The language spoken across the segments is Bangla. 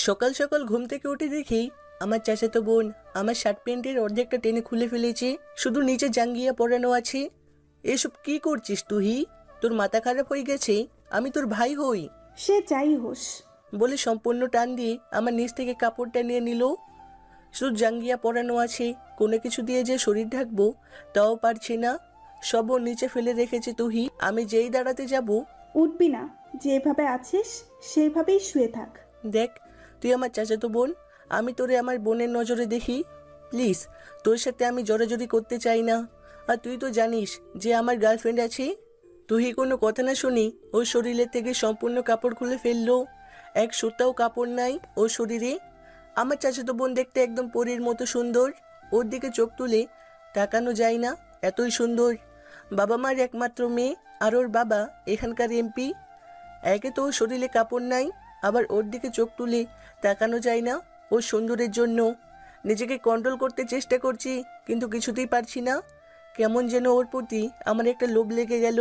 সকাল সকাল ঘুম থেকে উঠে দেখি আমার চাচাতো বোন আমার শার্ট প্যান্টের অর্ধেকটা টেনে খুলে ফেলেছে, শুধু নিচে জাঙ্গিয়া পরানো আছে। এসব কি করছিস তুই? তোর মাথা খারাপ হয়ে গেছে? আমি তোর ভাই হই। সে যাই হোস। বলে সম্পূর্ণ টান দিয়ে আমার নিচ থেকে কাপড়টা নিয়ে নিল। শুধু জাঙ্গিয়া পরানো আছে, কোনো কিছু দিয়ে যে শরীর ঢাকবো তাও পারছি না। সব ওর নিচে ফেলে রেখেছে তুই। আমি যেই দাঁড়াতে যাব, উঠবি না, যেভাবে আছিস সেইভাবেই শুয়ে থাক। দেখ তুই আমার চাচাতো বোন, আমি তোরে আমার বোনের নজরে দেখি। প্লিজ, তোর সাথে আমি জড়াজড়ি করতে চাই না। আর তুই তো জানিস যে আমার গার্লফ্রেন্ড আছে। তুই কোনো কথা না শুনি ওর শরীরের থেকে সম্পূর্ণ কাপড় খুলে ফেললো। এক সুতাও কাপড় নাই ওর শরীরে। আমার চাচাতো বোন দেখতে একদম পরীর মতো সুন্দর। ওর দিকে চোখ তুলে তাকানো যায় না, এতই সুন্দর। বাবা মার একমাত্র মেয়ে, আর ওর বাবা এখানকার এমপি। একে তো ওর শরীরে কাপড় নাই, আবার ওর দিকে চোখ তুলে তাকানো যায় না ওর সৌন্দর্যের জন্য। নিজেকে কন্ট্রোল করতে চেষ্টা করছি, কিন্তু কিছুতেই পারছি না। কেমন যেন ওর প্রতি আমার একটা লোভ লেগে গেল।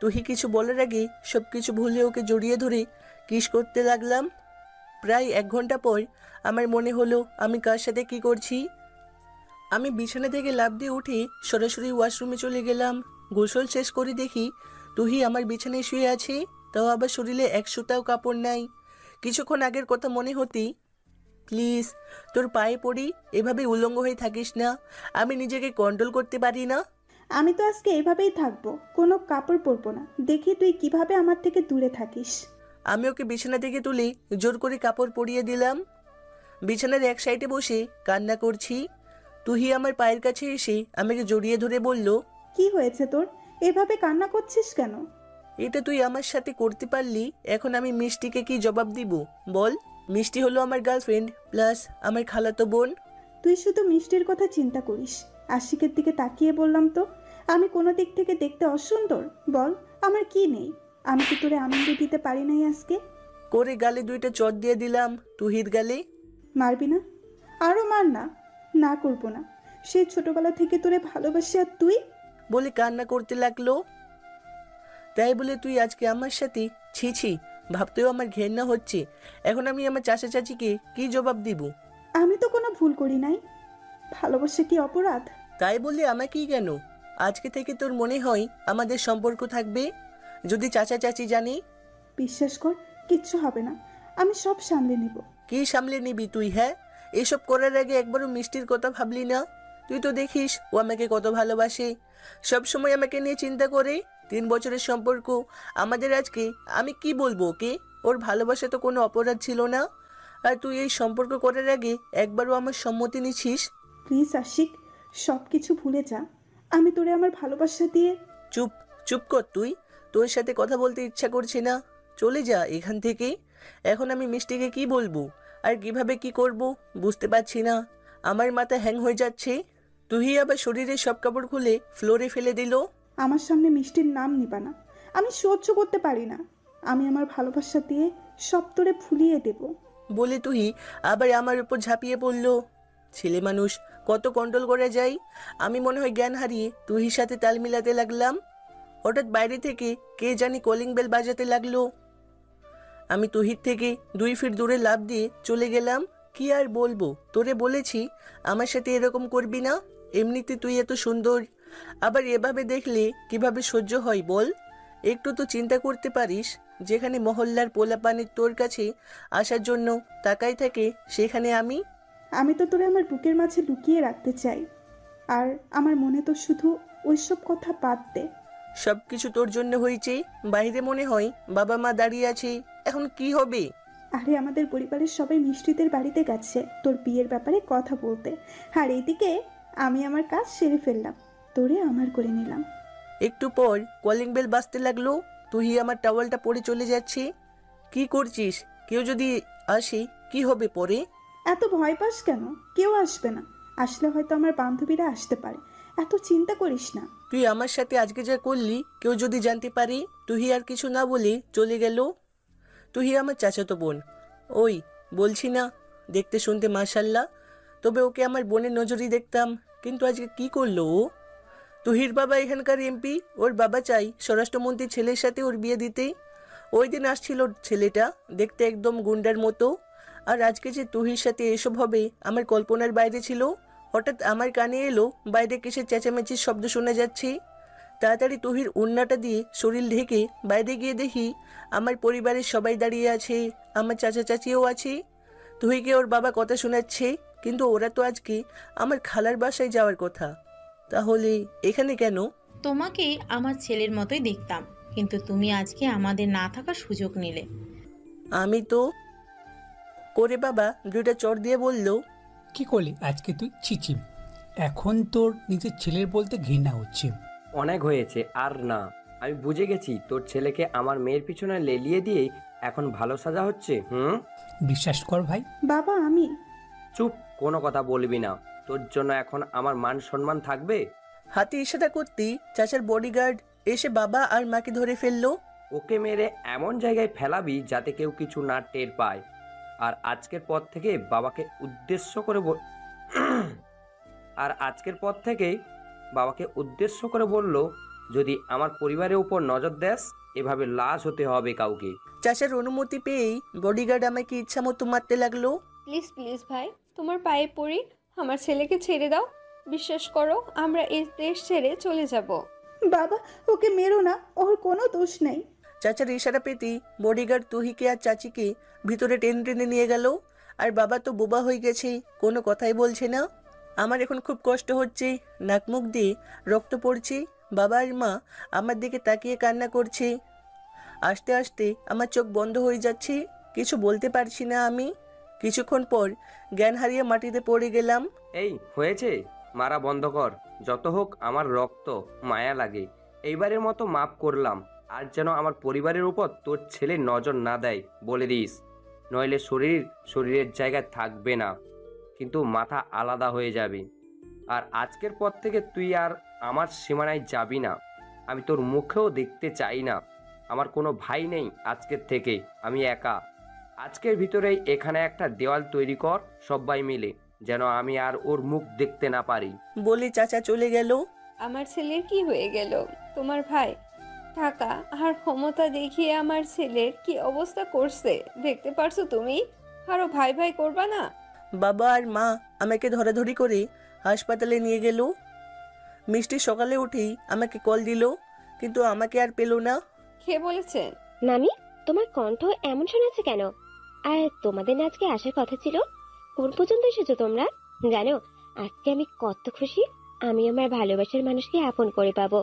তুই কিছু বলার আগে সব কিছু ভুলে ওকে জড়িয়ে ধরে কিস করতে লাগলাম। প্রায় 1 ঘন্টা পর আমার মনে হলো আমি কার সাথে কি করছি। আমি বিছানা থেকে লাফ দিয়ে উঠে সরাসরি ওয়াশরুমে চলে গেলাম। গোসল শেষ করে দেখি তুই আমার বিছানায় শুয়ে আছে, তাও আবার শরীরে এক সুতাও কাপড় নাই। কিছুক্ষণ আগের কথা মনে হতেই, প্লিজ তোর পায়ে পড়ি, এভাবে উলঙ্গ হয়ে থাকিস না। আমি নিজেকে কন্ট্রোল করতে পারি না। আমি তো আজকে এভাবেই থাকবো, কোনো কাপড় পরবো না। দেখি তুই কিভাবে আমার থেকে দূরে থাকিস। আমি ওকে বিছানা থেকে তুলে জোর করে কাপড় পরিয়ে দিলাম। বিছানার এক সাইডে বসে কান্না করছি। তুই আমার পায়ের কাছে এসে আমাকে জড়িয়ে ধরে বলল, কি হয়েছে তোর? এভাবে কান্না করছিস কেন? এটা তুই আমার সাথে করতে পারলি, এখন আমি মিষ্টিকে কি জবাব দিব বল? মিষ্টি হলো আমার গার্লফ্রেন্ড প্লাস আমার খালাতো বোন। তুই শুধু মিষ্টির কথা চিন্তা করিস। আশিকের দিকে তাকিয়ে বললাম তো, আমি কোনো দিক থেকে দেখতে অসুন্দর? বল, আমার কি নেই? আমি কি তোরে আনন্দ দিতে পারি নাই আজকে? করে গালে 2টা চট দিয়ে দিলাম তুহির গালে। মারবি না? আরও মার না। না করবো না। সে ছোটবেলা থেকে তোরে ভালোবাসি, আর তুই? বলে কান্না করতে লাগলো। তাই বলে তুই আজকে আমার সাথে ছি ছি, ভাবতেও আমার ঘেন্না হচ্ছে। এখন আমি আমার চাচা চাচিকে কি জবাব দিব? আমি তো কোনো ভুল করি নাই। ভালোবাসা কি অপরাধ? তাই বলে আমাকেই কেন? আজকে থেকে তোর মনে হয় আমাদের সম্পর্ক থাকবে? যদি চাচা চাচি জানি? বিশ্বাস কর, কিচ্ছু হবে না। আমি সব সামলে নিব। কি সামলে নিবি তুই? হ্যাঁ, এসব করার আগে একবারও মিষ্টির কথা ভাবলি না? তুই তো দেখিস ও আমাকে কত ভালোবাসে, সব সময় আমাকে নিয়ে চিন্তা করে। 3 বছরের সম্পর্ক আমাদের, আজকে আমি কি বলবো ওকে? ওর ভালোবাসা তো কোনো অপরাধ ছিল না। আর তুই এই সম্পর্ক করার আগে একবারও আমার সম্মতি নিছিস? প্লিজ আশিক, সব কিছু ভুলে যা। আমি তোরে আমার ভালোবাসা দিয়ে। চুপ, চুপ কর তুই। তোর সাথে কথা বলতে ইচ্ছা করছে না, চলে যা এখান থেকে। এখন আমি মিষ্টিকে কি বলবো আর কিভাবে কি করব বুঝতে পারছি না। আমার মাথা হ্যাং হয়ে যাচ্ছে। তুই আবার শরীরের সব কাপড় খুলে ফ্লোরে ফেলে দিল। আমার সামনে মিষ্টির নাম নিবা না। আমি সহ্য করতে পারি না। আমি আমার ভালোবাসা দিয়ে সব তোরে ভুলিয়ে দেব। বলে তুই আবার আমার উপর ঝাঁপিয়ে পড়লো। ছেলে মানুষ কত কন্ট্রোল করা যায়। আমি মনে হয় জ্ঞান হারিয়ে তুহির সাথে তাল মিলাতে লাগলাম। হঠাৎ বাইরে থেকে কে জানি কলিং বেল বাজাতে লাগলো। আমি তুহির থেকে 2 ফিট দূরে লাফ দিয়ে চলে গেলাম। কি আর বলবো, তোরে বলেছি আমার সাথে এরকম করবি না। এমনিতে তুই এত সুন্দর, আবার এভাবে দেখলে কিভাবে সহ্য হয় বল? একটু তো চিন্তা করতে পারিস। যেখানে মহল্লার পোলাপানির তোর কাছে আসার জন্য তাকাই থাকে, সেখানে আমি। আমি তো তোরে আমার বুকের মাঝে লুকিয়ে রাখতে চাই। আর আমার মনে তো শুধু ওইসব কথা বাদ দে। সব কিছু তোর জন্য হয়েছে। বাইরে মনে হয় বাবা মা দাঁড়িয়ে আছে, এখন কি হবে? আরে আমাদের পরিবারের সবাই মিষ্টিদের বাড়িতে গেছে তোর বিয়ের ব্যাপারে কথা বলতে। আর এইদিকে আমি আমার কাজ সেরে ফেললাম, তোরে আমার করে নিলাম। একটু পর কলিং বেল বাজতে লাগলো। তুই আমার টাওয়ালটা পরে চলে যাচ্ছে। কি করছিস? কেউ যদি আসে কি হবে পরে? এত ভয় পাস কেন? কেউ আসবে না। আসলে হয়তো আমার বান্ধবীরা আসতে পারে। এত চিন্তা করিস না। তুই আমার সাথে আজকে যা করলি কেউ যদি জানতে পারে? তুই আর কিছু না বলে চলে গেল। তুই আমার চাচাতো বোন। ওই বলছি না, দেখতে শুনতে মাশাল্লাহ, তবে ওকে আমার বোনের নজরই দেখতাম। কিন্তু আজকে কি করলো ও? তুহির বাবা এখানকার এমপি, ওর বাবা চাই স্বরাষ্ট্রমন্ত্রীর ছেলের সাথে ওর বিয়ে দিতে। ওই দিন আসছিল ছেলেটা, দেখতে একদম গুন্ডার মতো। আর আজকে যে তুহির সাথে এসব হবে আমার কল্পনার বাইরে ছিল। হঠাৎ আমার কানে এলো বাইরে কিসের চেঁচামেচির শব্দ শোনা যাচ্ছে। তাড়াতাড়ি তুহির ওড়নাটা দিয়ে শরীর ঢেকে বাইরে গিয়ে দেখি আমার পরিবারের সবাই দাঁড়িয়ে আছে, আমার চাচা চাচিও আছে। তুহিকে ওর বাবা কথা শোনাচ্ছে, কিন্তু ওরা তো আজকে আমার খালার বাসায় যাওয়ার কথা। তাহলে এখানে কেন? তোমাকে আমার ছেলের মতোই দেখতাম, কিন্তু তুমি আজকে আমাদের না থাকার সুযোগ নিলে। আমি তো করে বাবা দুইটা চড় দিয়ে বলল, কি করলি আজকে তুই? ছিচিম, এখন তোর নিজের ছেলের বলতে ঘৃণা হচ্ছে। অনেক হয়েছে, আর না। আমি বুঝে গেছি তোর ছেলেকে আমার মেয়ের পিছনে লেলিয়ে দিয়ে এখন ভালো সাজা হচ্ছে। বিশ্বাস কর ভাই। বাবা আমি চুপ, কোনো কথা বলবি না। তোর জন্য এখন আমার মান সম্মান থাকবে? হাতে ইশারা করতেই চাচার বডিগার্ড এসে বাবা আর মাকে ধরে ফেললো। ওকে মেরে এমন জায়গায় ফেলাবি যাতে কেউ কিছু না টের পায়। আর আজকের পর থেকে বাবাকে উদ্দেশ্য করে বলল, যদি আমার পরিবারের উপর নজর দেস এভাবে লাশ হতে হবে কাউকে। চাচার অনুমতি পেয়েই বডিগার্ড আমাকে ইচ্ছা মতো মারতে লাগলো। প্লিজ প্লিজ ভাই, তোমার পায়ে পড়ি, আমার ছেলেকে ছেড়ে দাও। বিশ্বাস করো, আমরা এই দেশ ছেড়ে চলে যাব। বাবা ওকে মেরো না, ওর কোনো দোষ নেই। চাচার ইশারা পেতেই বডিগার্ড তুহিকে আর চাচিকে ভিতরে টেনে টেনে নিয়ে গেল। আর বাবা তো বোবা হয়ে গেছে, কোনো কথাই বলছে না। আমার এখন খুব কষ্ট হচ্ছে, নাক মুখ দিয়ে রক্ত পড়ছে। বাবা আর মা আমার দিকে তাকিয়ে কান্না করছে। আস্তে আস্তে আমার চোখ বন্ধ হয়ে যাচ্ছে, কিছু বলতে পারছি না আমি। কিছুক্ষণ পর জ্ঞান হারিয়ে মাটিতে পড়ে গেলাম। এই হয়েছে, মারা বন্ধ কর। যত হোক আমার রক্ত, মায়া লাগে। এইবারের মতো মাফ করলাম। আর যেন আমার পরিবারের উপর তোর ছেলে নজর না দেয় বলে দিস, নইলে শরীরের জায়গায় থাকবে না, কিন্তু মাথা আলাদা হয়ে যাবে। আর আজকের পর থেকে তুই আর আমার সীমানায় যাবি না। আমি তোর মুখেও দেখতে চাই না। আমার কোনো ভাই নেই আজকের থেকে, আমি একা। আজকের ভিতরেই এখানে একটা দেওয়াল তৈরি কর সবাই মিলে, যেন আমি আর ওর মুখ দেখতে না পারি। বলে চাচা চলে গেল। আমার ছেলের কি হয়ে গেল? তোমার ভাই টাকা আর ক্ষমতা দেখিয়ে আমার ছেলের কি অবস্থা করছে দেখতে পারছো তুমি? আরো ভাই ভাই করবা না? বাবা আর মা আমাকে ধরাধরি করে হাসপাতালে নিয়ে গেল। মিষ্টি সকালে উঠেই আমাকে কল দিল, কিন্তু আমাকে আর পেল না। কে বলেছেন? মামি, তোমার কণ্ঠ এমন শোনাচ্ছে কেন? আর তোমাদের না আজকে আসার কথা ছিল, কোন পর্যন্ত এসেছো তোমরা? জানো আজকে আমি কত খুশি, আমি আমার ভালোবাসার মানুষকে আপন করে পাবো।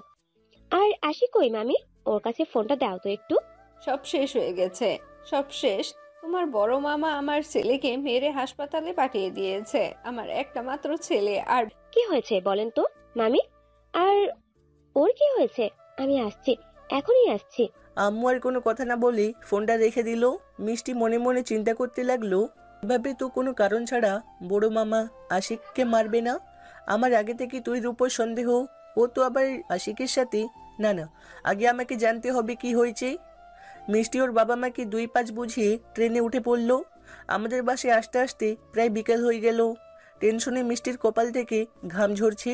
আর আসি কই মামি? ওর কাছে ফোনটা দাও তো একটু। সব শেষ হয়ে গেছে, সব শেষ। তোমার বড় মামা আমার ছেলেকে মেরে হাসপাতালে পাঠিয়ে দিয়েছে। আমার একটা মাত্র ছেলে। আর কি হয়েছে বলেন তো মামি? আর ওর কি হয়েছে? আমি আসছি, এখনই আসছি। আম্মু আর কোনো কথা না বলে ফোনটা রেখে দিল। মিষ্টি মনে মনে চিন্তা করতে লাগলো, এভাবে তো কোনো কারণ ছাড়া বড় মামা আশিককে মারবে না। আমার আগে থেকে তুইর উপর সন্দেহ, ও তো আবার আশিকের সাথে। না না, আগে আমাকে জানতে হবে কি হয়েছে। মিষ্টি ওর বাবা মাকে 2-5 বুঝিয়ে ট্রেনে উঠে পড়ল। আমাদের বাসে আসতে আসতে প্রায় বিকেল হয়ে গেল। টেনশনে মিষ্টির কপাল থেকে ঘাম ঝরছে।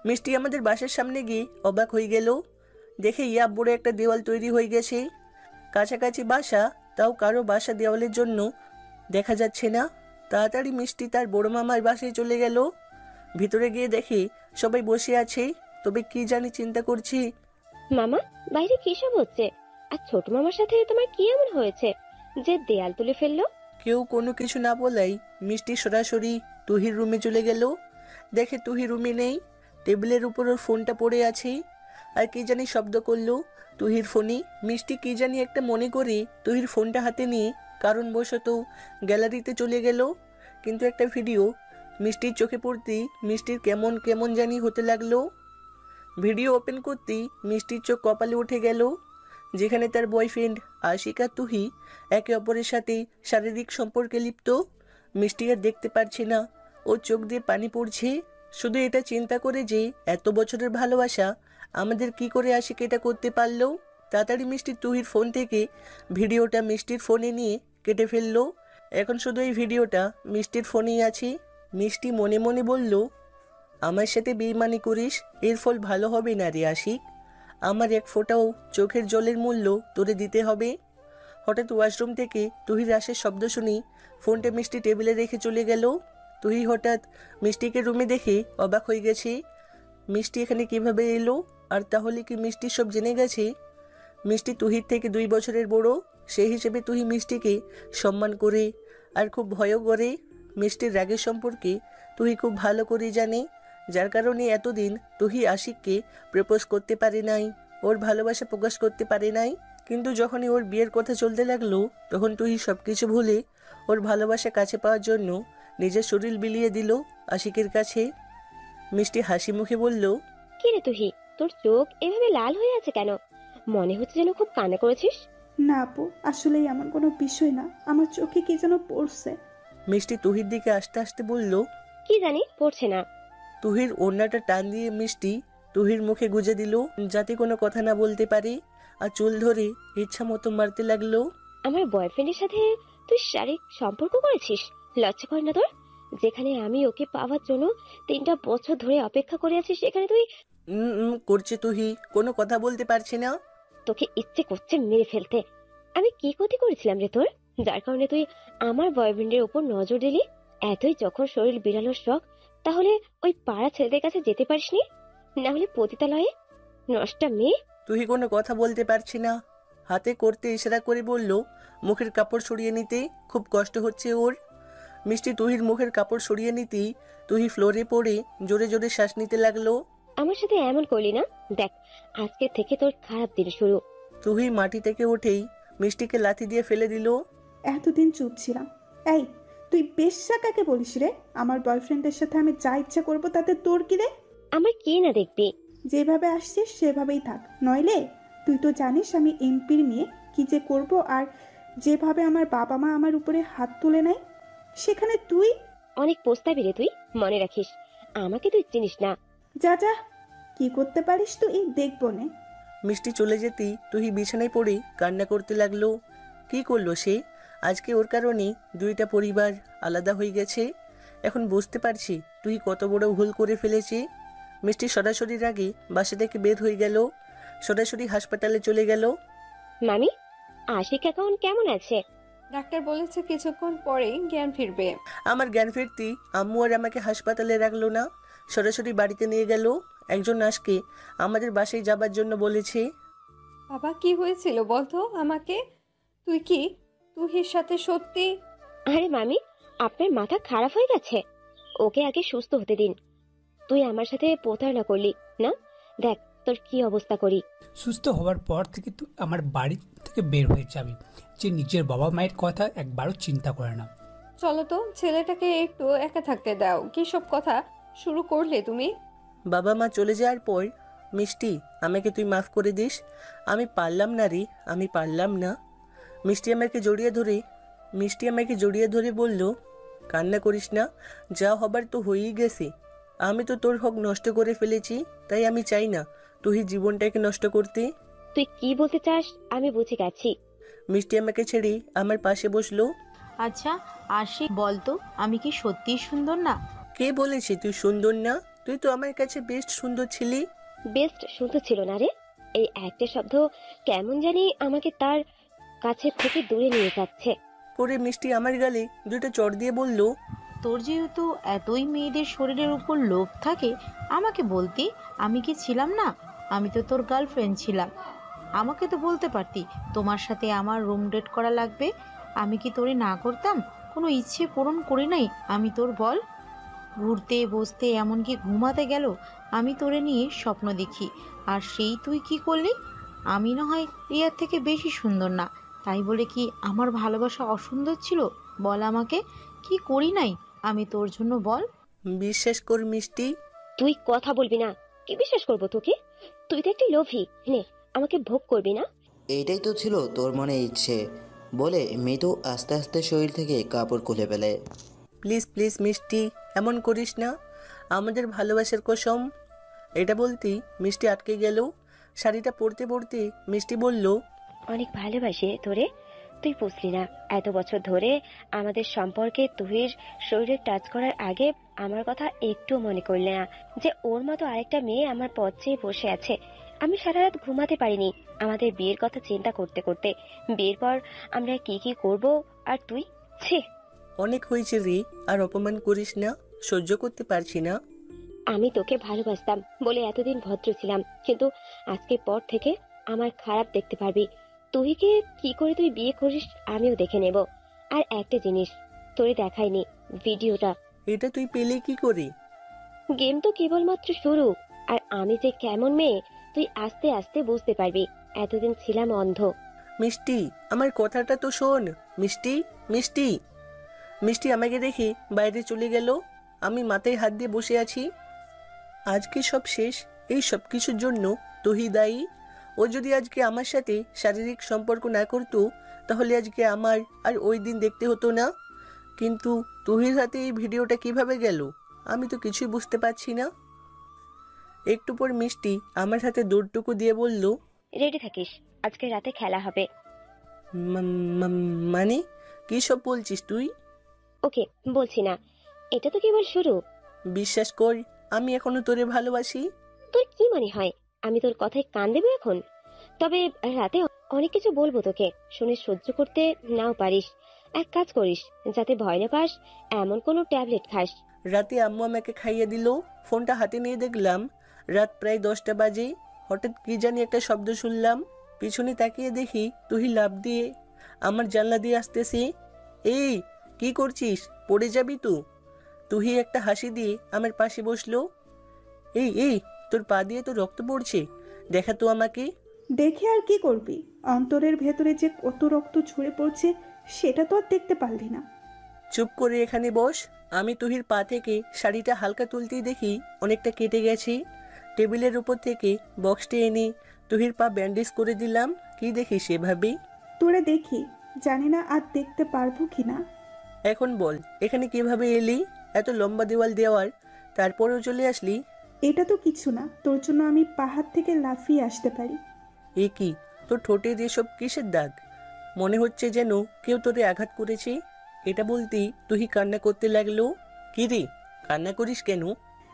মিষ্টি আমাদের বাসার সামনে গিয়ে অবাক হয়ে গেল, দেখে ইয়া বড় একটা দেওয়াল তৈরি হয়ে গেছে। কাছাকাছি বাসা, তাও কারো বাসা দেওয়ালের জন্য দেখা যাচ্ছে না। তাড়াতাড়ি মিষ্টি তার বড় মামার বাসায় চলে গেল। ভিতরে গিয়ে দেখে সবাই বসে আছে, তবে কি জানি চিন্তা করছি। মামা, বাইরে কি সব হচ্ছে? আর ছোট মামার সাথে তোমার কি এমন হয়েছে যে দেয়াল তুলে ফেললো? কেউ কোনো কিছু না বলাই মিষ্টি সরাসরি তুহির রুমে চলে গেল। দেখে তুহি রুমে নেই, টেবিলের উপর ওর ফোনটা পড়ে আছে। আর কি জানি শব্দ করলো তুহির ফোনে। মিষ্টি কি জানি একটা মনে করে তুহির ফোনটা হাতে নিয়ে কারণবশত গ্যালারিতে চলে গেল। কিন্তু একটা ভিডিও মিষ্টির চোখে পড়তেই মিষ্টির কেমন কেমন জানি হতে লাগলো। ভিডিও ওপেন করতেই মিষ্টির চোখ কপালে উঠে গেল, যেখানে তার বয়ফ্রেন্ড আশিক আর তুহি একে অপরের সাথে শারীরিক সম্পর্কে লিপ্ত। মিষ্টি আর দেখতে পারছে না, ওর চোখ দিয়ে পানি পড়ছে। শুধু এটা চিন্তা করে যে এত বছরের ভালোবাসা আমাদের কি করে আশিক এটা করতে পারলো। তাড়াতাড়ি মিষ্টি তুহির ফোন থেকে ভিডিওটা মিষ্টির ফোনে নিয়ে কেটে ফেললো। এখন শুধু এই ভিডিওটা মিষ্টির ফোনেই আছে। মিষ্টি মনে মনে বলল, আমার সাথে বেইমানি করিস, এর ফল ভালো হবে না রে আশিক। আমার এক ফোঁটাও চোখের জলের মূল্য তোরে দিতে হবে। হঠাৎ ওয়াশরুম থেকে তুহির আসার শব্দ শুনি ফোনটা মিষ্টি টেবিলে রেখে চলে গেল। তুই হঠাৎ মিষ্টিকে রুমে দেখে অবাক হয়ে গেছে। মিষ্টি এখানে কিভাবে এলো? আর তাহলে কি মিষ্টি সব জেনে গেছে? মিষ্টি তুহির থেকে 2 বছরের বড়, সেই হিসেবে তুহি মিষ্টিকে সম্মান করে আর খুব ভয়ও করে। মিষ্টির রাগের সম্পর্কে তুহি খুব ভালো করে জানে, যার কারণে এতদিন তুহি আশিককে প্রপোজ করতে পারে নাই, ওর ভালোবাসা প্রকাশ করতে পারে নাই। কিন্তু যখনই ওর বিয়ের কথা চলতে লাগলো, তখন তুহি সব কিছু ভুলে ওর ভালোবাসা কাছে পাওয়ার জন্য নিজের শরীর বিলিয়ে দিল আশিকের কাছে। মিষ্টি হাসি মুখে বলল, কি রে তুহি, তোর চোখ এভাবে লাল হয়ে আছে কেন? মনে হচ্ছে যেন খুব কান্না করেছিস। না আপু, আসলেই এমন কোনো বিষয় না, আমার চোখে কি যেন পড়ছে। মিষ্টি তুহির দিকে আস্তে আস্তে বলল। কি জানি পড়ছে না। তুহির ওড়নাটা টান দিয়ে মিষ্টি তুহির মুখে গুজে দিল, যাতে কোনো কথা না বলতে পারে, আর চুল ধরে ইচ্ছা মতো মারতে লাগলো। আমার বয়ফ্রেন্ডের সাথে তুই শারীরিক সম্পর্ক করেছিস? লজ্জা করে না তোর? যেখানে আমি ওকে পাওয়ার জন্য 3টা বছর ধরে অপেক্ষা করে আছি, সেখানে তুই। করছে তুহি, কোনো কথা বলতে পারছে না। তোকে ইচ্ছে করছে মেরে ফেলতে। আমি কি ক্ষতি করেছিলাম রে তোর, যার কারণে তুই আমার বয়ফ্রেন্ডের উপর নজর দিলি? এতই যখন শরীর বিড়ানোর শখ, তাহলে ওই পাড়া ছেলেদের কাছে যেতে পারিসনি? না হলে পতিতালয়ে? নষ্টা মেয়ে। তুহি কোনো কথা বলতে পারছে না, হাতে করতে ইশারা করে বলল মুখের কাপড় সরিয়ে নিতে, খুব কষ্ট হচ্ছে ওর। মিষ্টি তুহির মুখের কাপড় সরিয়ে নিতেই তুহি ফ্লোরে পড়ে জোরে জোরে শ্বাস নিতে লাগলো। আমার সাথে এমন করলি না? দেখ, আজকে থেকে তোর খারাপ দিন শুরু। তুহি মাটি থেকে উঠেই মিষ্টিকে লাথি দিয়ে ফেলে দিল। এতদিন চুপ ছিলাম। এই, তুই বেশ্যা কাকে বলিস রে? আমার বয়ফ্রেন্ডের সাথে আমি যা ইচ্ছা করবো তাতে তোর কি রে? আমার কি না দেখবি? যেভাবে আসছিস সেভাবেই থাক, নইলে তুই তো জানিস আমি এমপির মেয়ে, কি যে করব। আর যেভাবে আমার বাবা মা আমার উপরে হাত তুলে নেয়, সেখানে তুই। অনেক পোস্তাবি রে তুই, মনে রাখিস। আমাকে তুই চিনিস না। যা যা, কি করতে পারিস তুই দেখবো নে। মিষ্টি চলে যেতেই তুহি বিছানায় পড়ে কান্না করতে লাগলো। কি করলো সে? আজকে ওর কারণে 2টা পরিবার আলাদা হয়ে গেছে। এখন বুঝতে পারছি তুই কত বড় ভুল করে ফেলেছি। মিষ্টি সরাসরি রাগে বাসা থেকে বের হয়ে গেল, সরাসরি হাসপাতালে চলে গেল। মামি, আশিক এখন কেমন আছে? ডাক্তার বলেছে কিছুক্ষণ পরেই জ্ঞান ফিরবে। আমার জ্ঞান ফিরতি আম্মু আর আমাকে হাসপাতালে রাখলো না, সরাসরি বাড়িতে নিয়ে গেল। একজন নার্সকে আমাদের বাসায় যাবার জন্য বলেছে। বাবা, কি হয়েছিল বলতো আমাকে? তুই কি তুহির সাথে সত্যি? আরে মামি, আপনার মাথা খারাপ হয়ে গেছে। ওকে আগে সুস্থ হতে দিন। তুই আমার সাথে প্রতারণা করলি না? দেখ তোর কি অবস্থা করি। সুস্থ হওয়ার পর থেকে তুই আমার বাড়ি থেকে বের হয়ে যাবি, যে নিজের বাবা মায়ের কথা একবারও চিন্তা করে না। চলো তো, ছেলেটাকে একটু একা থাকতে দাও। কি সব কথা শুরু করলে তুমি? বাবা মা চলে যাওয়ার পর মিষ্টি আমাকে তুই মাফ করে দিস, আমি পারলাম না রে, আমি পারলাম না। মিষ্টি আমাকে জড়িয়ে ধরে বলল, কান্না করিস না, যা হবার তো হয়েই গেছে। আমি তো তোর হক নষ্ট করে ফেলেছি, তাই আমি চাই না তুই জীবনটাকে নষ্ট করতে। তুই কি বলতে চাস আমি বুঝে গেছি। মিষ্টি আমাকে ছেড়ে আমার পাশে বসলো। আচ্ছা আশিক, বলতো আমি কি সত্যিই সুন্দর না? কে বলেছে তুই সুন্দর না? তুই তো আমার কাছে বেস্ট সুন্দর ছিলি। বেস্ট শুনতে ছিল না রে। এই একটা শব্দ কেমন জানি আমাকে তার কাছে থেকে দূরে নিয়ে যাচ্ছে। পরে মিষ্টি আমার গালে 2টা চড় দিয়ে বলল, তোর যেহেতু এতই মেয়েদের শরীরের উপর লোভ থাকে, আমাকে বলতি, আমি কি ছিলাম না? আমি তো তোর গার্লফ্রেন্ড ছিলাম। আমাকে তো বলতে পারতি তোমার সাথে আমার রুম ডেট করা লাগবে। আমি কি তোরে না করতাম? কোনো ইচ্ছে পূরণ করি নাই আমি তোর, বল? ঘুরতে বসতে এমনকি ঘুমাতে গেল আমি তোরে নিয়ে স্বপ্ন দেখি, আর সেই তুই কি করলি? আমি না হয় রিয়ার থেকে বেশি সুন্দর না, তাই বলে কি আমার ভালোবাসা অসুন্দর ছিল? বল আমাকে, কি করি নাই আমি তোর জন্য, বল? বিশ্বাস কর মিষ্টি। তুই কথা বলবি না? কি বিশ্বাস করবো তোকে? তুই তো একটি লোভী। নে, আমাকে ভোগ করবি না? এইটাই তো ছিল তোর মনে ইচ্ছে বলে মৃদু আস্তে আস্তে শরীর থেকে কাপড় খুলে ফেলে। প্লিজ প্লিজ মিষ্টি, এমন করিস না, আমাদের ভালোবাসার কসম। এটা বলতেই মিষ্টি আটকে গেল। শাড়িটা পরতে পরতে মিষ্টি বলল, অনেক ভালোবাসি তোরে, তুই বুঝলি না। এত বছর ধরে আমাদের সম্পর্কে তুহির শরীরে টাচ করার আগে আমার কথা একটু মনে করলে না, যে ওর মতো আরেকটা মেয়ে আমার পথ চেয়ে বসে আছে। আমি সারা রাত ঘুমাতে পারিনি আমাদের বিয়ের কথা চিন্তা করতে করতে। বিয়ের পর আমরা কি কি করব, আর তুই ছি। অনেক হয়েছে রে, আর অপমান করিস না, সহ্য করতে পারছি না। আমি তোকে ভালোবাসতাম বলে এতদিন ভদ্র ছিলাম, কিন্তু আজকের পর থেকে আমার খারাপ দেখতে পারবি। তুইকে কি করে তুই বিয়ে করিস আমিও দেখে নেব। আর একটা জিনিস তোরে দেখাইনি, ভিডিওটা। এটা তুই পেলে কি করে? গেম তো কেবলমাত্র শুরু, আর আমি যে কেমন মেয়ে তুই আস্তে আস্তে বুঝতে পারবি। এতদিন ছিলাম অন্ধ। মিষ্টি, আমার কথাটা তো শোন। মিষ্টি, মিষ্টি, মিষ্টি আমাকে রেখে বাইরে চলে গেল। আমি মাথায় হাত দিয়ে বসে আছি। আজকে সব শেষ। এই সব কিছুর জন্য তুই দায়ী। ও যদি আজকে আমার সাথে শারীরিক সম্পর্ক না করতো, তাহলে আজকে আমার আর ওই দিন দেখতে হতো না। কিন্তু তুহির হাতে এই ভিডিওটা কিভাবে গেল, আমি তো কিছুই বুঝতে পারছি না। একটু পর মিষ্টি আমার হাতে দৌড়টুকু দিয়ে বলল, রেডি থাকিস, আজকে রাতে খেলা হবে। মানে কি সব বলছিস তুই? ওকে, বলছি না, এটা তো কেবল শুরু। বিশ্বাস কর, আমি এখনো তোরে ভালোবাসি। তোর কি মনে হয় আমি তোর কথায় কান দেবো এখন? তবে রাতে অনেক কিছু বলবো তোকে, শুনে সহ্য করতে নাও পারিস। এক কাজ করিস, যাতে ভয় না পাস এমন কোনো ট্যাবলেট খাস। রাতে আম্মু আমাকে খাইয়ে দিল। ফোনটা হাতে নিয়ে দেখলাম রাত প্রায় 10টা বাজে। হঠাৎ কি জানি একটা শব্দ শুনলাম। পিছনে তাকিয়ে দেখি তুই লাফ দিয়ে আমার জানলা দিয়ে আসতেছি। এই, কি করছিস? পড়ে যাবি তো। তুই একটা হাসি দিয়ে আমার পাশে বসলো। এই এই, তোর পা দিয়ে তো রক্ত পড়ছে, দেখা তো আমাকে। দেখে আর কি করবি? অন্তরের ভেতরে যে কত রক্ত ঝরে পড়ছে সেটা তো আর দেখতে পারলি না। চুপ করে এখানে বস। আমি তুহির পা থেকে শাড়িটা হালকা তুলতেই দেখি অনেকটা কেটে গেছে। টেবিলের উপর থেকে বক্সটা এনে তুহির পা ব্যান্ডেজ করে দিলাম। কি দেখি সেভাবেই। তোরে দেখি, জানি না আর দেখতে পারবো কিনা। এখন বল, এখানে কিভাবে এলি? এত লম্বা দেওয়াল দেওয়ার তারপরেও চলে আসলি? এটা তো কিছু না, তোর জন্য আমি পাহাড় থেকে লাফিয়ে আসতে পারি। এ কি, তোর ঠোঁটের এসব কিসের দাগ? মনে হচ্ছে যেন কেউ তোরে আঘাত করেছে। এটা বলতেই তুই কান্না করতে লাগলো। কি রে, কান্না করিস কেন?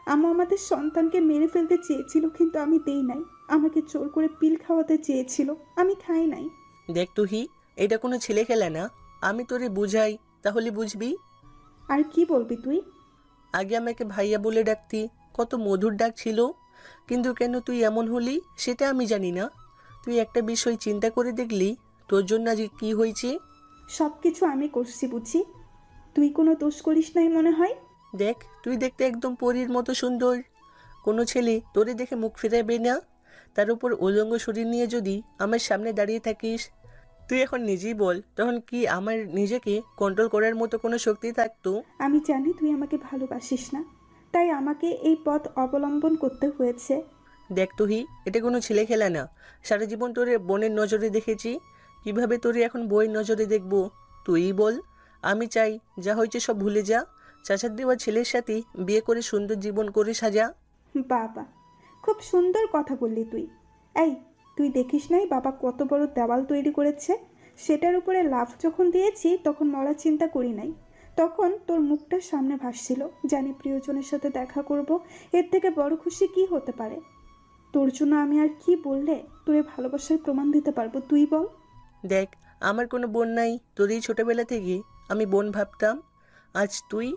আম্মু আমাদের সন্তানকে মেরে ফেলতে চেয়েছিল, কিন্তু আমি দেই নাই। আমাকে জোর করে পিল খাওয়াতে চেয়েছিল, আমি খাই নাই। দেখ তুহি, এটা কোনো ছেলে খেলা না। আমি তোরে বুঝাই, তাহলে বুঝবি। আর কি বলবি তুই? আগে আমাকে ভাইয়া বলে ডাকতি, কত মধুর ডাক ছিল। কিন্তু কেন তুই এমন হলি সেটা আমি জানি না। তুই একটা বিষয় চিন্তা করে দেখলি তোর জন্য আজ কি হয়েছে? সব কিছু আমি করছি বুঝি, তুই কোনো দোষ করিস নাই মনে হয়। দেখ, তুই দেখতে একদম পরীর মতো সুন্দর। কোনো ছেলে তোরে দেখে মুখ ফেরাবে না। তার উপর উলঙ্গ শরীর নিয়ে যদি আমার সামনে দাঁড়িয়ে থাকিস, তুই এখন নিজেই বল, তখন কি আমার নিজেকে কন্ট্রোল করার মতো কোনো শক্তি থাকতো? আমি জানি তুই আমাকে ভালোবাসিস না, তাই আমাকে এই পথ অবলম্বন করতে হয়েছে। দেখ তুহি, এটা কোনো ছেলে খেলা না। সারা জীবন তোরে বোনের নজরে দেখেছি, কিভাবে তোরে এখন বইয়ের নজরে দেখবো? তুই বল। আমি চাই যা হয়েছে সব ভুলে যা। চাচার দেওয়া ছেলের সাথে বিয়ে করে সুন্দর জীবন করে সাজা। বাবা, খুব সুন্দর কথা বললি তুই। এই, তুই দেখিস নাই বাবা কত বড় দেওয়াল তৈরি করেছে? সেটার উপরে লাফ যখন দিয়েছি তখন মরার চিন্তা করি নাই। তখন তোর মুখটা সামনে ভাসছিল, জানি প্রিয়জনের সাথে দেখা করব। এর থেকে বড় খুশি কি হতে পারে? তোর জন্য আমি আর কি বললে তোরে ভালোবাসার প্রমাণ দিতে পারবো, তুই বল। দেখ, আমার কোনো বোন নাই। তোর এই ছোটোবেলা থেকে আমি বোন ভাবতাম। আজ তুই।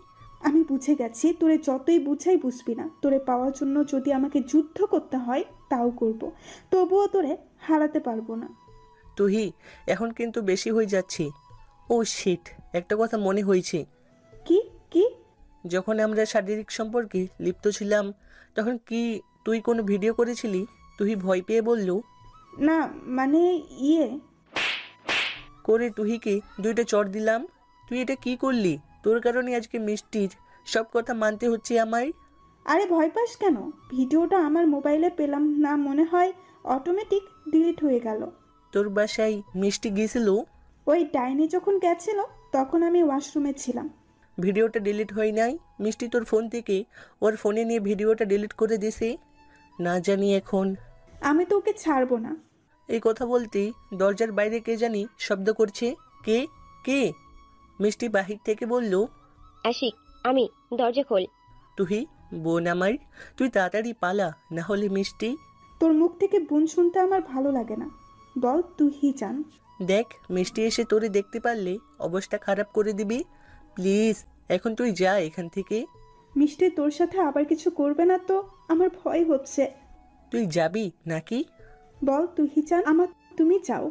আমি বুঝে গেছি, তোরে যতই বুঝাই বুঝবি না। তোরে পাওয়ার জন্য যদি আমাকে যুদ্ধ করতে হয় তাও করব, তবুও তোরে হারাতে পারবো না। তুহি, এখন কিন্তু বেশি হয়ে যাচ্ছে। ও শিট, একটা কথা মনে হয়েছে। কি কি? যখন আমরা শারীরিক সম্পর্কে লিপ্ত ছিলাম, তখন কি তুই কোনো ভিডিও করেছিলি? তুই ভয় পেয়ে বলল। না মানে করে তুহিকে 2টা চড় দিলাম। তুই এটা কি করলি? তোর কারণে আজকে মিষ্টির সব কথা মানতে হচ্ছে আমায়। আরে ভয় পাস কেন? ভিডিওটা আমার মোবাইলে পেলাম না, মনে হয় অটোমেটিক ডিলিট হয়ে গেল। তোর বাসায় মিষ্টি গিয়েছিল? ওই ডাইনি যখন গেছিল তখন আমি ওয়াশরুমে ছিলাম। ভিডিওটা ডিলিট হয় নাই। মিষ্টি তোর ফোন থেকে ওর ফোনে নিয়ে ভিডিওটা ডিলিট করে দিছে। না জানি এখন। আমি তো ওকে ছাড়বো না। এই কথা বলতেই দরজার বাইরে কে জানি শব্দ করছে। কে কে? মিষ্টি বাহির থেকে বলল, আশিক, আমি, দরজা খোল। তুহি, বোন আমার, তুই তাড়াতাড়ি পালা, না হলে মিষ্টি। তোর মুখ থেকে বোন শুনতে আমার ভালো লাগে না, বল তুই জান। দেখ, মিষ্টি এসে তোরে দেখতে পারলে অবস্থা খারাপ করে দিবি। প্লিজ এখন তুই যা এখান থেকে। মিষ্টি তোর সাথে আবার কিছু করবে না তো? আমার ভয় হচ্ছে। তুই যাবি নাকি? বল তুই চান আমার, তুমি চাও?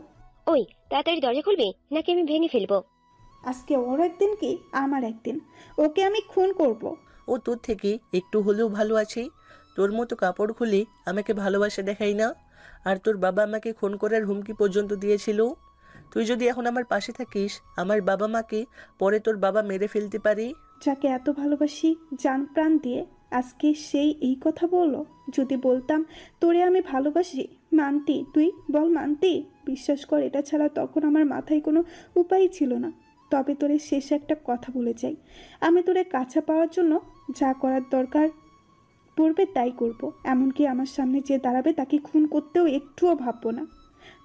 ওই তাড়াতাড়ি দরজা খুলবি নাকি আমি ভেঙে ফেলবো? আজকে ওর একদিন কি আমার একদিন, ওকে আমি খুন করব। ও তোর থেকে একটু হলেও ভালো আছে? তোর মতো কাপড় খুলে আমাকে ভালোবাসা দেখাই না, আর তোর বাবা আমাকে খুন করার হুমকি পর্যন্ত দিয়েছিল। তুই যদি এখন আমার পাশে থাকিস, আমার বাবা মাকে পরে তোর বাবা মেরে ফেলতে পারে। যাকে এত ভালোবাসি জান প্রাণ দিয়ে, আজকে সেই এই কথা বললো। যদি বলতাম তোরে আমি ভালোবাসি, মানতি? তুই বল মানতি? বিশ্বাস কর, এটা ছাড়া তখন আমার মাথায় কোনো উপায় ছিল না। তবে তোরে শেষে একটা কথা বলে যাই, আমি তোরে কাছে পাওয়ার জন্য যা করার দরকার পড়বে তাই করব। এমনকি আমার সামনে যে দাঁড়াবে তাকে খুন করতেও একটুও ভাববো না।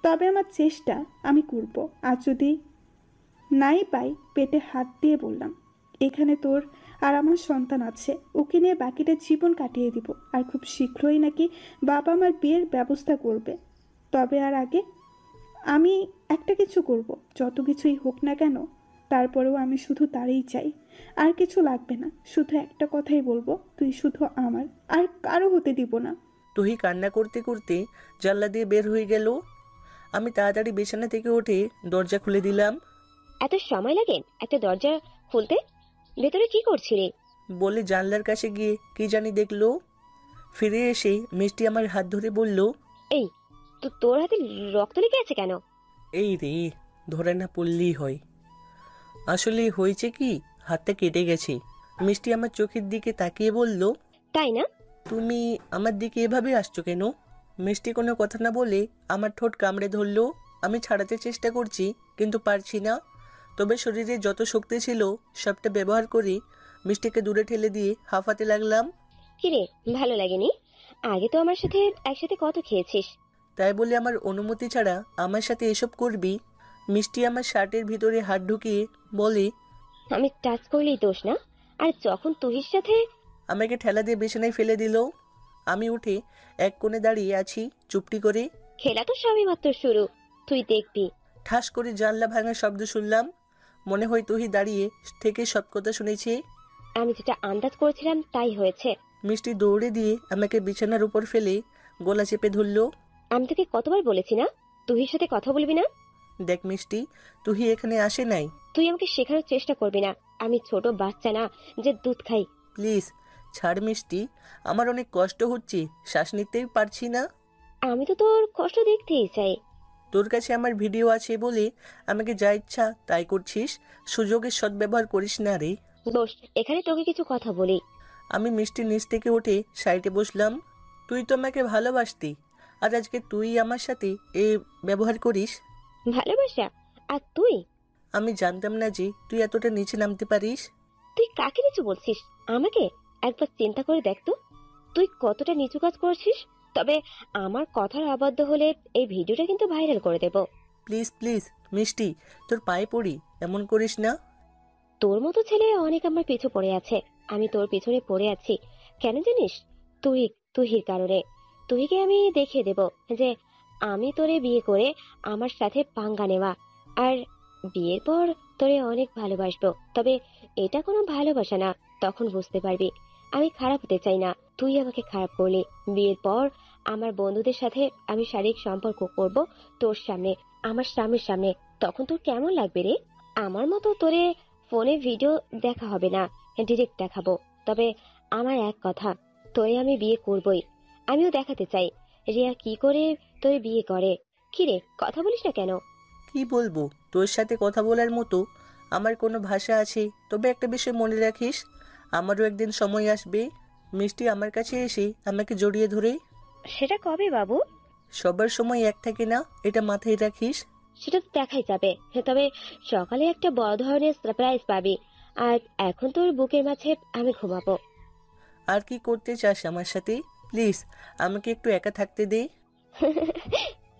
তবে আমার চেষ্টা আমি করব। আর যদি নাই পাই, পেটে হাত দিয়ে বললাম, এখানে তোর আর আমার সন্তান আছে, ওকে নিয়ে বাকিটা জীবন কাটিয়ে দিব। আর খুব শীঘ্রই নাকি বাবা আমার বিয়ের ব্যবস্থা করবে। তবে আর আগে আমি একটা কিছু করব, যত কিছুই হোক না কেন। তারপরেও আমি শুধু তারই চাই, আর কিছু লাগবে না। শুধু একটা কথাই বলবো, তুই শুধু আমার, আর কারো হতে দিব না। তুই কান্না করতে করতে জানলা দিয়ে বের হয়ে গেল। আমি তাড়াতাড়ি বিছানা থেকে উঠে দরজা খুলে দিলাম। এত সময় লাগে একটা দরজা খুলতে? ভেতরে কি করছিলি? বলে জানলার কাছে গিয়ে কি জানি দেখলো। ফিরে এসে মিষ্টি আমার হাত ধরে বলল, এই তো তোর হাতে রক্ত লেগে আছে কেন? এই রে, ধরে না পড়লেই হয়। আসলে হয়েছে কি, হাতটা কেটে গেছে। মিষ্টি আমার চোখের দিকে তাকিয়ে বলল, তাই না? তুমি আমার দিকে এভাবে আসছো কেন? মিষ্টি কোনো কথা না বলে আমার ঠোঁট কামড়ে ধরলো। আমি ছাড়াতে চেষ্টা করছি কিন্তু পারছি না। তবে শরীরে যত শক্তি ছিল সবটা ব্যবহার করে মিষ্টিকে দূরে ঠেলে দিয়ে হাঁফাতে লাগলাম। কিরে, ভালো লাগেনি? আগে তো আমার সাথে একসাথে কত খেয়েছিস। তাই বলে আমার অনুমতি ছাড়া আমার সাথে এসব করবি? মিষ্টি আমার শার্টের ভিতরে হাত ঢুকিয়ে বলে, আমি টাচ করলেই দোষ না? আর যখন তুহির সাথে আমাকে ঠেলা দিয়ে বিছানায় ফেলে দিল। আমি উঠে এক কোণে দাঁড়িয়ে আছি চুপটি করে। খেলা তো সবই মাত্র শুরু, তুই দেখবি। ঠাস করে জানলা ভাঙার শব্দ শুনলাম। মনে হয় তুই দাঁড়িয়ে থেকে সব কথা শুনেছি। আমি যেটা আন্দাজ করেছিলাম তাই হয়েছে। মিষ্টি দৌড়ে দিয়ে আমাকে বিছানার উপর ফেলে গলা চেপে ধরল। আমি তোকে কতবার বলেছি না তুহির সাথে কথা বলবি না? দেখ মিষ্টি, তুই এখানে আসে নাই। তুই আমাকে শেখানোর চেষ্টা করবি না। আমি ছোট বাচ্চা না যে দুধ খাই। প্লিজ ছাড় মিষ্টি, আমার অনেক কষ্ট হচ্ছে, শ্বাস নিতেই পারছি না। আমি তো তোর কষ্ট দেখতেই চাই। তোর কাছে আমার ভিডিও আছে বলে আমাকে যা ইচ্ছা তাই করছিস। সুযোগের সদ্ব্যবহার করিস না রে। বস, এখানে তোকে কিছু কথা বলি। আমি মিষ্টির নিচ থেকে উঠে সাইডে বসলাম। তুই তো আমাকে ভালোবাসতি, আর আজকে তুই আমার সাথে এ ব্যবহার করিস। ভালোবাসা? আর তুই? আমি জানতাম না যে তুই এতটা নিচে নামতে পারিস। তুই কাকে নিচু বলছিস? আমাকে? একবার চিন্তা করে দেখ তো, তুই কতটা নিচু কাজ করছিস। তবে আমার কথার আবদ্ধ হলে এই ভিডিওটা কিন্তু ভাইরাল করে দেব। প্লিজ প্লিজ মিষ্টি, তোর পায়ে পড়ি, এমন করিস না। তোর মতো ছেলে অনেক আমার পিছু পড়ে আছে, আমি তোর পিছনে পড়ে আছি কেন জানিস? তুহির কারণে। তুহিকে আমি দেখিয়ে দেব যে আমি তোরে বিয়ে করে আমার সাথে পাঙ্গা নেওয়া, আর বিয়ের পর তোরে অনেক ভালোবাসবো। তবে এটা কোনো ভালোবাসা না, তখন বুঝতে পারবি। আমি খারাপ হতে চাই না, তুই আমাকে খারাপ করলি। বিয়ের পর আমার বন্ধুদের সাথে আমি শারীরিক সম্পর্ক করব তোর সামনে, আমার স্বামীর সামনে। তখন তোর কেমন লাগবে রে? আমার মতো তোরে ফোনে ভিডিও দেখা হবে না, ডিরেক্ট দেখাবো। তবে আমার এক কথা, তোরে আমি বিয়ে করবই। আমিও দেখাতে চাই রিয়া কি করে তোরে বিয়ে করে। কি রে, কথা বলিস না কেন? কি বলবো, তোর সাথে কথা বলার মতো আমার কোনো ভাষা আছে? তবে একটা বিষয় মনে রাখিস, আমারও একদিন সময় আসবে মিষ্টি আমার কাছে এসে আমাকে জড়িয়ে ধরে। সেটা কবে বাবু? সবার সময় এক থাকে না, এটা মাথায় রাখিস। সেটা তো দেখাই যাবে, তবে সকালে একটা বড় ধরনের সারপ্রাইজ পাবি। আর এখন তোর বুকের মাঝে আমি ঘুমাবো। আর কি করতে চাস আমার সাথে? প্লিজ আমাকে একটু একা থাকতে দে।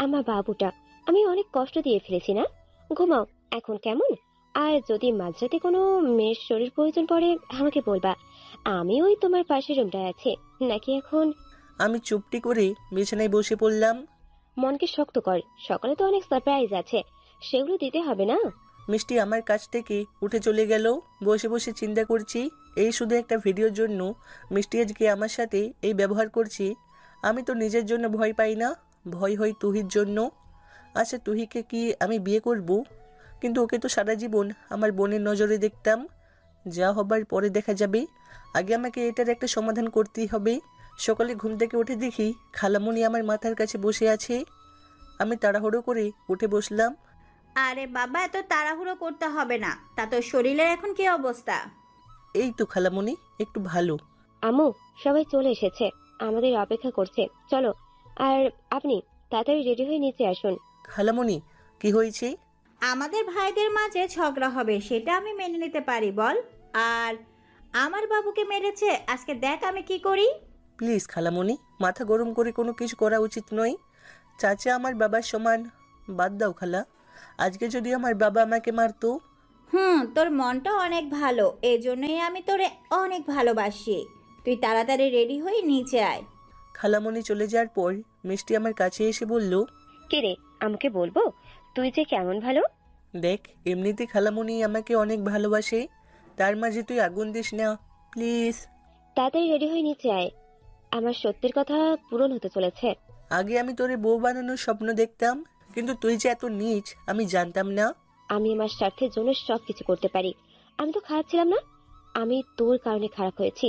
আমার বাবুটা আমি অনেক কষ্ট দিয়ে ফেলেছি না? ঘুমাও এখন কেমন? আর যদি মাঝরাতে কোনো মেয়ের শরীর প্রয়োজন পড়ে আমাকে বলবা, আমি ওই তোমার পাশের রুমটায় আছি। নাকি এখন? আমি চুপটি করে বিছানায় বসে পড়লাম। মনকে শক্ত কর, সকালে তো অনেক সারপ্রাইজ আছে, সেগুলো দিতে হবে না? মিষ্টি আমার কাছ থেকে উঠে চলে গেল। বসে বসে চিন্তা করছি, এই শুধু একটা ভিডিওর জন্য মিষ্টি আজকে আমার সাথে এই ব্যবহার করছি। আমি তো নিজের জন্য ভয় পাই না, ভয় হয় তুহির জন্য। আচ্ছা, তুহিকে কি আমি বিয়ে করব? কিন্তু ওকে তো সারা জীবন আমার বোনের নজরে দেখতাম। যা হবার পরে দেখা যাবে, আগে আমাকে এটার একটা সমাধান করতেই হবে। সকালে ঘুম থেকে উঠে দেখি খালামণি আমার মাথার কাছে বসে আছে। আমি তাড়াহুড়ো করে উঠে বসলাম। আরে বাবা, এত তাড়াহুড়ো করতে হবে না। তা তোর শরীরের এখন কি অবস্থা? এই তো খালামণি, একটু ভালো। আম্মু, সবাই চলে এসেছে, আমাদের অপেক্ষা করছে, চলো। আর আপনি তাড়াতাড়ি রেডি হয়ে নিচে আসুন। খালামণি, কি হয়েছে? আমাদের ভাইদের মাঝে ঝগড়া হবে, সেটা আমি মেনে নিতে পারি বল। আর আমার বাবুকে মেরেছে, আজকে দেখ আমি কি করি। প্লিজ খালামণি, মাথা গরম করে কোনো কিছু করা উচিত নয়। চাচা আমার বাবার সমান। বাদ দাও খালা, আজকে যদি আমার বাবা আমাকে মারতো। তোর মনটা অনেক ভালো, এই জন্যই আমি তোরে অনেক ভালোবাসি। তুই তাড়াতাড়ি রেডি হয়ে নিচে আয়। খালামণি চলে যাওয়ার পর মিষ্টি আমার কাছে এসে বলল, কে রে, আমাকে বলবো তুই যে কেমন ভালো? দেখ, এমনিতে খালামণি আমাকে অনেক ভালোবাসে, তার মাঝে তুই আগুন দিস না প্লিজ। তাড়াতাড়ি রেডি হয়ে নিচে আয়, আমার সত্যির কথা পূরণ হতে চলেছে। আগে আমি তোরে বউ বানানোর স্বপ্ন দেখতাম, কিন্তু তুই যে এত নীচ আমি জানতাম না। আমি আমার স্বার্থের জন্য সবকিছু করতে পারি। আমি তো খারাপ ছিলাম না, আমি তোর কারণে খারাপ হয়েছি।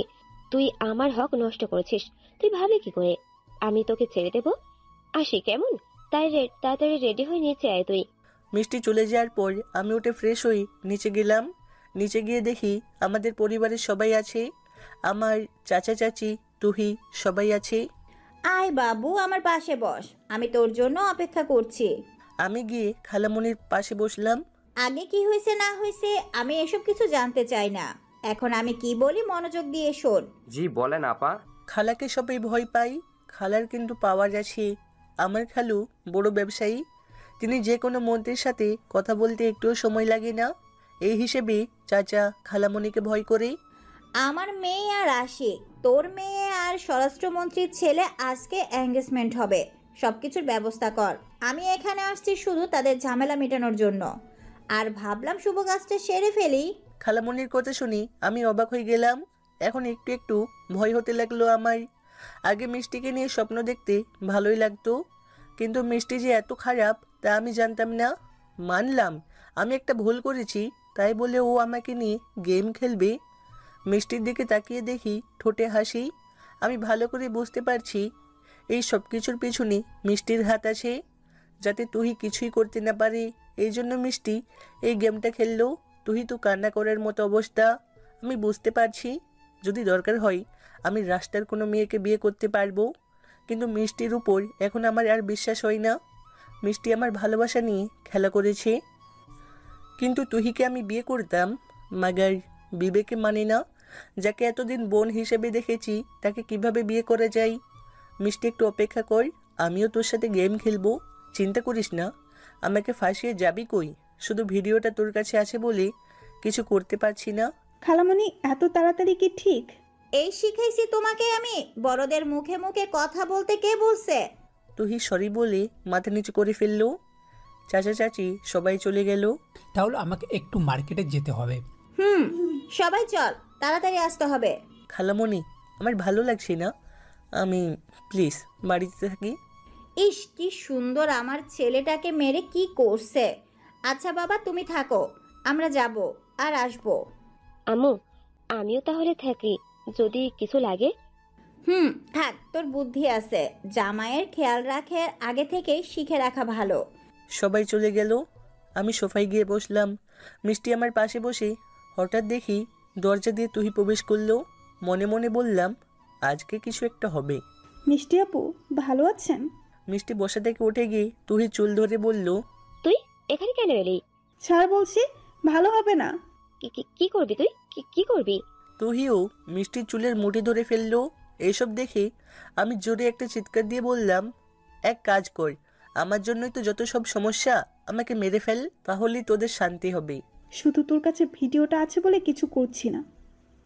তুই আমার হক নষ্ট করেছিস, তুই ভাবলি কি করে আমি তোকে ছেড়ে দেব? আসি কেমন? তাড়াতাড়ি রেডি হয়ে নিচে আয় তুই। মিষ্টি চলে যাওয়ার পর আমি উঠে ফ্রেশ হয়ে নিচে গেলাম। নিচে গিয়ে দেখি আমাদের পরিবারের সবাই আছে, আমার চাচা চাচি তুহি সবাই আছে। আয় বাবু, আমার পাশে বস, আমি তোর জন্য অপেক্ষা করছি। আমি গিয়ে খালামণির পাশে বসলাম। আগে কি হয়েছে না হয়েছে আমি এসব কিছু জানতে চাই না। এখন আমি কি বলি মনোযোগ দিয়ে শোন। জি বলেন আপা। খালাকে সবাই ভয় পাই, খালার কিন্তু পাওয়ার আছে। আমার খালু বড় ব্যবসায়ী, তিনি যে কোনো মন্ত্রীর সাথে কথা বলতে একটুও সময় লাগে না। এই হিসেবে চাচা খালামণিকে ভয় করে। আমার মেয়ে আর আশিক, তোর মেয়ে আর স্বরাষ্ট্রমন্ত্রীর ছেলে আজকে এঙ্গেজমেন্ট হবে, সবকিছুর ব্যবস্থা কর। আমি এখানে আসছি শুধু তাদের ঝামেলা মেটানোর জন্য, আর ভাবলাম শুভ কাজটা সেরে ফেলি। খালামণির কথা শুনি আমি অবাক হয়ে গেলাম। এখন একটু একটু ভয় হতে লাগলো আমার। আগে মিষ্টিকে নিয়ে স্বপ্ন দেখতে ভালোই লাগতো, কিন্তু মিষ্টি যে এত খারাপ তা আমি জানতাম না। মানলাম আমি একটা ভুল করেছি, তাই বলে ও আমাকে নিয়ে গেম খেলবে। মিষ্টির দিকে তাকিয়ে দেখি ঠোঁটে হাসি। আমি ভালো করে বুঝতে পারছি এই সব কিছুর পিছনে মিষ্টির হাত আছে, যাতে তুই কিছুই করতে না পারে। এই জন্য মিষ্টি এই গেমটা খেললো। তুই তো কান্না করার মতো অবস্থা। আমি বুঝতে পারছি যদি দরকার হয় আমি রাস্তার কোনো মেয়েকে বিয়ে করতে পারবো, কিন্তু মিষ্টির উপর এখন আমার আর বিশ্বাস হয় না। মিষ্টি আমার ভালোবাসা নিয়ে খেলা করেছে, কিন্তু তুহিকে আমি বিয়ে করতাম, মাগার বিবেকে মানে না। যাকে এতদিন বোন হিসেবে দেখেছি তাকে কিভাবে বিয়ে করা যায়। মিষ্টি একটু অপেক্ষা কর, আমিও তোর সাথে গেম খেলবো, চিন্তা করিস না। আমাকে ফাঁসিয়ে যাবি কই? শুধু ভিডিওটা তোর কাছে আছে বলে কিছু করতে পারছি না। খালামণি, এত তাড়াতাড়ি কি ঠিক? এই শিখাইছি তোমাকে আমি, বড়দের মুখে মুখে কথা বলতে কে বলছে? তুই সরি বলে মাথা নিচু করে ফেললো। চাচা চাচি সবাই চলে গেল। তাহলে আমাকে একটু মার্কেটে যেতে হবে। সবাই চল, তাড়াতাড়ি আসতে হবে। খালামণি, আমার ভালো লাগছে না, আমি প্লিজ বাড়িতে থাকি। ইস, কি সুন্দর আমার ছেলেটাকে মেরে কি করছে। আচ্ছা বাবা, তুমি থাকো, আমরা যাব আর আসবো। আম্মু, আমিও তাহলে থাকি, যদি কিছু লাগে। থাক, তোর বুদ্ধি আছে, জামাইয়ের খেয়াল রাখে আগে থেকেই শিখে রাখা ভালো। সবাই চলে গেল, আমি সোফায় গিয়ে বসলাম। মিষ্টি আমার পাশে বসে হঠাৎ দেখি দরজা দিয়ে তুহি প্রবেশ করলো। মনে মনে বললাম আজকে কিছু একটা হবে। মিষ্টি আপু, ভালো আছেন? মিষ্টি বসা থেকে উঠে গিয়ে তুহি চুল ধরে বলল, তুই এখানে কেন এলি? ছাড় বলছি, ভালো হবে না। কি করবি তুই? কি করবি? তুহিও মিষ্টির চুলের মুঠি ধরে ফেললো। এইসব দেখে আমি জোরে একটা চিৎকার দিয়ে বললাম, এক কাজ কর, আমার জন্যই তো যত সব সমস্যা, আমাকে মেরে ফেল, তাহলেই তোদের শান্তি হবে। শুধু তোর কাছে ভিডিওটা আছে বলে কিছু করছি না,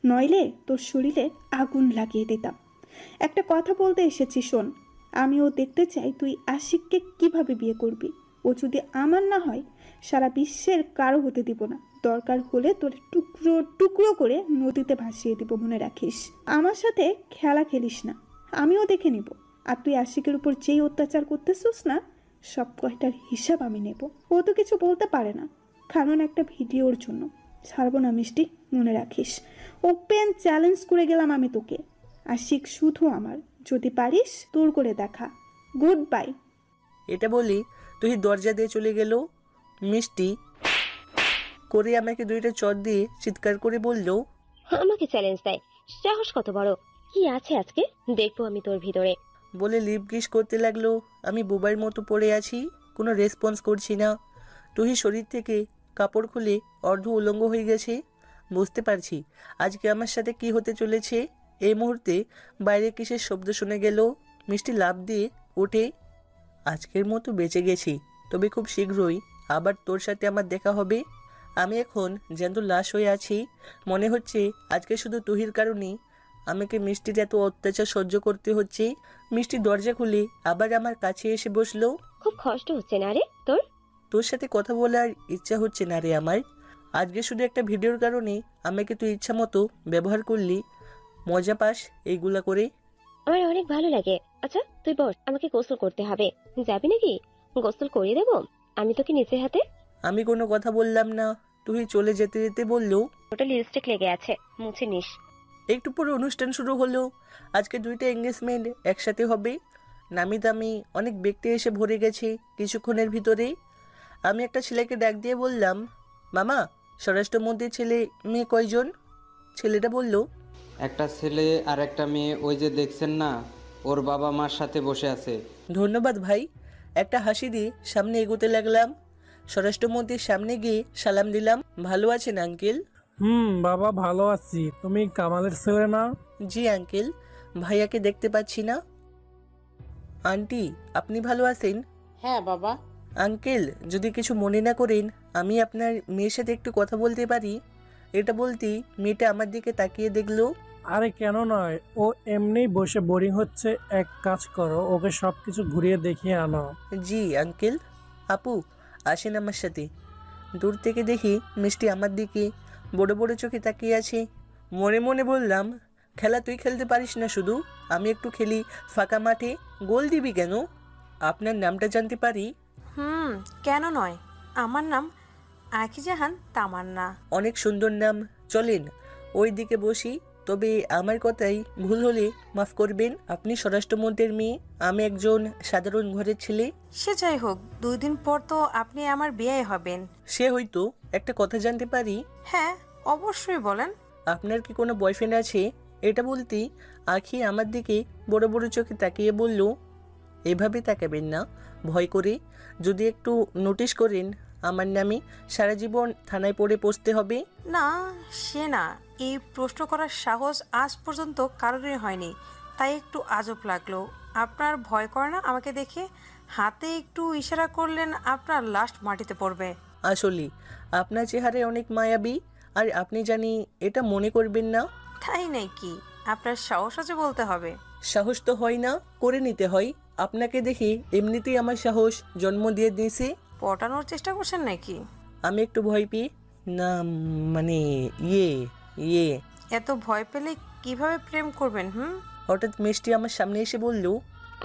নইলে তোর শরীরে আগুন লাগিয়ে দিতাম। একটা কথা বলতে এসেছি, শোন। আমিও দেখতে চাই তুই আশিককে কিভাবে বিয়ে করবি। ও যদি আমার না হয় সারা বিশ্বের কারো হতে দিব না। দরকার হলে তোর টুকরো টুকরো করে নদীতে ভাসিয়ে দিব, মনে রাখিস। আমার সাথে খেলা খেলিস না, আমিও দেখে নিব। আর তুই আশিকের উপর যেই অত্যাচার করতেছিস না, সব কয়টার হিসাব আমি নেব। ও তো কিছু বলতে পারে না, কারণ একটা ভিডিওর জন্য। ছাড়বো না মিষ্টি, মনে রাখিস। ওপেন চ্যালেঞ্জ করে গেলাম আমি তোকে। আশিক শুধু আমার, যদি পারিস তোর করে দেখা। Good bye. এটা বলি তুই দরজা দিয়ে চলে গেল। মিষ্টি করে আমাকে দুইটা চট দিয়ে চিৎকার করে বলল, আমাকে চ্যালেঞ্জ দেয়, সাহস কত বড়! কি আছে আজকে দেখবো আমি তোর ভিতরে। বলে লিপ কিস করতে লাগলো। আমি বোবার মতো পড়ে আছি, কোনো রেসপন্স করছি না। তুই শরীর থেকে কাপড় খুলে অর্ধ উলঙ্গ হয়ে গেছে। বুঝতে পারছি আজকে আমার সাথে কি হতে চলেছে। এই মুহূর্তে বাইরে কিসের শব্দ শুনে গেল। মিষ্টি লাফ দিয়ে ওঠে। আজকের মতো বেঁচে গেছি, তবে খুব শীঘ্রই আবার তোর সাথে আমার দেখা হবে। আমি এখন জ্যান্ত লাশ হয়ে আছি। মনে হচ্ছে আজকে শুধু তুহির কারণেই আমাকে মিষ্টির এত অত্যাচার সহ্য করতে হচ্ছে। মিষ্টি দরজা খুলে আবার আমার কাছে এসে বসলো। খুব কষ্ট হচ্ছে না রে তোর? তোর সাথে কথা বলার ইচ্ছা হচ্ছে না রে আমার। আজকে শুধু একটা ভিডিওর কারণে আমাকে তুই ইচ্ছা মতো ব্যবহার করলি। মজা পাস এইগুলা করে? আমার অনেক ভালো লাগে। আচ্ছা তুই বস, আমাকে গোসল করতে হবে। যাবি নাকি? গোসল করিয়ে দেবো আমি তোকে নিজের হাতে। আমি কোনো কথা বললাম না। তুই চলে যেতে যেতে বললো, ওটা লিপস্টিক লেগে আছে, মুছে নিস। একটু পরে অনুষ্ঠান শুরু হলো। আজকে দুইটা এঙ্গেজমেন্ট একসাথে হবে। নামি দামি অনেক ব্যক্তি এসে ভরে গেছে কিছুক্ষণের ভিতরেই। আমি একটা ছেলেকে ডাক দিয়ে বললাম, মামা স্বরাষ্ট্রমন্ত্রীর ছেলে মেয়ে কয়জন? ছেলেটা বলল, একটা ছেলে আর একটা মেয়ে, ওই যে দেখছেন না, ওর বাবা মার সাথে বসে আছে। ধন্যবাদ ভাই। একটা হাসি দিয়ে সামনে এগোতে লাগলাম। স্বরাষ্ট্রমন্ত্রীর সামনে গিয়ে সালাম দিলাম। ভালো আছেন আঙ্কেল? বাবা ভালো আছি। তুমি কামালের ছেলে না? জি আঙ্কেল। ভাইয়াকে দেখতে পাচ্ছি না। আন্টি আপনি ভালো আছেন? হ্যাঁ বাবা। আঙ্কেল যদি কিছু মনে না করেন, আমি আপনার মেয়ের সাথে একটু কথা বলতে পারি? এটা বলতেই মেয়েটা আমার দিকে তাকিয়ে দেখলো। আরে কেন নয়, ও এমনি বসে বোরিং হচ্ছে। এক কাজ করো, ওকে সব কিছু ঘুরিয়ে দেখিয়ে আনো। জি আঙ্কেল। আপু আসেন আমার সাথে। দূর থেকে দেখি মিষ্টি আমার দিকে বড় বড় চোখে তাকিয়ে আছে। মনে মনে বললাম, খেলা তুই খেলতে পারিস না শুধু, আমি একটু খেলি ফাঁকা মাঠে। গোল দিবি কেন? আপনার নামটা জানতে পারি? কেন নয়, আমার নাম আঁখি জাহান তামান্না। অনেক সুন্দর নাম। চলেন ওই দিকে বসি। তবে আমার কথাই ভুল হলে মাফ করবেন। আপনি স্বরাষ্ট্রমন্ত্রীর মেয়ে, আমি একজন সাধারণ ঘরের ছেলে। সে যাই হোক, 2 দিন পর তো আপনি আমার বিয়ে হবেন। সে হয়তো একটা কথা জানতে পারি? হ্যাঁ অবশ্যই বলেন। আপনার কি কোনো বয়ফ্রেন্ড আছে? এটা বলতেই আঁখি আমার দিকে বড় বড় চোখে তাকিয়ে বলল, এভাবে তাকাবেন না, ভয় করে। যদি একটু নোটিশ করেন আমার নামে সারা জীবন থানায় পড়ে পৌঁছতে হবে। না সে না, এই প্রশ্ন করার সাহস আজ পর্যন্ত কারোরই হয়নি, তাই একটু আজব লাগলো। আপনার ভয় করে না আমাকে দেখে? হাতে একটু ইশারা করলেন, আপনার লাস্ট মাটিতে পড়বে। আসলে আপনার চেহারায় অনেক মায়াবী, আর আপনি জানি এটা মনে করবেন না। তাই নাকি? আপনার সাহস আছে বলতে হবে। সাহস তো হয় না, করে নিতে হয়। আপনাকে দেখে এমনিতেই আমার সাহস জন্ম দিয়ে দিয়েছে। পটানোর চেষ্টা করছেন নাকি? আমি একটু ভয় পেয়ে, না মানে ইয়ে। এত ভয় পেলে কিভাবে প্রেম করবেন? হঠাৎ মিষ্টি আমার সামনে এসে বলল,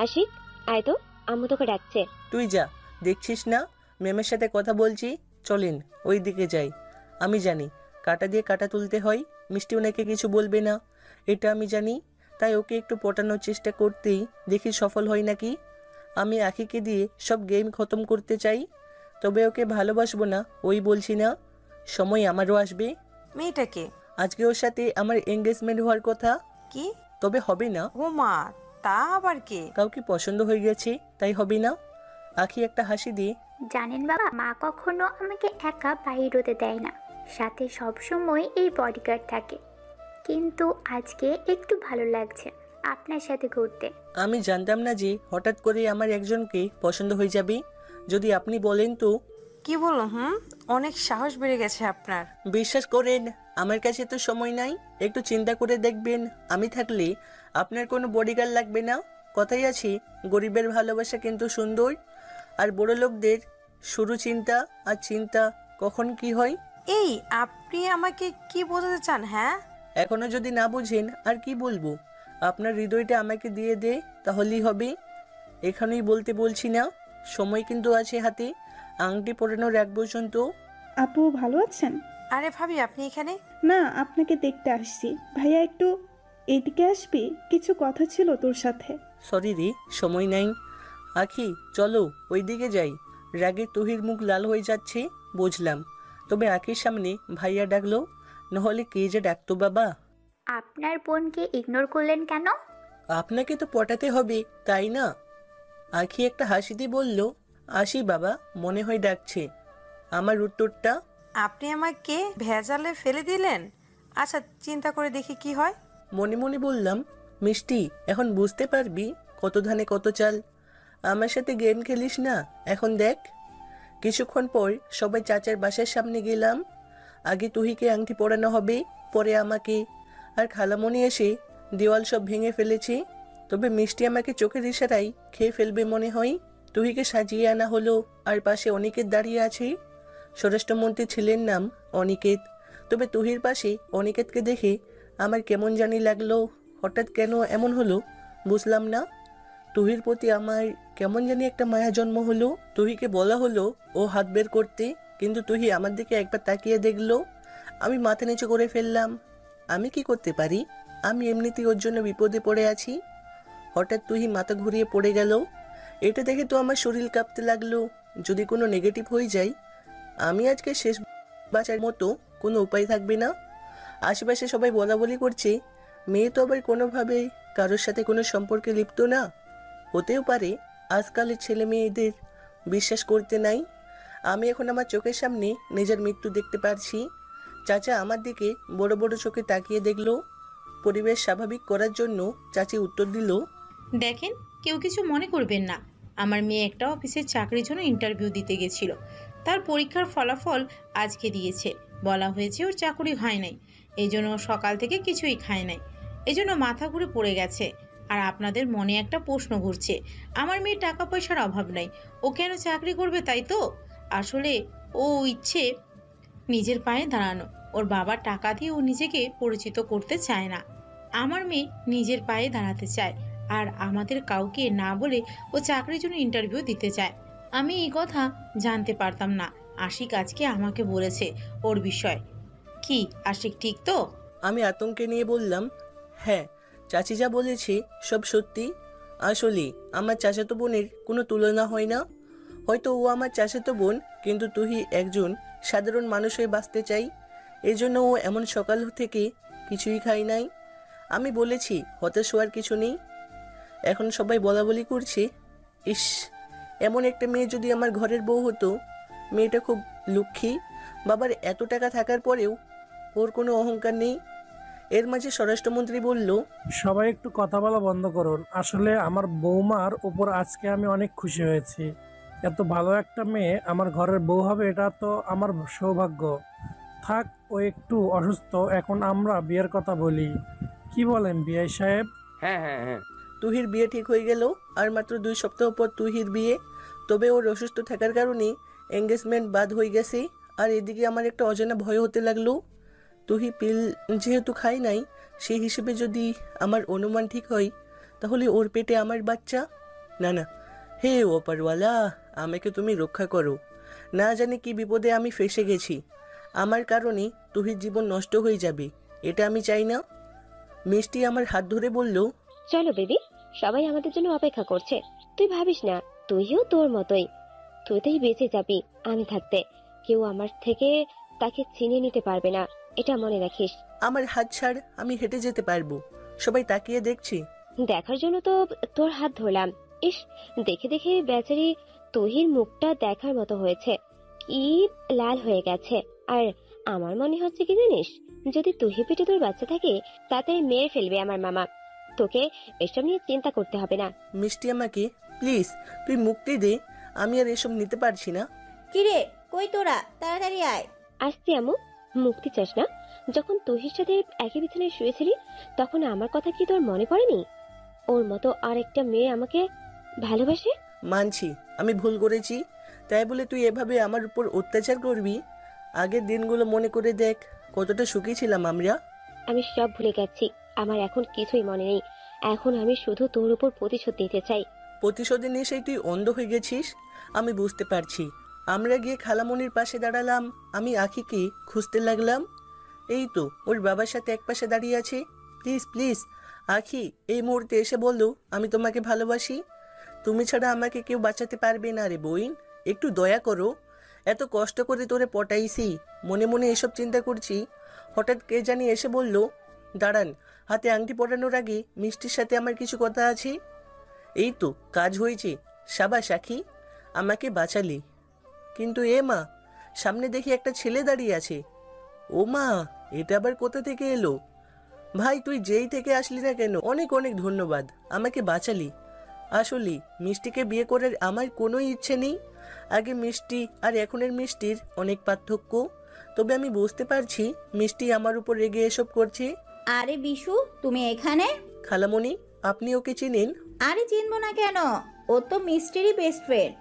আশিক আয় তো, আম্মু তোকে ডাকছে। তুই যা, দেখছিস না ম্যামের সাথে কথা বলছি। চলেন ওই দিকে যাই। আমি জানি কাটা দিয়ে কাটা তুলতে হয়। মিষ্টি ওনাকে কিছু বলবে না, এটা আমি জানি। তাই ওকে একটু পটানোর চেষ্টা করতেই দেখি সফল হয় নাকি। আমি আখিকে দিয়ে সব গেম খতম করতে চাই, তবে ওকে ভালোবাসবো না ওই বলছি না। সময় আমারও আসবে। মেয়েটাকে আজকে ওর সাথে আমার এঙ্গেজমেন্ট হওয়ার কথা। কি? তবে হবে না। ও মা, তা আবার কে? কাউকে পছন্দ হয়ে গেছে, তাই হবে না। আখি একটা হাসি দিয়ে, জানেন বাবা, মা কখনো আমাকে একা বাইর হতে দেয় না, সাথে সবসময় এই বডিগার্ড থাকে। কিন্তু আজকে একটু ভালো লাগছে আপনার সাথে ঘুরতে। আমি জানতাম না যে হঠাৎ করে আমার একজনকে পছন্দ হয়ে যাবে। যদি আপনি বলেন তো। কি বলো? অনেক সাহস বেড়ে গেছে আপনার। বিশ্বাস করেন আমার কাছে তো সময় নাই। একটু চিন্তা করে দেখবেন, আমি থাকলে আপনার কোনো বডিগার্ড লাগবে না। কথাই আছে, গরিবের ভালোবাসা কিন্তু সুন্দর, আর বড় লোকদের শুরু চিন্তা, আর চিন্তা কখন কি হয়। এই আপনি আমাকে কি বোঝাতে চান? হ্যাঁ, এখনো যদি না বুঝেন আর কি বলবো? আপনার হৃদয়টা আমাকে দিয়ে দে, তাহলেই হবে। এখানেই বলতে বলছি না, সময় কিন্তু আছে হাতে, আংটি পরানোর এক পর্যন্ত। আপু ভালো আছেন? আরে ভাবি আপনি এখানে? না, আপনাকে দেখতে আসছি। ভাইয়া একটু এদিকে আসবি? কিছু কথা ছিল তোর সাথে। সরি রে, সময় নাই। আখি চলো ওইদিকে যাই। রাগে তুহির মুখ লাল হয়ে যাচ্ছে, বুঝলাম। তবে আখির সামনে ভাইয়া ডাকলো, নহলে কে যে ডাকতো বাবা। আপনার বোনকে ইগনোর করলেন কেন? আপনাকে তো পটাতে হবে, তাই না? আখি একটা হাসি দিয়ে বলল, আসি বাবা, মনে হয় ডাকছে। আমার উত্তরটা, আপনি আমাকে ভেজালে ফেলে দিলেন। আচ্ছা, চিন্তা করে দেখি কি হয়। মনে মনে বললাম, মিষ্টি, এখন বুঝতে পারবি কত ধানে কত চাল। আমার সাথে গেম খেলিস না, এখন দেখ। কিছুক্ষণ পর সবাই চাচার বাসার সামনে গেলাম। আগে তুহিকে আংটি পরানো হবে, পরে আমাকে। আর খালামণি এসে দেওয়াল সব ভেঙে ফেলেছে। তবে মিষ্টি আমাকে চোখের ইশারায় খেয়ে ফেলবে মনে হয়। তুহিকে সাজিয়ে আনা হলো, আর পাশে অনিকেত দাঁড়িয়ে আছে। স্বরাষ্ট্রমন্ত্রী ছেলের নাম অনিকেত। তবে তুহির পাশে অনিকেতকে দেখে আমার কেমন জানি লাগলো। হঠাৎ কেন এমন হলো বুঝলাম না। তুহির প্রতি আমার কেমন জানি একটা মায়া জন্ম হলো। তুহিকে বলা হলো ও হাত বের করতে, কিন্তু তুহি আমার দিকে একবার তাকিয়ে দেখলো। আমি মাথা নিচু করে ফেললাম। আমি কি করতে পারি? আমি এমনিতেই ওর জন্য বিপদে পড়ে আছি। হঠাৎ তুহি মাথা ঘুরিয়ে পড়ে গেল। এটা দেখে তো আমার শরীর কাঁপতে লাগলো। যদি কোনো নেগেটিভ হয়ে যায়, আমি আজকে শেষ বাঁচার মতো কোনো উপায় থাকবে না। আশেপাশে সবাই বলা বলি করছে, মেয়ে তো আবার কোনোভাবে কারোর সাথে কোনো সম্পর্কে লিপ্ত না। হতেও পারে, আজকালের ছেলে মেয়েদের বিশ্বাস করতে নাই। আমি এখন আমার চোখের সামনে নিজের মৃত্যু দেখতে পারছি। চাচা আমার দিকে বড় বড় চোখে তাকিয়ে দেখলো। পরিবেশ স্বাভাবিক করার জন্য চাচি উত্তর দিল, দেখেন, কেউ কিছু মনে করবেন না। আমার মেয়ে একটা অফিসের চাকরির জন্য ইন্টারভিউ দিতে গেছিল। তার পরীক্ষার ফলাফল আজকে দিয়েছে। বলা হয়েছে ওর চাকরি হয় নাই, এই জন্য সকাল থেকে কিছুই খায় নাই, এই জন্য মাথা ঘুরে পড়ে গেছে। আর আপনাদের মনে একটা প্রশ্ন ঘুরছে, আমার মেয়ের টাকা পয়সার অভাব নাই, ও কেন চাকরি করবে, তাই তো? আসলে ও ইচ্ছে নিজের পায়ে দাঁড়ানো। ওর বাবার টাকা দিয়ে ও নিজেকে পরিচিত করতে চায় না। আমার মেয়ে নিজের পায়ে দাঁড়াতে চায়, আর আমাদের কাউকে না বলে ও চাকরির জন্য ইন্টারভিউ দিতে চায়। আমি এই কথা জানতে পারতাম না। আশিক আজকে আমাকে বলেছে ওর বিষয়। কি আশিক ঠিক তো? আমি আতঙ্কে নিয়ে বললাম, হ্যাঁ, চাচি যা বলেছে সব সত্যি। আসলে আমার চাচাতো বোনের কোনো তুলনা হয় না। হয়তো ও আমার চাচাতো বোন, কিন্তু তুই একজন সাধারণ মানুষ হয়ে বাঁচতে চাই। এজন্য ও এমন সকাল থেকে কিছুই খাই নাই। আমি বলেছি হতাশ হওয়ার কিছু নেই। এখন সবাই বলা বলি করছে, ইস, এমন একটা মেয়ে যদি আমার ঘরের বউ হতো। মেয়েটা খুব লক্ষ্মী। বাবার এত টাকা থাকার পরেও ওর কোনো অহংকার নেই। এর মাঝে স্বরাষ্ট্রমন্ত্রী বলল, সবাই একটু কথা বলা বন্ধ করুন। আসলে আমার বৌমার উপর আজকে আমি অনেক খুশি হয়েছি। এত ভালো একটা মেয়ে আমার ঘরের বউ হবে, এটা তো আমার সৌভাগ্য। থাক, ও একটু অসুস্থ, এখন আমরা বিয়ের কথা বলি। কি বলেন বিআই সাহেব? হ্যাঁ হ্যাঁ হ্যাঁ। তুহির বিয়ে ঠিক হয়ে গেল। আর মাত্র 2 সপ্তাহ পর তুহির বিয়ে। তবে ওর অসুস্থ থাকার কারণে এঙ্গেজমেন্ট বাদ হয়ে গেছে। আর এদিকে আমার একটা অজানা ভয় হতে লাগলো। তুহি পিল যেহেতু খাই নাই, সেই হিসেবে যদি আমার অনুমান ঠিক হয়, তাহলে ওর পেটে আমার বাচ্চা। না না, হে ওপারওয়ালা, আমাকে তুমি রক্ষা করো। না জানি কি বিপদে আমি ফেসে গেছি। আমার কারণে তুহির জীবন নষ্ট হয়ে যাবে, এটা আমি চাই না। মিষ্টি আমার হাত ধরে বলল, চলো বেবি, সবাই আমাদের জন্য অপেক্ষা করছে। তুই ভাবিস না, তুইও তোর মতোই, তুই বেঁচে যাবি আমি থাকতে। কেউ আমার থেকে তাকে চিনে নিতে পারবে না, এটা মনে রাখিস। আমার হাত ছাড়, আমি হেঁটে যেতে পারবো। সবাই তাকিয়ে দেখছে। দেখার জন্য তো তোর হাত ধরলাম। ইস, দেখে দেখে বেচারি তুহির মুখটা দেখার মতো হয়েছে, কি লাল হয়ে গেছে। আর আমার মনে হচ্ছে কি জানিস, যদি তুহি পেটে তোর বাচ্চা থাকে, তাতে মেরে ফেলবে আমার মামা। তোকে এসব নিয়ে চিন্তা করতে হবে না। মিষ্টি আমাকে প্লিজ তুই মুক্তি দে, আমি আর এসব নিতে পারছি না। কিরে, কই তোরা? তাড়াতাড়ি আয়। আসছি আম্মু। মুক্তি চাস না? যখন তুহির সাথে একই বিছানায় শুয়েছিলি, তখন আমার কথা কি তোর মনে পড়েনি? ওর মতো আর একটা মেয়ে আমাকে ভালোবাসে। মানছি আমি ভুল করেছি। তাই বলে তুই এভাবে আমার উপর অত্যাচার করবি? আগের দিনগুলো মনে করে দেখ, কতটা সুখী ছিলাম আমরা। আমি সব ভুলে গেছি, আমার এখন কিছুই মনে নেই। এখন আমি শুধু তোর উপর প্রতিশোধ নিতে চাই। প্রতিশোধে নিয়ে তুই অন্ধ হয়ে গেছিস, আমি বুঝতে পারছি। আমরা গিয়ে খালামণির পাশে দাঁড়ালাম, আমি আখিকে খুঁজতে লাগলাম। এই তো ওর বাবার সাথে এক পাশে দাঁড়িয়ে আছে। প্লিজ প্লিজ আখি, এই মুহূর্তে এসে বললো আমি তোমাকে ভালোবাসি। তুমি ছাড়া আমাকে কেউ বাঁচাতে পারবে না রে বইন, একটু দয়া করো। এত কষ্ট করে তোরে পটাইছি, মনে মনে এসব চিন্তা করছি, হঠাৎ কে জানি এসে বলল, দাঁড়ান, হাতে আংটি পরানোর আগে মিষ্টির সাথে আমার কিছু কথা আছে। এই তো কাজ হয়েছে, সাবাস আখি, আমাকে বাঁচালি। কিন্তু এ মা, সামনে দেখি একটা ছেলে দাঁড়িয়ে আছে। ও মা, এটা আবার কোথা থেকে এলো? ভাই তুই যেই থেকে আসলি না কেন, অনেক অনেক ধন্যবাদ, আমাকে বাঁচালি। আসলে মিষ্টিকে বিয়ে করার আমার কোনো ইচ্ছে নেই। আগে মিষ্টি আর এখনের মিষ্টির অনেক পার্থক্য। তবে আমি বুঝতে পারছি মিষ্টি আমার উপর রেগে এসব করছে। আরে বিশু, তুমি এখানে? খালামণি, আপনি ওকে চিনেন? আরে চিনবো না কেন, ও তো মিষ্টিরই বেস্ট ফ্রেন্ড।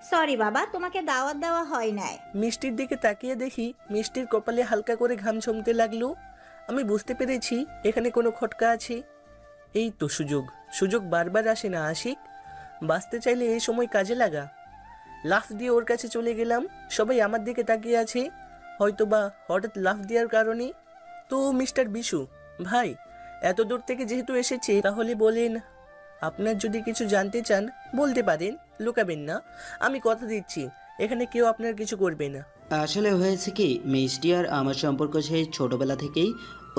সরি বাবা, তোমাকে দাওয়াত দেওয়া হয় নাই। মিষ্টির দিকে তাকিয়ে দেখি মিষ্টির কপালে হালকা করে ঘাম জমতে লাগলো। আমি বুঝতে পেরেছি এখানে কোনো খটকা আছে। এই তো সুযোগ, সুযোগ বারবার আসে না আশিক, বাঁচতে চাইলে এই সময় কাজে লাগা। লাফ দিয়ে ওর কাছে চলে গেলাম, সবাই আমার দিকে তাকিয়ে আছে, হয়তোবা হঠাৎ লাফ দেওয়ার কারণে। তো মিস্টার বিশু ভাই, এত দূর থেকে যেহেতু এসেছে, তাহলে বলেন, আপনার যদি কিছু জানতে চান বলতে পারেন, লুকাবেন না। আমি কথা দিচ্ছি এখানে কেউ আপনার কিছু করবে না। আসলে হয়েছে কি, মিষ্টি আর আমার সম্পর্ক সেই ছোটবেলা থেকেই।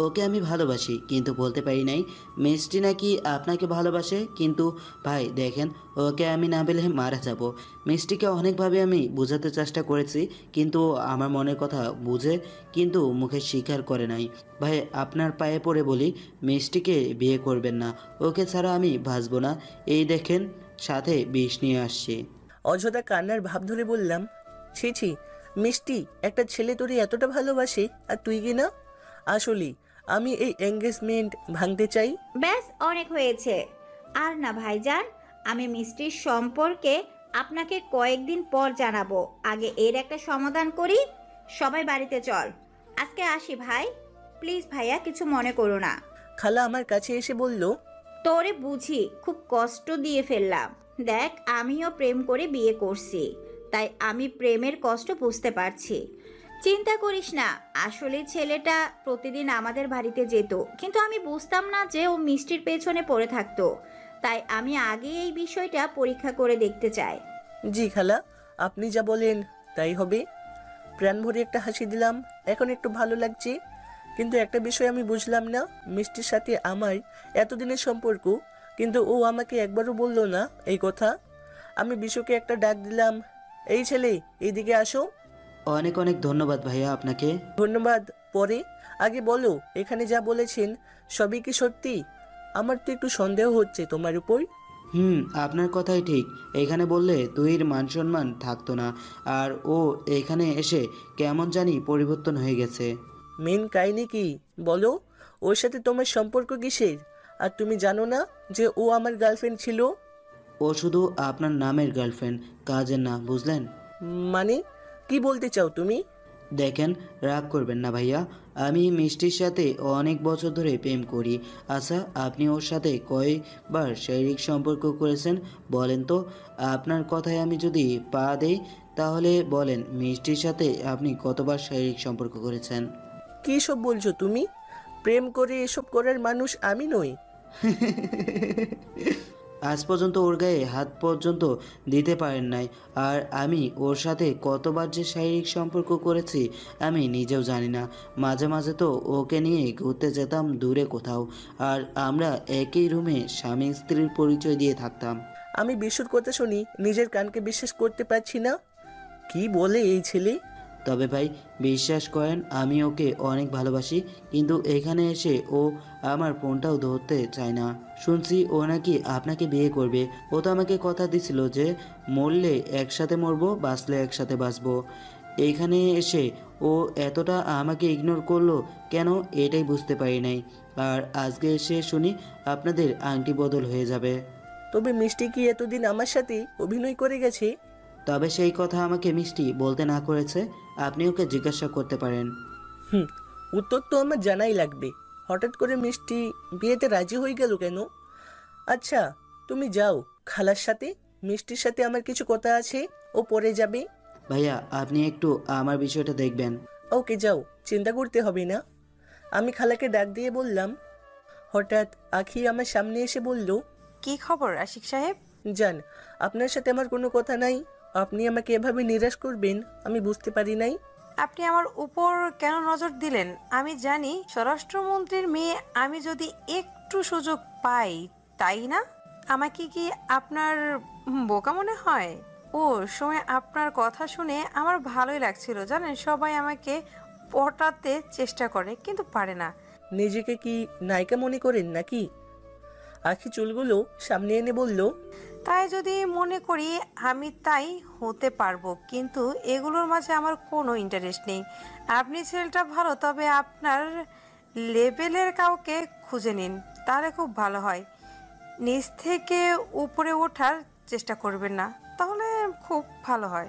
ওকে আমি ভালোবাসি, কিন্তু বলতে পারি নাই মিষ্টি নাকি আপনাকে ভালোবাসে। কিন্তু ভাই দেখেন, ওকে আমি না পেলে মারা যাব। মিষ্টিকে অনেকভাবে আমি বোঝাতে চেষ্টা করেছি, কিন্তু ও আমার মনের কথা বুঝে কিন্তু মুখে স্বীকার করে নাই। ভাই আপনার পায়ে পড়ে বলি, মিষ্টিকে বিয়ে করবেন না, ওকে ছাড়া আমি বাঁচবো না। এই দেখেন সাথে বিষ নিয়ে আসছি। অযথা কান্নার ভাব ধরে বললাম, ছি ছি মিষ্টি, একটা ছেলে তোরে এতটা ভালোবাসে আর তুই কি না? আসলে আমি এই এঙ্গেজমেন্ট ভাঙতে চাই। ব্যাস, অনেক হয়েছে। আর না ভাইজান, আমি মিষ্টির সম্পর্কে আপনাকে কয়েকদিন পর জানাবো। আগে এর একটা সমাধান করি। সবাই বাড়িতে চল, আজকে আসি ভাই। প্লিজ ভাইয়া, কিছু মনে করো না। খালা আমার কাছে এসে বলল, তোরে বুঝি খুব কষ্ট দিয়ে ফেললাম। দেখ, আমিও প্রেম করে বিয়ে করছি, তাই আমি প্রেমের কষ্ট বুঝতে পারছি। চিন্তা করিস না, আসলে ছেলেটা প্রতিদিন আমাদের বাড়িতে যেত, কিন্তু আমি বুঝতাম না যে ও মিষ্টির পেছনে পড়ে থাকতো। তাই আমি আগে এই বিষয়টা পরীক্ষা করে দেখতে চাই। জি খালা, আপনি যা বলেন তাই হবে। প্রাণ ভরে একটা হাসি দিলাম, এখন একটু ভালো লাগছে। কিন্তু একটা বিষয় আমি বুঝলাম না, মিষ্টির সাথে আমার এতদিনের সম্পর্ক, কিন্তু ও আমাকে একবারও বললো না এই কথা। আমি বিশুকে একটা ডাক দিলাম, এই ছেলে এইদিকে আসো। অনেক অনেক ধন্যবাদ ভাইয়া আপনাকে। ধন্যবাদ পরে, আগে বলো এখানে যা বলেছেন সবই কি সত্যি? আমার তো একটু সন্দেহ হচ্ছে তোমার উপর। আপনার কথাই ঠিক। এখানে বললে তুহির মান সম্মান থাকতো না, আর ও এখানে এসে কেমন জানি পরিবর্তন হয়ে গেছে। মেন কাহিনী কি বলো? ওর সাথে তোমার সম্পর্ক কিসের? আর তুমি জানো না যে ও আমার গার্লফ্রেন্ড ছিল? ও শুধু আপনার নামের গার্লফ্রেন্ড, কাজের না, বুঝলেন? মানে কি বলতে চাও তুমি? দেখেন, রাগ করবেন না ভাইয়া, আমি মিষ্টির সাথে অনেক বছর ধরে প্রেম করি। আচ্ছা, আপনি ওর সাথে কয়বার শারীরিক সম্পর্ক করেছেন বলেন তো? আপনার কথায় আমি যদি পা দেই, তাহলে বলেন মিষ্টির সাথে আপনি কতবার শারীরিক সম্পর্ক করেছেন? কী সব বলছো তুমি? প্রেম করে এসব করার মানুষ আমি নই। আজ পর্যন্ত ওর গায়ে হাত পর্যন্ত দিতে পারেন নাই, আর আমি ওর সাথে কতবার যে শারীরিক সম্পর্ক করেছি আমি নিজেও জানি না। মাঝে মাঝে তো ওকে নিয়ে ঘুরতে যেতাম দূরে কোথাও, আর আমরা একই রুমে স্বামী স্ত্রীর পরিচয় দিয়ে থাকতাম। আমি বিশুর কথা শুনি নিজের কানকে বিশ্বাস করতে পারছি না। কি বলে এই ছেলে? তবে ভাই বিশ্বাস করেন, আমি ওকে অনেক ভালোবাসি, কিন্তু এখানে এসে ও আমার ফোনটাও ধরতে চায় না। শুনছি ও নাকি আপনাকে বিয়ে করবে। ও তো আমাকে কথা দিছিল যে মরলে একসাথে মরবো, বাঁচলে একসাথে বাঁচবো। এইখানে এসে ও এতটা আমাকে ইগনোর করলো কেন, এটাই বুঝতে পারি নাই। আর আজকে এসে শুনি আপনাদের আংটি বদল হয়ে যাবে। তবে মিষ্টি কি এতদিন আমার সাথে অভিনয় করে গেছে? তবে সেই কথা আমাকে মিষ্টি বলতে না করেছে। আপনি ওকে জিজ্ঞাসা করতে পারেন। উত্তর তো আমার জানাই লাগবে। হঠাৎ করে মিষ্টি বিয়েতে রাজি হয়ে গেল কেন? আচ্ছা, তুমি যাও খালার সাথে, মিষ্টির সাথে আমার কিছু কথা আছে, ও পরে যাবে। ভাইয়া আপনি একটু আমার বিষয়টা দেখবেন। ওকে যাও, চিন্তা করতে হবে না। আমি খালাকে ডাক দিয়ে বললাম। হঠাৎ আখি আমার সামনে এসে বলল, কি খবর আশিক সাহেব? জান, আপনার সাথে আমার কোনো কথা নাই। আপনি আমাকে এভাবে নিরাশ করবেন আমি বুঝতে পারি নাই। আপনি আমার উপর কেন নজর দিলেন? আমি জানি স্বরাষ্ট্রমন্ত্রীর মেয়ে, আমি যদি একটু সুযোগ পাই, তাই না? আমাকে কি আপনার বোকা মনে হয়? ও সময় আপনার কথা শুনে আমার ভালোই লাগছিল, জানেন, সবাই আমাকে পটাতে চেষ্টা করে কিন্তু পারে না। নিজেকে কি নায়িকা মনে করেন নাকি? আখি চুলগুলো সামনে এনে বলল, তাই যদি মনে করি আমি তাই হতে পারবো, কিন্তু এগুলোর মাঝে আমার কোনো ইন্টারেস্ট নেই। আপনি ছেলেটা ভালো, তবে আপনার লেভেলের কাউকে খুঁজে নিন, তাহলে খুব ভালো হয়। নিচ থেকে উপরে ওঠার চেষ্টা করবেন না, তাহলে খুব ভালো হয়।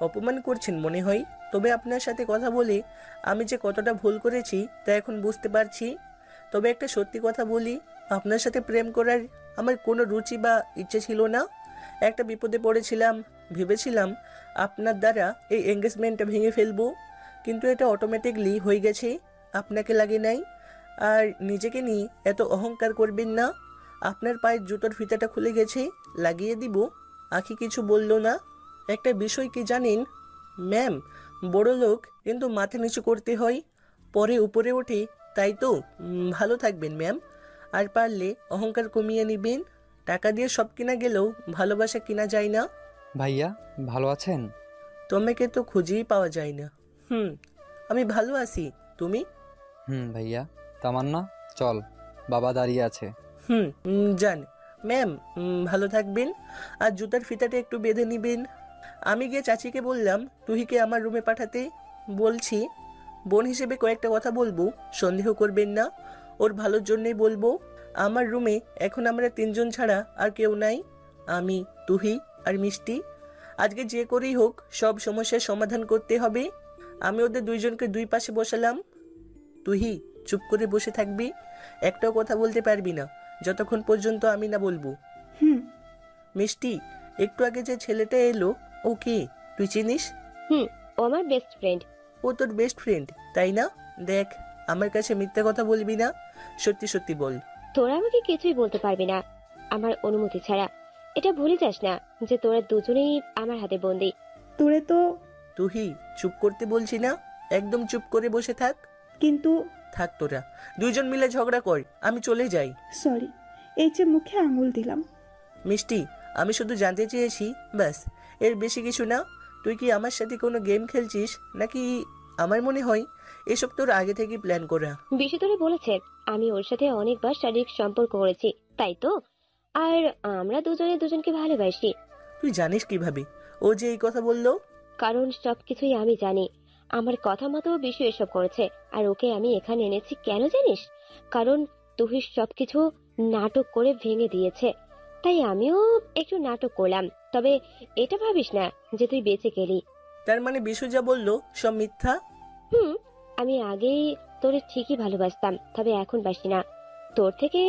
অপমান করছেন মনে হয়। তবে আপনার সাথে কথা বলে আমি যে কতটা ভুল করেছি তা এখন বুঝতে পারছি। তবে একটা সত্যি কথা বলি, আপনার সাথে প্রেম করার আমার কোনো রুচি বা ইচ্ছে ছিল না। একটা বিপদে পড়েছিলাম, ভেবেছিলাম আপনার দ্বারা এই এঙ্গেজমেন্টটা ভেঙে ফেলবো, কিন্তু এটা অটোমেটিকলি হয়ে গেছে, আপনাকে লাগে নাই। আর নিজেকে নিয়ে এত অহংকার করবেন না। আপনার পায়ের জুতোর ফিতাটা খুলে গেছে, লাগিয়ে দিব। আখি কিছু বলল না। একটা বিষয় কি জানেন ম্যাম, বড় লোক কিন্তু মাথা নিচু করতে হয়, পরে উপরে ওঠে, তাই তো। ভালো থাকবেন ম্যাম, আর পারলে অহংকার কমিয়ে নেবেন। টাকা দিয়ে সব কিনা গেলেও ভালোবাসা কিনা যায় না। ভাইয়া ভালো আছেন? তোমাকে তো খুঁজেই পাওয়া যায় না। আমি ভালো আছি, তুমি? ভাইয়া, তামান্না চল, বাবা দাঁড়িয়ে আছে। যান ম্যাম, ভালো থাকবেন। আর জুতার ফিতাটা একটু বেঁধে নেবেন। আমি গিয়ে চাচিকে বললাম তুহিকে আমার রুমে পাঠাতে। বলছি বোন হিসেবে কয়েকটা কথা বলবো, সন্দেহ করবেন না, ওর ভালোর জন্যই বলবো। আমার রুমে এখন আমরা তিনজন ছাড়া আর কেউ নাই, আমি, তুহি আর মিষ্টি। আজকে যে করেই হোক সব সমস্যার সমাধান করতে হবে। আমি ওদের দুইজনকে দুই পাশে বসালাম। তুহি চুপ করে বসে থাকবি, একটাও কথা বলতে পারবি না যতক্ষণ পর্যন্ত আমি না বলবো। মিষ্টি, একটু আগে যে ছেলেটা এলো, ও কে তুই চিনিস? ও আমার বেস্ট ফ্রেন্ড। ও তোর বেস্ট ফ্রেন্ড, তাই না? দেখ, আমার কাছে মিথ্যা কথা বলবি না, সত্যি সত্যি বল। তোরা আমাকে কিছুই বলতে পারবি না আমার অনুমতি ছাড়া। এটা ভুলে যাস না যে তোরা দুজনেই আমার হাতে বন্দি। তোরে তো। তুহি চুপ করতে বলছি না, একদম চুপ করে বসে থাক। কিন্তু থাক, তোরা দুইজন মিলে ঝগড়া কর, আমি চলে যাই। সরি, এই যে মুখে আঙুল দিলাম। মিষ্টি, আমি শুধু জানতে চেয়েছি, ব্যাস, এর বেশি কিছু না। তুই কি আমার সাথে কোনো গেম খেলছিস নাকি? আমার মনে হয় এসব তোর আগে থেকে প্ল্যান করা। বেশি তোরে বলেছে আমি ওর সাথে অনেকবার শারীরিক সম্পর্ক করেছি, তাই তো? আর আমরা দুজনে দুজনকে ভালোবাসি। তুই জানিস কিভাবে ও যে এই কথা বললো? কারণ সবকিছুই আমি জানি। আমার কথা মতো বিশু এসব করেছে, আর ওকে আমি এখানে এনেছি কেন জানিস? কারণ তুই সবকিছু নাটক করে ভেঙে দিয়েছে, তাই আমিও একটু নাটক করলাম। তবে এটা ভাবিস না যে তুই বেঁচে গেলি। তার মানে বিশু যা বললো সব মিথ্যা? আমি আগেই তোরে ঠিকই ভালোবাসতাম, তবে এখন বাসি না। তোর থেকে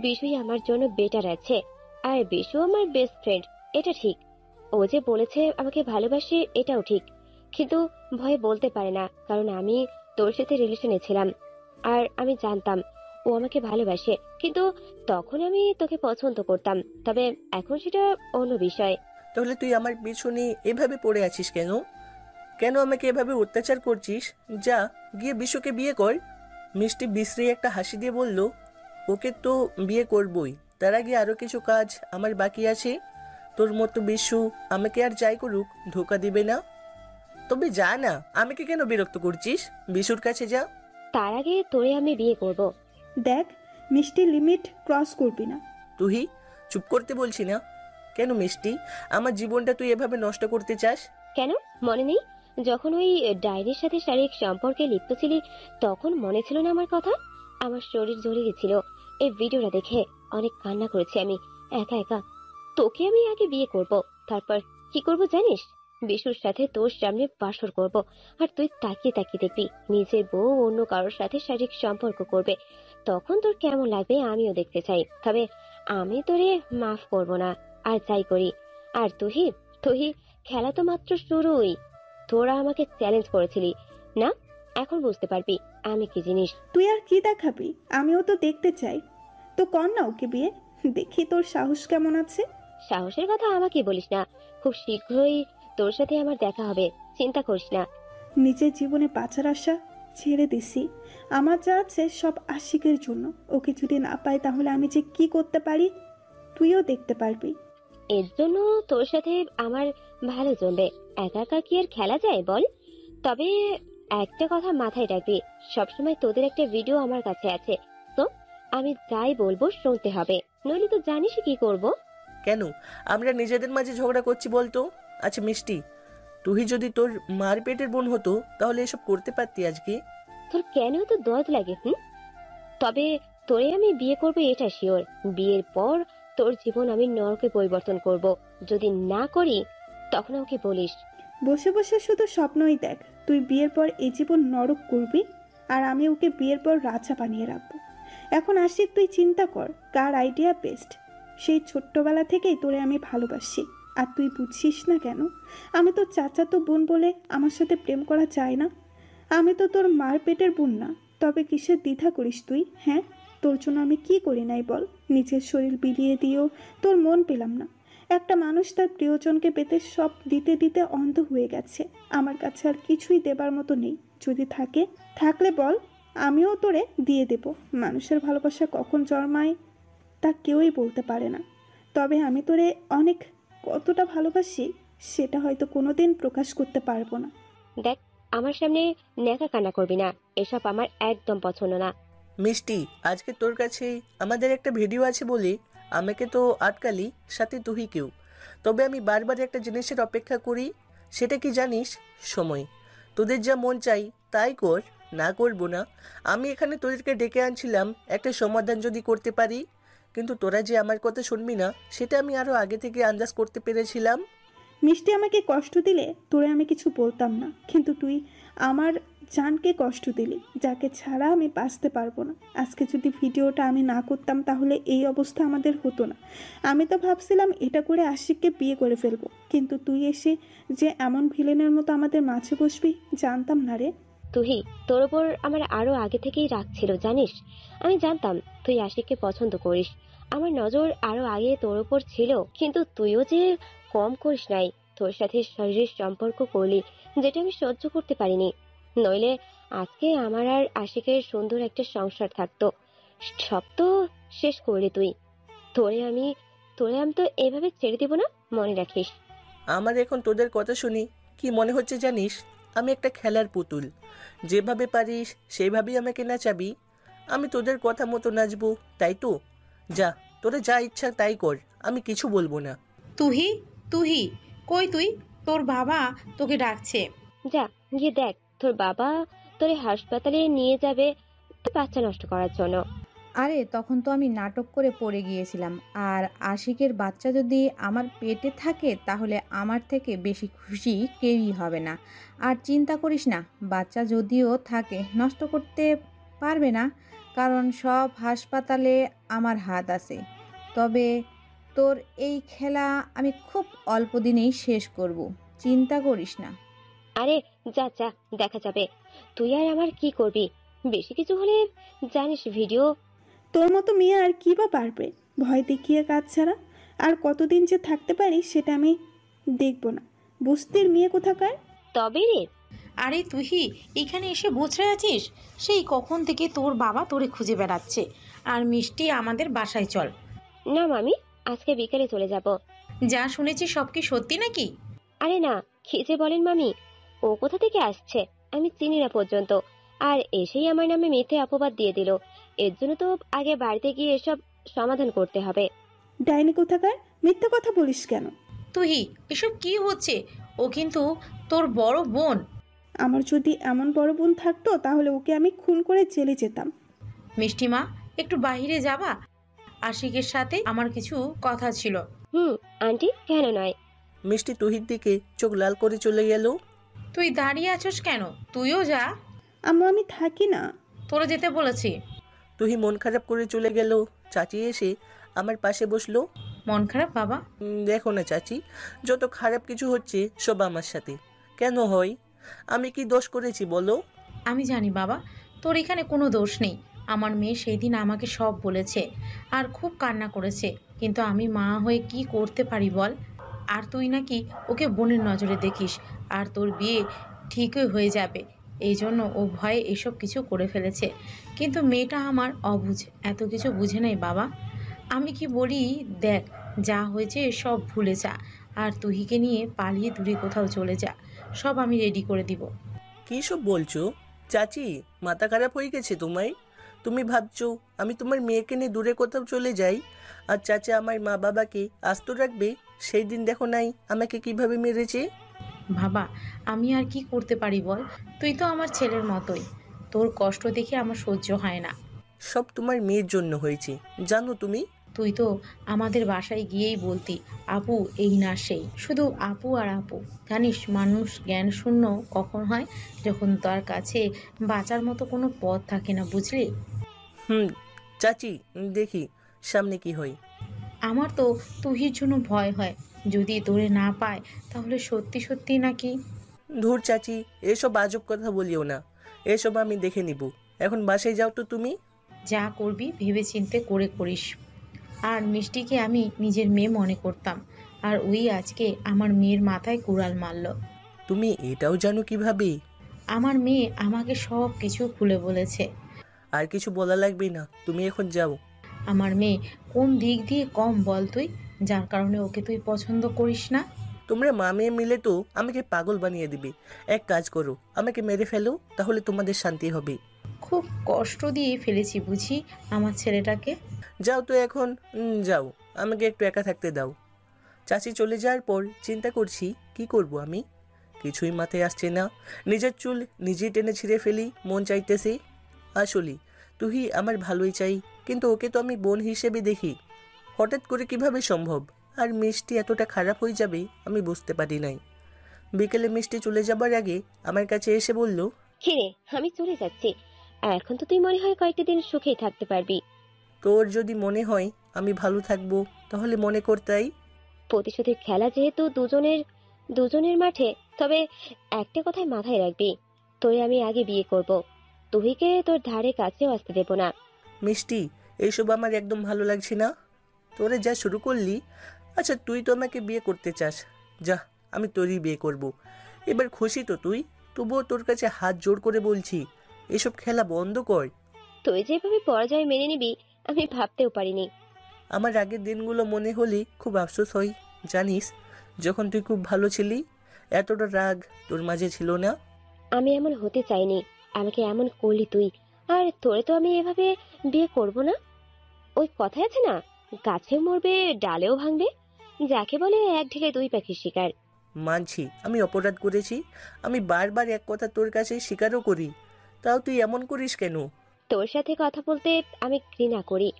বিশুই আমার জন্য বেটার আছে, আর বিশু আমার বেস্ট ফ্রেন্ড, এটা ঠিক। ও যে বলেছে আমাকে ভালোবাসে, এটাও ঠিক, কিন্তু ভয়ে বলতে পারে না, কারণ আমি তোর সাথে রিলেশনে ছিলাম আর আমি জানতাম ও আমাকে ভালোবাসে, কিন্তু তখন আমি তোকে পছন্দ করতাম। তবে এখন সেটা অন্য বিষয়। তাহলে তুই আমার পিছনে এভাবে পড়ে আছিস কেন? কেন আমাকে এভাবে অত্যাচার করছিস? যা গিয়ে বিশুকে বিয়ে কর। মিষ্টি বিশ্রী একটা হাসি দিয়ে বলল, ওকে তো বিয়ে করবই, তার আগে আরও কিছু কাজ আমার বাকি আছে। তোর মতো বিশু আমাকে আর যাই করুক ধোকা দিবে না। তবে যা না, আমাকে কেন বিরক্ত করছিস? বিশুর কাছে যা। তার আগে তোরে আমি বিয়ে করব। দেখ, মিষ্টি লিমিট ক্রস করবি না। তুই চুপ করতে বলছি না? কেন মিষ্টি, আমার জীবনটা তুই এভাবে নষ্ট করতে চাস? কেন মনে নেই যখন ওই ডায়েরির সাথে শারীরিক সম্পর্কে লিপ্ত ছিলি, তখন মনে ছিল না আমার কথা? আমার শরীর জ্বলে গেছিল এই ভিডিওটা দেখে, অনেক কান্না করেছি আমি একা একা। তোকে আমি আগে বিয়ে করব, তারপর কি করব জানিস? বিশুর সাথে তোর সামনে বাসর করব, আর তুই তাকিয়ে তাকিয়ে দেখবি নিজের বউ অন্য কারোর সাথে শারীরিক সম্পর্ক করবে। তখন তোর কেমন লাগবে আমিও দেখতে চাই। তবে আমি তোরে মাফ করব না, আর যাই করি। আর তুই তুই খেলা তো মাত্র শুরুই। তোরা আমাকে চ্যালেঞ্জ করেছিলি না, এখন বুঝতে পারবি আমি কি জিনিস। তুই আর কি দেখাবি? আমিও তো দেখতে চাই। তো কর না ওকে বিয়ে, দেখি তোর সাহস কেমন আছে। সাহসের কথা আমাকে বলিস না, খুব শীঘ্রই তোর সাথে আমার দেখা হবে, চিন্তা করিস না। নিজের জীবনে বাঁচার আশা ছেড়ে দিছি। আমার যা আছে সব আশিকের জন্য। ওকে যদি না পাই তাহলে আমি যে কি করতে পারি তুইও দেখতে পারবি। এর জন্য তোর সাথে আমার ভালো জমবে। একা একা কি আর খেলা যায় বল? তবে একটা কথা মাথায় রাখবি, সবসময় তোদের একটা ভিডিও আমার কাছে আছে, তো আমি যাই বলবো শুনতে হবে, নইলে তো জানিস কি করব। কেন আমরা নিজেদের মাঝে ঝগড়া করছি বলতো? আচ্ছা মিষ্টি, তুই যদি তোর মার পেটের বোন হতো তাহলে এসব করতে পারতি আজকে? তোর কেন তো দরদ লাগে? তবে তোরে আমি বিয়ে করবো এটা শিওর। বিয়ের পর তোর জীবন আমি নরকে পরিবর্তন করব। যদি না করি তখন আমাকে বলিস। বসে বসে শুধু স্বপ্নই দেখ। তুই বিয়ের পর এই জীবন নরক করবি, আর আমি ওকে বিয়ের পর রাজা বানিয়ে রাখবো। এখন আসি, তুই চিন্তা কর কার আইডিয়া বেস্ট। সেই ছোট্টবেলা থেকেই তোরে আমি ভালোবাসি, আর তুই বুঝছিস না কেন? আমি তো চাচাতো বোন বলে আমার সাথে প্রেম করা চাই না। আমি তো তোর মার পেটের বোন না। তবে কিসের দ্বিধা করিস তুই? হ্যাঁ, তোর জন্য আমি কি করি নাই বল? নিজের শরীর বিলিয়ে দিয়েও তোর মন পেলাম না। একটা মানুষ তার প্রিয়জনকে পেতে সব দিতে দিতে অন্ধ হয়ে গেছে। আমার কাছে আর কিছুই দেবার মতো নেই। যদি থাকলে বল, আমিও তোরে দিয়ে দেব। মানুষের ভালোবাসা কখন জন্মায় তা কেউই বলতে পারে না। তবে আমি তোরে অনেক কতটা ভালোবাসি সেটা হয়তো কোনোদিন প্রকাশ করতে পারবো না। দেখ, আমার সামনে নেকা কান্না করবি না, এসব আমার একদম পছন্দ না। মিষ্টি, আজকে তোর কাছে আমাদের একটা ভিডিও আছে বলে আমাকে তো আটকালি, সাথে তুই কেউ। তবে আমি বারবার একটা জিনিসের অপেক্ষা করি, সেটা কি জানিস? সময়। তোদের যা মন চাই তাই কর, না করবো না। আমি এখানে তোদেরকে ডেকে আনছিলাম একটা সমাধান যদি করতে পারি, কিন্তু তোরা যে আমার কথা শুনবি না সেটা আমি আরও আগে থেকে আন্দাজ করতে পেরেছিলাম। মিষ্টি আমাকে কষ্ট দিলে তোরে আমি কিছু বলতাম না, কিন্তু তুই আমার জানকে কষ্ট দিলি, যাকে ছাড়া আমি বাঁচতে পারবো না। আজকে যদি ভিডিওটা আমি না করতাম তাহলে এই অবস্থা আমাদের হতো না। আমি তো ভাবছিলাম এটা করে আশিককে বিয়ে করে ফেলবো, কিন্তু তুই এসে যে এমন ভিলেনের মতো আমাদের মাঝে বসবি জানতাম না রে। তুই, তোর ওপর আমার আরো আগে থেকেই রাগ ছিল জানিস। আমি জানতাম তুই আশিককে পছন্দ করিস, আমার নজর আরো আগে তোর ওপর ছিল। কিন্তু তুইও যে কম করিস নাই, তোর সাথে শরীরের সম্পর্ক করলি, যেটা আমি সহ্য করতে পারিনি। নইলে আজকে আমার আর আশিকের সুন্দর একটা সংসার থাকতো। সব তো শেষ করলি তুই। তোরে আমি তো এভাবে ছেড়ে দিব না, মনে রাখিস। আমার এখন তোদের কথা শুনি কি মনে হচ্ছে জানিস? আমি একটা খেলার পুতুল, যেভাবে পারিস সেইভাবেই আমাকে নাচাবি। আমি তোদের কথা মতো নাচবো, তাই তো? যা, তোরা যা ইচ্ছা তাই কর, আমি কিছু বলবো না। তুহি কই তুই? তোর বাবা তোকে ডাকছে। যা গিয়ে দেখ, তোর বাবা তোরে হাসপাতালে নিয়ে যাবে বাচ্চা নষ্ট করার জন্য। আরে তখন তো আমি নাটক করে পড়ে গিয়েছিলাম, আর আশিকের বাচ্চা যদি আমার পেটে থাকে তাহলে আমার থেকে বেশি খুশি কেউই হবে না। আর চিন্তা করিস না, বাচ্চা যদিও থাকে নষ্ট করতে পারবে না, কারণ সব হাসপাতালে আমার হাত আছে। তবে তোর এই খেলা আমি খুব অল্প দিনেই শেষ করব, চিন্তা করিস না। আরে যা যা, দেখা যাবে। তুই আর আমার কি করবি? বেশি কিছু হলে জানিস ভিডিও। তোর মতো মেয়ে আর কি বা পারবে ভয় দেখিয়ে কাজ ছাড়া? আর কতদিন যে থাকতে পারি সেটা আমি দেখব না। বস্তির মেয়ে কোথাকার। তবে রে, আরে তুহি এখানে এসে বসে আছিস? সেই কখন থেকে তোর বাবা তোরে খুঁজে বেড়াচ্ছে। আর মিষ্টি, আমাদের বাসায় চল। না মামি, আজকে বিকেলে চলে যাব। যা শুনেছি সব কি সত্যি নাকি? আরে না, কি যে বলেন মামি, ও কোথা থেকে আসছে আমি চিনি না পর্যন্ত, আর এসেই আমার নামে মিথ্যে অপবাদ দিয়ে দিল। এর জন্য তো আগে বাড়িতে গিয়ে এসব সমাধান করতে হবে। ডাইনি কোথাকার, মিথ্যা কথা বলিস কেন? তুহি এসব কি হচ্ছে? ও কিন্তু তোর বড় বোন। আমার যদি এমন বড় বোন থাকতো তাহলে ওকে আমি খুন করে জেলে যেতাম। মিষ্টিমা, একটু বাইরে যাবা? আশিকের সাথে আমার কিছু কথা ছিল। আন্টি, কেন নয়। মিষ্টি তুহির দিকে চোখ লাল করে চলে গেল। তুই দাঁড়িয়ে আছিস কেন? তুইও যা। আম্মু আমি থাকি না। তোরা যেতে বলেছি। তুহি মন খারাপ করে চলে গেল। চাচি এসে আমার পাশে বসলো। মন খারাপ বাবা? দেখো না চাচি, যত খারাপ কিছু হচ্ছে সব আমার সাথে। কেন হয়? আমি কি দোষ করেছি বলো? আমি জানি বাবা, তোর এখানে কোনো দোষ নেই। আমার মেয়ে সেই দিন আমাকে সব বলেছে আর খুব কান্না করেছে, কিন্তু আমি মা হয়ে কি করতে পারি বল? আর তুই নাকি ওকে বোনের নজরে দেখিস, আর তোর বিয়ে ঠিকই হয়ে যাবে, এই জন্য ও ভয়ে এসব কিছু করে ফেলেছে। কিন্তু মেয়েটা আমার অবুঝ, এত কিছু বুঝে নেই বাবা। আমি কি বলি, দেখ যা হয়েছে সব ভুলে যা, আর তুহিকে নিয়ে পালিয়ে দূরে কোথাও চলে যা। সব আমি রেডি করে দিব। কী সব বলছো চাচি? মাথা খারাপ হয়ে গেছে তোমায়? তুমি ভাবছো আমি তোমার মেয়েকে নিয়ে দূরে কোথাও চলে যাই আর চাচা আমার মা বাবাকে আস্ত রাখবে? সেই দিন দেখো নাই আমাকে কিভাবে মেরেছে। বাবা, আমি আর কি করতে পারি বল? তুই তো আমার ছেলের মতোই, তোর কষ্ট দেখে আমার সহ্য হয় না। সব তোমার মেয়ের জন্য হয়েছে জানো তুমি। তুই তো আমাদের বাসায় গিয়েই বলতি আপু এই না সেই, শুধু আপু আর আপু। জানিস মানুষ জ্ঞান শূন্য কখন হয়? যখন তার কাছে বাঁচার মতো কোনো পথ থাকে না, বুঝলি? চাচি দেখি সামনে কি হয়। আমার তো তুহির জন্য ভয় হয়, যদি তোরে না পায় তাহলে সত্যি সত্যি নাকি। ধুর চাচি, এসব আজব কথা বলিও না, এসব আমি দেখে নিব। এখন বাসায় যাও তো তুমি। যা করবি ভেবে চিন্তে করে করিস। আর মিষ্টিকে আমি নিজের মেয়ে মনে করতাম, আর ওই আজকে আমার মেয়ের মাথায় কুড়াল মারল। তুমি এটাও জানো কিভাবে? আমার মেয়ে আমাকে সব কিছু খুলে বলেছে। আর কিছু বলা লাগবে না, তুমি এখন যাও। আমার মেয়ে কোন দিক দিয়ে কম বল তুই, যার কারণে ওকে তুই পছন্দ করিস না? তোমরা মা মেয়ে মিলে তো আমাকে পাগল বানিয়ে দিবে। এক কাজ করো, আমাকে মেরে ফেলো, তাহলে তোমাদের শান্তি হবে। খুব কষ্ট দিয়ে ফেলেছি বুঝি আমার ছেলেটাকে। যাও তো এখন, যাও, আমাকে একটু একা থাকতে দাও। চাচি চলে যাওয়ার পর চিন্তা করছি কি করব আমি। কিছুই মাথায় আসছে না। নিজের চুল নিজেই টেনে ছিঁড়ে ফেলি মন চাইতেছে। আসলে তুই আমার ভালোই চাই, কিন্তু ওকে তো আমি বোন হিসেবে দেখি। হঠাৎ করে কিভাবে সম্ভব? আর মিষ্টি এতটা খারাপ হয়ে যাবে আমি বুঝতে পারি নাই। বিকেলে মিষ্টি চলে যাবার আগে আমার কাছে এসে বলল, কিরে আমি চলে যাচ্ছি, এখন তো তুই মনে হয় কয়েকটা দিন সুখেই থাকতে পারবি। তোর যদি মনে হয় আমি ভালো থাকবো তাহলে মনে কর তাই। প্রতিশোধের খেলা যেহেতু দুজনের মাঠে, তবে একটা কথাই মাথায় রাখবি, তোরে আমি আগে বিয়ে করব, তুহিকে তোর ধারে কাছেও আসতে দেব না। মিষ্টি, এইসব আমার একদম ভালো লাগছে না। তোরে যা শুরু করলি। আচ্ছা তুই তো আমাকে বিয়ে করতে চাস, যা আমি তোরই বিয়ে করব। এবার খুশি তো তুই? তবুও তোর কাছে হাত জোর করে বলছি, এসব খেলা বন্ধ কর। তুই যেভাবে পরাজয় মেনে নিবি আমি ভাবতেও পারিনি। আমার আগের দিনগুলো মনে হলে খুব আফসোস হয় জানিস। যখন তুই খুব ভালো ছিলি, এতটা রাগ তোর মাঝে ছিল না। আমি এমন হতে চাইনি, আমাকে এমন করলি তুই, আর তোরে তো আমি এভাবে বিয়ে করব না। ওই কথাই আছে না, গাছে মরবে ডালেও ভাঙবে, যাকে বলে এক ঢিলে দুই পাখির শিকার। মানছি আমি অপরাধ করেছি, আমি বারবার এক কথা তোর কাছে স্বীকারও করি, তাও তুই এমন করিস কেন? তোর সাথে কথা বলতে আমি ঘৃণা করি।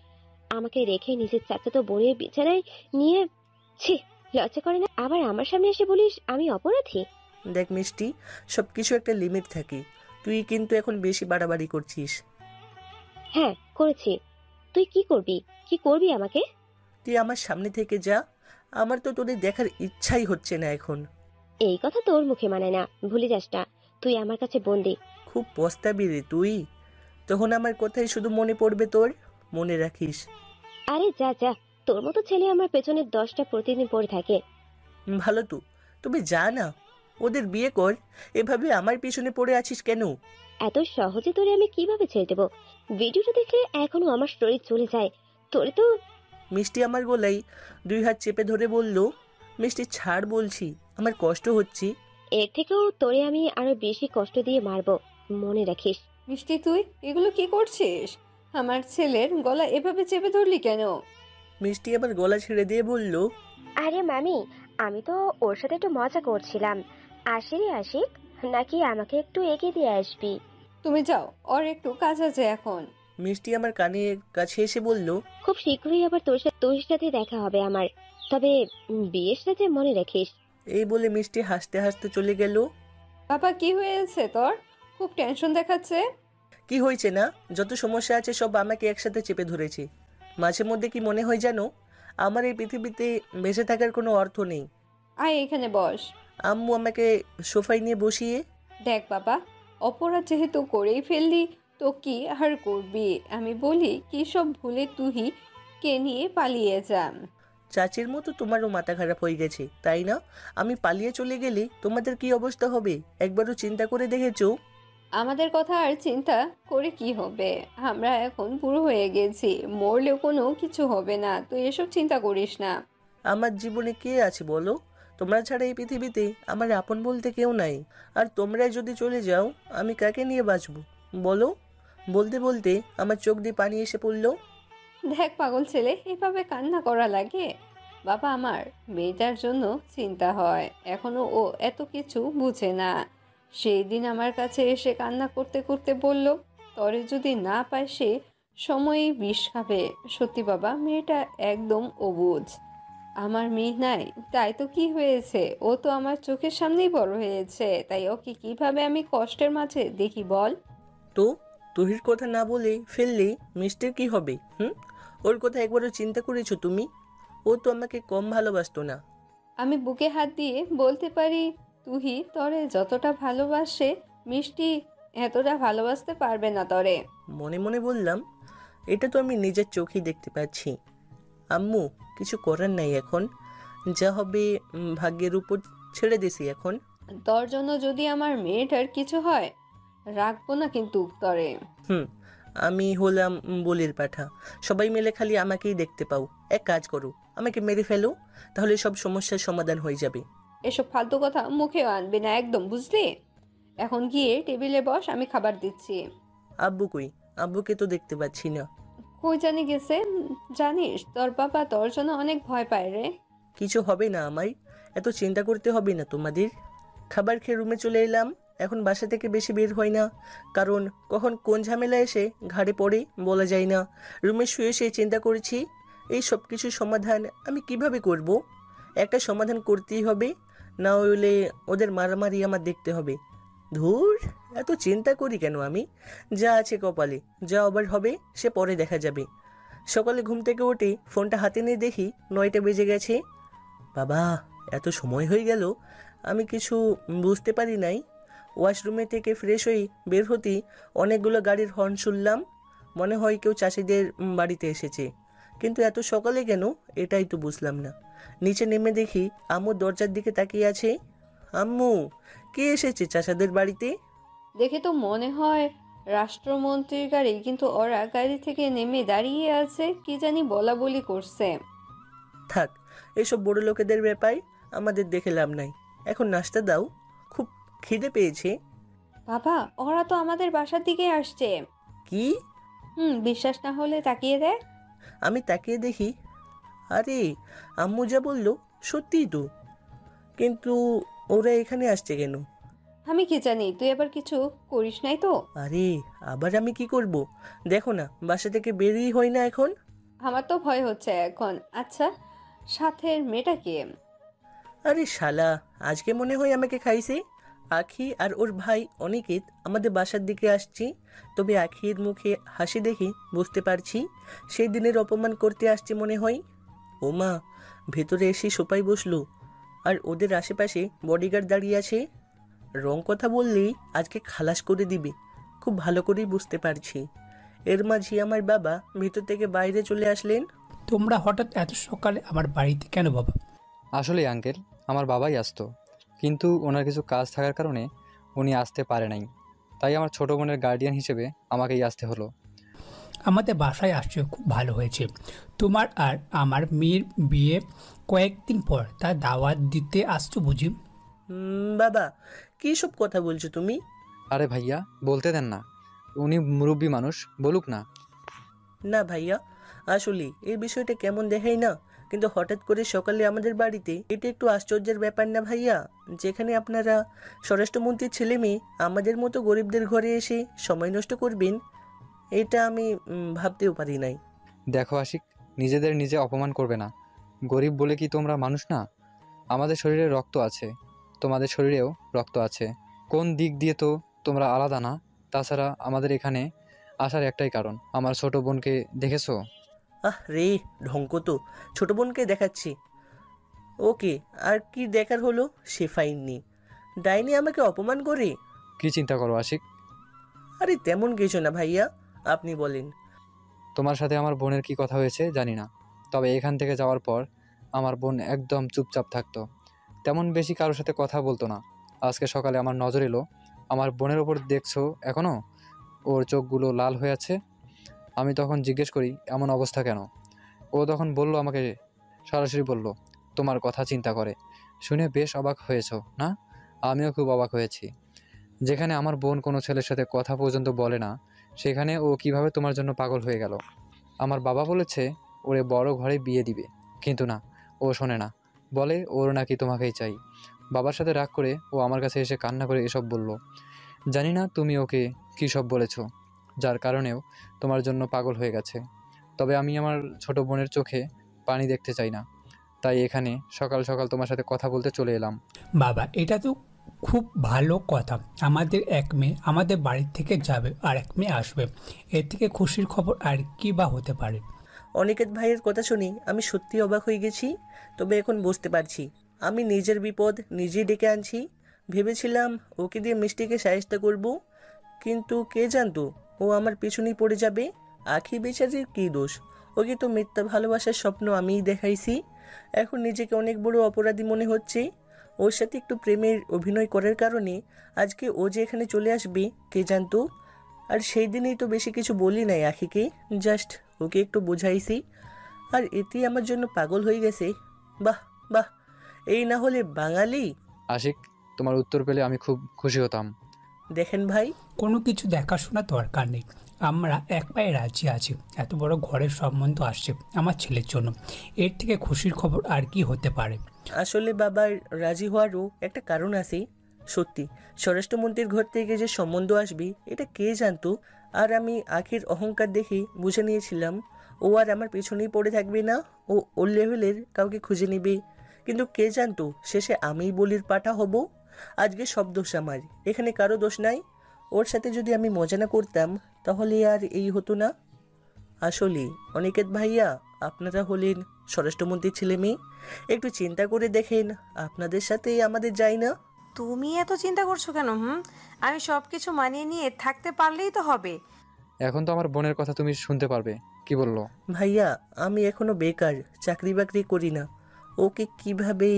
আমাকে রেখে নিজের চাচাতো বোনের বিছানায় নিয়ে, ছি, লজ্জা করে না? আবার আমার সামনে এসে বলিস আমি অপরাধী। দেখ মিষ্টি, সব কিছু একটা লিমিট থাকে, তুই কিন্তু এখন বেশি বাড়াবাড়ি করছিস। হ্যাঁ করেছি। তুই কি করবি আমাকে? তুই আমার সামনে থেকে যা, আমার তো তোদের দেখার ইচ্ছাই হচ্ছে না এখন। এই কথা তোর মুখে মানায় না, ভুলে যাস না তুই আমার কাছে বন্দি। খুব পস্তাবি রে তুই, তখন আমার কথাই শুধু মনে পড়বে তোর, মনে রাখিস। আরে যা যা, তোর মতো ছেলে আমার পেছনে 10টা প্রতিদিন পড়ে থাকে। ভালো তো, তবে যা না, ওদের বিয়ে কর। এভাবে আমার পিছনে পড়ে আছিস কেন? এত সহজে তোরে আমি কিভাবে ছেড়ে দেবো? ভিডিওটা দেখলে এখনো আমার শরীর চলে যায়। তোরে তো। মিষ্টি আমার গলায় 2 হাত চেপে ধরে বলল, মিষ্টি ছাড় বলছি, আমার কষ্ট হচ্ছে। এর থেকেও তোরে আমি আরো বেশি কষ্ট দিয়ে মারবো, মনে রাখিস। মিষ্টি তুই এগুলো কি করছিস? আমার ছেলের গলা এভাবে চেপে ধরলি কেন? মিষ্টি আবার গলা ছেড়ে দিয়ে বলল, আরে মামি, আমি তো ওর সাথে একটু মজা করছিলাম। আসিরে আশিক, নাকি আমাকে একটু এগিয়ে দিয়ে আসবি? তুমি যাও, ওর একটু কাজ আছে এখন। মিষ্টি আমার কানের কাছে এসে বলল, খুব শীঘ্রই আবার তোর সাথে দেখা হবে আমার, তবে বিয়ের সাথে মনে রাখিস। এই বলে মিষ্টি হাসতে হাসতে চলে গেল। বাবা কি হয়েছে তোর? খুব টেনশন দেখাচ্ছে। কি হয়েছে না, যত সমস্যা আছে সব আমাকে একসাথে চেপে ধরেছে। মাঝে মধ্যে কি মনে হয় জানো, আমার এই পৃথিবীতে বেঁচে থাকার কোনো অর্থ নেই। আয় এখানে বস। আম্মু আমাকে সোফায় নিয়ে বসিয়ে, দেখ বাবা, অপরাধ যেহেতু করেই ফেললি তো কি আর করবি। আমি বলি কি সব ভুলে তুই কে নিয়ে পালিয়ে যান। চাচির মতো তোমারও মাথা খারাপ হয়ে গেছে তাই না? আমি পালিয়ে চলে গেলে তোমাদের কি অবস্থা হবে একবারও চিন্তা করে দেখেছো? আমাদের কথা আর চিন্তা করে কি হবে? আমরা এখন বুড়ো হয়ে গেছি, মরলেও কোনো কিছু হবে না, তুই এসব চিন্তা করিস না। আমার জীবনে কে আছে বলো? তোমরা ছাড়া এই পৃথিবীতে আমার আপন বলতে কেউ নাই। আর তোমরাই যদি চলে যাও আমি কাকে নিয়ে বাঁচবো বলো? বলতে বলতে আমার চোখ দিয়ে পানি এসে পড়লো। দেখ পাগল ছেলে, এভাবে কান্না করা লাগে? বাবা, আমার মেয়েটার জন্য চিন্তা হয়, এখনো ও এত কিছু বুঝে না। সেই দিন আমার কাছে এসে কান্না করতে করতে বলল, তরে যদি না পায় সে সময়ই বিষ খাবে। সত্যি বাবা, মেয়েটা একদম অবুঝ। আমার মেয়ে নাই তাই তো কি হয়েছে, ও তো আমার চোখের সামনেই বড় হয়েছে, তাই ওকে কিভাবে আমি কষ্টের মাঝে দেখি বল? তো তুহির কথা না বলে ফেললে মিষ্টির কি হবে? ওর কথা একবারও চিন্তা করেছো তুমি? ও তো আমাকে কম ভালোবাসতো না। আমি বুকে হাত দিয়ে বলতে পারি, তুহি তরে যতটা ভালোবাসে মিষ্টি এতটা ভালোবাসতে পারবে না তরে। মনে মনে বললাম, এটা তো আমি নিজের চোখেই দেখতে পাচ্ছি। আম্মু, কিছু করার নাই এখন, যা হবে ভাগ্যের উপর ছেড়ে দিছি এখন। তোর জন্য যদি আমার মেয়েটার কিছু হয় রাখবো না কিন্তু তরে। আমি হলাম বলির পাঠা, সবাই মিলে খালি আমাকেই দেখতে পাও। এক কাজ করো, আমাকে মেরে ফেলো, তাহলে সব সমস্যার সমাধান হয়ে যাবে। এসব ফালতু কথা মুখেও আনবি না একদম, বুঝলি? এখন গিয়ে টেবিলে বস, আমি খাবার দিচ্ছি। আব্বু কই? আব্বুকে তো দেখতে পাচ্ছি না। কই জানি গেছে। জানিস তোর বাবা তোর জন্য অনেক ভয় পায় রে। কিছু হবে না আমায়, এত চিন্তা করতে হবে না তোমাদের। খাবার খেয়ে রুমে চলে এলাম। এখন বাসা থেকে বেশি বের হয় না, কারণ কখন কোন ঝামেলা এসে ঘাড়ে পড়ে বলা যায় না। রুমে শুয়ে শুয়ে চিন্তা করেছি, এই সব কিছুর সমাধান আমি কিভাবে করব। একটা সমাধান করতেই হবে, না হলে ওদের মারামারি আমার দেখতে হবে। ধুর, এত চিন্তা করি কেন আমি? যা আছে কপালে, যা আবার হবে সে পরে দেখা যাবে। সকালে ঘুম থেকে উঠে ফোনটা হাতে নিয়ে দেখি 9টা বেজে গেছে। বাবা, এত সময় হয়ে গেল, আমি কিছু বুঝতে পারি নাই। ওয়াশরুমে থেকে ফ্রেশ হয়ে বের হতেই অনেকগুলো গাড়ির হর্ন শুনলাম। মনে হয় কেউ চাষিদের বাড়িতে এসেছে, কিন্তু এত সকালে কেন এটাই তো বুঝলাম না। নিচে নেমে দেখি আম্মু দরজার দিকে তাকিয়ে আছে। আম্মু, কে এসেছে চাষাদের বাড়িতে? দেখে তো মনে হয় রাষ্ট্রমন্ত্রীর গাড়ি, কিন্তু ওরা গাড়ি থেকে নেমে দাঁড়িয়ে আছে, কি জানি বলা বলি করছে। থাক, এসব বড় লোকেদের ব্যাপার আমাদের দেখে লাভ নাই। এখন নাস্তা দাও, খুব খিদে পেয়েছে। বাবা, ওরা তো আমাদের বাসার দিকে আসছে। কি? বিশ্বাস না হলে তাকিয়ে দেখ। আমি তাকিয়ে দেখি, আরে আম্মু যা বললো সত্যিই তো, কিন্তু ওরা এখানে আসছে কেন? আমি কি জানি, তুই আবার কিছু করিস নাই তো? আরে আবার আমি কি করব? দেখো না, বাসা থেকে বেরিয়ে হয় না এখন। আমার তো ভয় হচ্ছে এখন। আচ্ছা, সাথের মেয়েটা কে? আরে শালা, আজকে মনে হয় আমাকে খাইছে। আখি আর ওর ভাই অনিকেত আমাদের বাসার দিকে আসছি। তবে আখির মুখে হাসি দেখে বুঝতে পারছি সেই দিনের অপমান করতে আসছে মনে হয়। ও মা, ভেতরে এসে সোপায় বসলো, আর ওদের আশেপাশে বডিগার্ড দাঁড়িয়ে আছে। রং কথা বললেই আজকে খালাস করে দিবে, খুব ভালো করেই বুঝতে পারছি। এর মাঝে আমার বাবা ভেতর থেকে বাইরে চলে আসলেন। তোমরা হঠাৎ এত সকালে আমার বাড়িতে কেন বাবা? আসলে আঙ্কেল, আমার বাবাই আসতো, কিন্তু ওনার কিছু কাজ থাকার কারণে উনি আসতে পারে নাই, তাই আমার ছোটো বোনের গার্ডিয়ান হিসেবে আমাকেই আসতে হলো। আমাদের বাসায় আসছে, খুব ভালো হয়েছে। তোমার আর আমার মেয়ের বিয়ে কয়েকদিন পর, তার দাওয়াত দিতে আসছো বুঝি? বাবা, কী সব কথা বলছো তুমি? আরে ভাইয়া, বলতে দেন না, উনি মুরব্বী মানুষ, বলুক না। না ভাইয়া, আসলে এই বিষয়টা কেমন দেখাই না, কিন্তু হঠাৎ করে সকালে আমাদের বাড়িতে, এটা একটু আশ্চর্যের ব্যাপার না ভাইয়া? যেখানে আপনারা স্বরাষ্ট্রমন্ত্রীর ছেলে মেয়ে আমাদের মতো গরিবদের ঘরে এসে সময় নষ্ট করবেন, এটা আমি ভাবতেও পারি নাই। দেখো আশিক, নিজেদের নিজে অপমান করবে না। গরিব বলে কি তোমরা মানুষ না? আমাদের শরীরে রক্ত আছে, তোমাদের শরীরেও রক্ত আছে। কোন দিক দিয়ে তো তোমরা আলাদা না। তাছাড়া আমাদের এখানে আসার একটাই কারণ, আমার ছোট বোনকে দেখেছো? আহ রে, ঢঙ্ক তো, ছোট বোনকে দেখাচ্ছি। ওকে, আর কি দেখার হলো? সে ফাইননি, ডাইনি আমাকে অপমান করে। কি চিন্তা করো আশিক? আরে তেমন কিছু না ভাইয়া, আপনি বলেন। তোমার সাথে আমার বোনের কি কথা হয়েছে জানি না, তবে এখান থেকে যাওয়ার পর আমার বোন একদম চুপচাপ থাকতো, তেমন বেশি কারোর সাথে কথা বলতো না। আজকে সকালে আমার নজর এলো আমার বোনের ওপর, দেখছো এখনও ওর চোখগুলো লাল হয়ে আছে। আমি তখন জিজ্ঞেস করি এমন অবস্থা কেন? ও তখন বলল, আমাকে সরাসরি বলল তোমার কথা চিন্তা করে। শুনে বেশ অবাক হয়েছো না? আমিও খুব অবাক হয়েছি। যেখানে আমার বোন কোনো ছেলের সাথে কথা পর্যন্ত বলে না, সেখানে ও কিভাবে তোমার জন্য পাগল হয়ে গেল। আমার বাবা বলেছে ওরে বড় ঘরে বিয়ে দিবে, কিন্তু না, ও শোনে না, বলে ওর নাকি তোমাকেই চাই। বাবার সাথে রাগ করে ও আমার কাছে এসে কান্না করে এসব বলল। জানি না তুমি ওকে কী সব বলেছো, যার কারণেও তোমার জন্য পাগল হয়ে গেছে। তবে আমি আমার ছোট বোনের চোখে পানি দেখতে চাই না, তাই এখানে সকাল সকাল তোমার সাথে কথা বলতে চলে এলাম। বাবা, এটা তো খুব ভালো কথা। আমাদের এক মেয়ে আমাদের বাড়ি থেকে যাবে আর এক মেয়ে আসবে, এর থেকে খুশির খবর আর কি বা হতে পারে? অনিকেত ভাইয়ের কথা শুনে আমি সত্যি অবাক হয়ে গেছি। তবে এখন বুঝতে পারছি আমি নিজের বিপদ নিজেই ডেকে আনছি। ভেবেছিলাম ওকে দিয়ে মিষ্টিকে সাহায্য করব, কিন্তু কে জানতো ও আমার পেছনেই পড়ে যাবে। আখি বেচারির কী দোষ? ওকে তো মিথ্যা ভালোবাসার স্বপ্ন আমিই দেখাইছি। এখন নিজেকে অনেক বড় অপরাধী মনে হচ্ছে। ওর সাথে একটু প্রেমের অভিনয় করার কারণে আজকে ও যে এখানে চলে আসবে কে জানতো। আর সেই দিনেই তো বেশি কিছু বলি নাই আখিকে, জাস্ট ওকে একটু বোঝাইছি, আর এতেই আমার জন্য পাগল হয়ে গেছে। বাহ বাহ, এই না হলে বাঙালি। আশিক, তোমার উত্তর পেলে আমি খুব খুশি হতাম। দেখেন ভাই, কোনো কিছু দেখাশোনা দরকার নেই, আমরা এক পায়ে রাজি আছি। এত বড় ঘরের সম্বন্ধ আসছে আমার ছেলের জন্য, এর থেকে খুশির খবর আর কি হতে পারে? আসলে বাবার রাজি হওয়ারও একটা কারণ আছে। সত্যি স্বরাষ্ট্রমন্ত্রীর ঘর থেকে যে সম্বন্ধ আসবে এটা কে জানতো। আর আমি আখির অহংকার দেখে বুঝে নিয়েছিলাম ও আর আমার পেছনেই পড়ে থাকবে না, ও ওর লেভেলের কাউকে খুঁজে নেবে। কিন্তু কে জানতো শেষে আমিই বলির পাঠা হব। আজকে সব দোষ আমার, এখানে কারো দোষ নাই। ওর সাথে যদি আমি মজা না করতাম তাহলে আর এই হতো না। আসলে অনিকেত ভাইয়া, আপনারা হলেন স্বরাষ্ট্রমন্ত্রীর ছেলে মেয়ে, একটু চিন্তা করে দেখেন আপনাদের সাথে আমাদের যায় না। তুমি এত চিন্তা করছো কেন? আমি সব কিছু মানিয়ে নিয়ে থাকতে পারলেই তো হবে। এখন তো আমার বোনের কথা তুমি শুনতে পারবে। কি বললো? ভাইয়া, আমি এখনো বেকার, চাকরি বাকরি করি না। ওকে কিভাবে?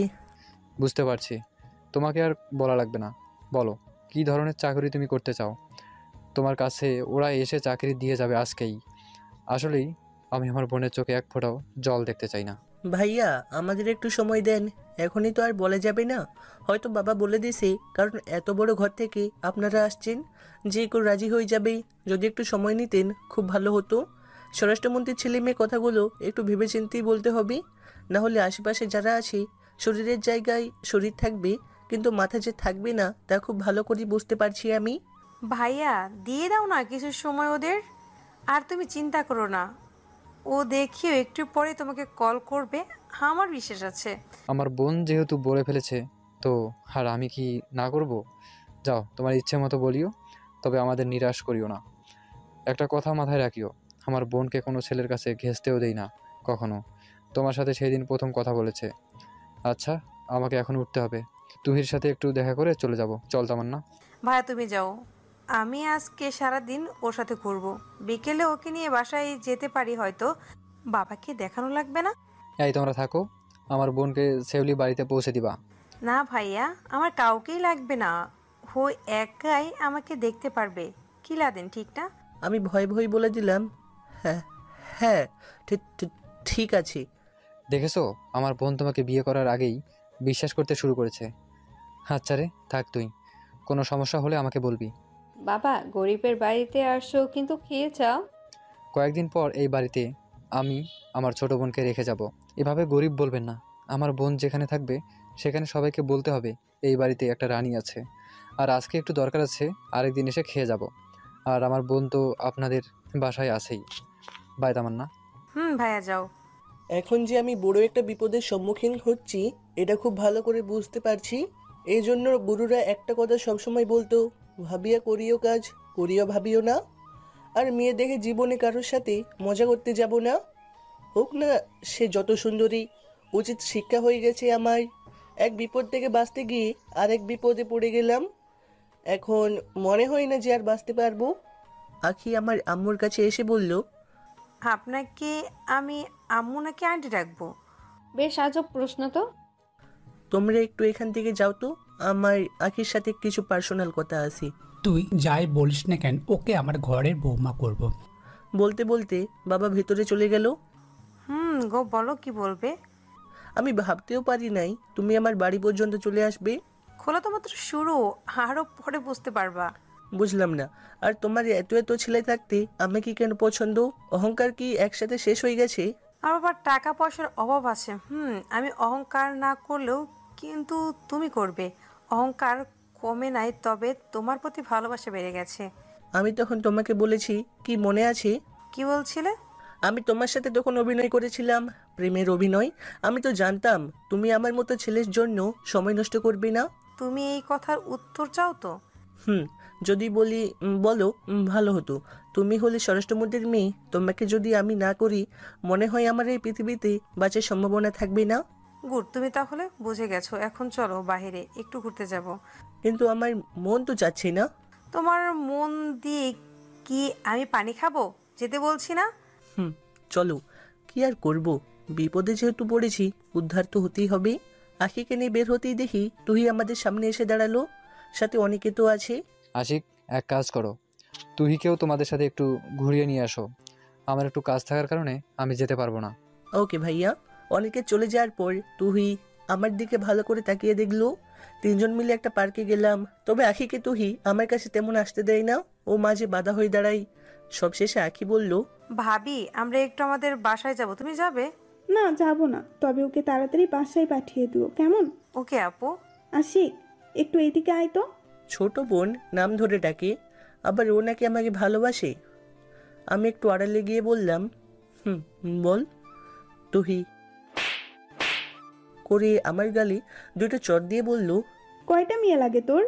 বুঝতে পারছি, তোমাকে আর বলা লাগবে না। বলো কি ধরনের চাকরি তুমি করতে চাও? তোমার কাছে ওরা এসে চাকরি দিয়ে যাবে আজকেই। আসলেই আমি আমার বোনের চোখে এক ফোঁটাও জল দেখতে চাই না। ভাইয়া, আমাদের একটু সময় দেন, এখনই তো আর বলা যাবে না। হয়তো বাবা বলে দিয়েছে, কারণ এত বড় ঘর থেকে আপনারা আসছেন, যে কেউ রাজি হয়ে যাবে। যদি একটু সময় নিতেন খুব ভালো হতো। স্বরাষ্ট্রমন্ত্রীর ছেলে মেয়ে কথাগুলো একটু ভেবেচিন্তেই বলতে হবে, না হলে আশেপাশে যারা আছে শরীরের জায়গায় শরীর থাকবে, কিন্তু মাথা যে থাকবে না তা খুব ভালো করে বুঝতে পারছি আমি। ভাইয়া, দিয়ে দাও না কিছু সময় ওদের। আর তুমি চিন্তা করো না, ও দেখিও একটু পরে তোমাকে কল করবে, আমার বিশ্বাস আছে। আমার বোন যেহেতু বলে ফেলেছে, তো আর আমি কি না করব? যাও, তোমার ইচ্ছে মতো বলিও, তবে আমাদের নিরাশ করিও না। একটা কথা মাথায় রাখিও, আমার বোনকে কোনো ছেলের কাছে ঘেঁচতেও দেই না কখনো। তোমার সাথে সেই দিন প্রথম কথা বলেছে। আচ্ছা, আমাকে এখন উঠতে হবে। তুহির সাথে একটু দেখা করে চলে যাব। চল তামান্না। ভাইয়া তুমি যাও, আমি আজকে সারাদিন ওর সাথে ঘুরবো। বিকেলে ওকে নিয়ে বাসায় যেতে পারি হয়তো। বাবাকে দেখানো লাগবে না। এই তোমরা থাকো, আমার বোনকে সেউলি বাড়িতে পৌঁছে দিবা। না ভাইয়া, আমার কাউকেই লাগবে না, ও একাই আমাকে দেখতে পারবে। কি লাদেন, ঠিক না? আমি ভয় ভয় বলে দিলাম, হ্যাঁ হ্যাঁ, ঠিক আছে। দেখেছো, আমার বোন তোমাকে বিয়ে করার আগেই বিশ্বাস করতে শুরু করেছে। আচ্ছা রে, থাক তুই, কোনো সমস্যা হলে আমাকে বলবি। বাবা, গরিবের বাড়িতে আসছো কিন্তু খেয়ে চাও। কয়েকদিন পর এই বাড়িতে আমি আমার ছোট বোনকে রেখে যাব। এভাবে গরিব বলবেন না। আমার বোন যেখানে থাকবে সেখানে সবাইকে বলতে হবে এই বাড়িতে একটা রানী আছে। আর আজকে একটু দরকার আছে, আরেকদিন এসে খেয়ে যাব। আর আমার বোন তো আপনাদের বাসায় আছেই। বাই তামান্না। ভাইয়া যাও। এখন যে আমি বড় একটা বিপদের সম্মুখীন হচ্ছি এটা খুব ভালো করে বুঝতে পারছি। এই জন্য বুড়োরা একটা কথা সবসময় বলতো, ভাবিয়া করিও কাজ, করিও ভাবিও না। আর মেয়ে দেখে জীবনে কারোর সাথে মজা করতে যাব না, হোক না সে যত সুন্দরী। উচিত শিক্ষা হয়ে গেছে আমার। এক বিপদ থেকে বাঁচতে গিয়ে আরেক বিপদে পড়ে গেলাম। এখন মনে হয় না যে আর বাঁচতে পারবো। আখি আমার আম্মুর কাছে এসে বলল, আপনাকে আমি আম্মু নাকি আন্টি ডাকবো? বেশ আজব প্রশ্ন তো। তোমরা একটু এখান থেকে যাও তো, আমার আখির সাথে কিছু পার্সোনাল কথা আছে। তুই যাই বলিস না কেন, ওকে আমার ঘরের বৌমা করব। বলতে বলতে বাবা ভেতরে চলে গেল। গো বলো কি বলবে? আমি ভাবতেও পারি নাই তুমি আমার বাড়ি পর্যন্ত চলে আসবে। খোলা তো মাত্র শুরু, আরো পরে বুঝতে পারবা। বুঝলাম না। আর তোমার এত এত ছেলে থাকতে আমি কি কেন পছন্দ? অহংকার কি একসাথে শেষ হয়ে গেছে? আর আবার টাকা পয়সার অভাব আছে। আমি অহংকার না করলেও কিন্তু তুমি করবে। অহংকার কমে নাই, তবে তোমার প্রতি ভালোবাসা বেড়ে গেছে। আমি তখন তোমাকে বলেছি, কি মনে আছে? কি বলছিলে? আমি তোমার সাথে তখন অভিনয় করেছিলাম, প্রেমের অভিনয়। আমি তো জানতাম তুমি আমার মতো ছেলের জন্য সময় নষ্ট করবে না। তুমি এই কথার উত্তর চাও তো? যদি বলি বলো, ভালো হতো। তুমি হলে স্বরাষ্ট্রমন্ত্রীর মেয়ে, তোমাকে যদি আমি না করি মনে হয় আমার এই পৃথিবীতে বাঁচার সম্ভাবনা থাকবে না। গুড, তুমি তাহলে বুঝে গেছো। এখন চলো বাইরে একটু ঘুরতে যাব। কিন্তু আমার মন তো চাচ্ছে না। তোমার মন দিয়ে কি আমি পানি খাবো? যেতে বলছি না। চলো, কি আর করব, বিপদে যেহেতু পড়েছি উদ্ধার তো হতেই হবে। আখিকে নিয়ে বের হতেই দেখি তুই আমাদের সামনে এসে দাঁড়ালো, সাথে অনেকে তো আছে। আশিক, এক কাজ করো, তুহিকেও তোমাদের সাথে একটু ঘুরিয়ে নিয়ে আসো। আমার একটু কাজ থাকার কারণে আমি যেতে পারবো না। ওকে ভাইয়া। অনেকে চলে যাওয়ার পর তুহি আমার দিকে ভালো করে তাকিয়ে দেখলো। তিনজন মিলে একটা পার্কে গেলাম, তবে আখিকে তুহি আমার কাছে তেমন আসতে দেয় না, ও মাঝে বাধা হয়ে দাঁড়ায়। সবশেষে আখি বলল, ভাবি আমরা একটু আমাদের বাসায় যাব, তুমি যাবে? না, যাব না, তবে ওকে তাড়াতাড়ি বাসায় পাঠিয়ে দিও, কেমন? ওকে আপু। আশিক, একটু এদিকে আয় তো। ছোট বোন নাম ধরে ডাকে, আবার ও নাকি আমাকে ভালোবাসে। আমি একটু আড়ালে গিয়ে বললাম, বল। তুহি করে আমার গালে দুটো চট দিয়ে বলল, কয়টা মেয়ে লাগে তোর?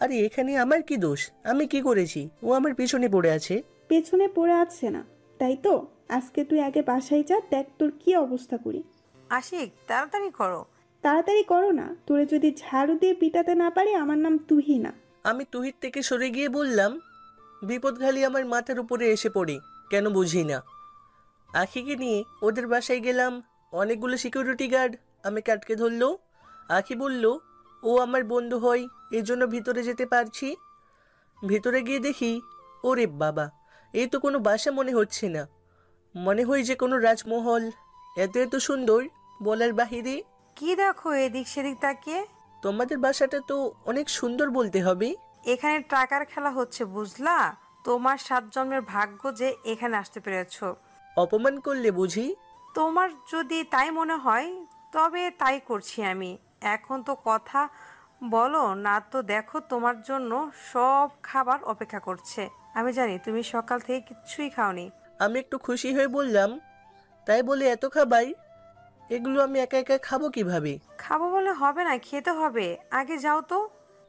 আরে এখানে আমার কি দোষ? আমি কি করেছি? ও আমার পিছনে পড়ে আছে। পেছনে পড়ে আছে না, তাই তো? আজকে তুই আগে বাসায় যা, দেখ তোর কি অবস্থা করি। আশিক, তাড়াতাড়ি করো। তাড়াতাড়ি করো না, তোরে যদি ঝাড়ু দিয়ে পিটাতে না পারি আমার নাম তুহি না। আমি তুহির থেকে সরে গিয়ে বললাম, বিপদ খালি আমার মাথার উপরে এসে পড়ে, কেন বুঝি না। আখিকে নিয়ে ওদের বাসায় গেলাম। অনেকগুলো সিকিউরিটি গার্ড আমাকে আটকে ধরলো। আখি বলল ও আমার বন্ধু হয়, এজন্য ভিতরে যেতে পারছি। ভিতরে গিয়ে দেখি, ওরে বাবা, এই তো কোনো বাসা মনে হচ্ছে না, মনে হয় যে কোনো রাজমহল। এত এত সুন্দর, বলার বাহিরে। কি দেখো এদিক সেদিক তাকিয়ে? তোমাদের বাসাটা তো অনেক সুন্দর বলতে হবে। এখানে টাকার খেলা হচ্ছে, বুঝলা? তোমার 7 জন্মের ভাগ্য যে এখানে আসতে পেরেছো। অপমান করলে বুঝি? তোমার যদি তাই মনে হয় তবে তাই করছি আমি। এখন তো কথা বলো না তো, দেখো তোমার জন্য সব খাবার অপেক্ষা করছে। আমি জানি তুমি সকাল থেকে কিচ্ছুই খাওনি। আমি একটু খুশি হয়ে বললাম, তাই বলে এত খাবার? এগুলো আমি একা একা খাবো কিভাবে? খাবো বলে হবে না, খেতে হবে। আগে যাও তো।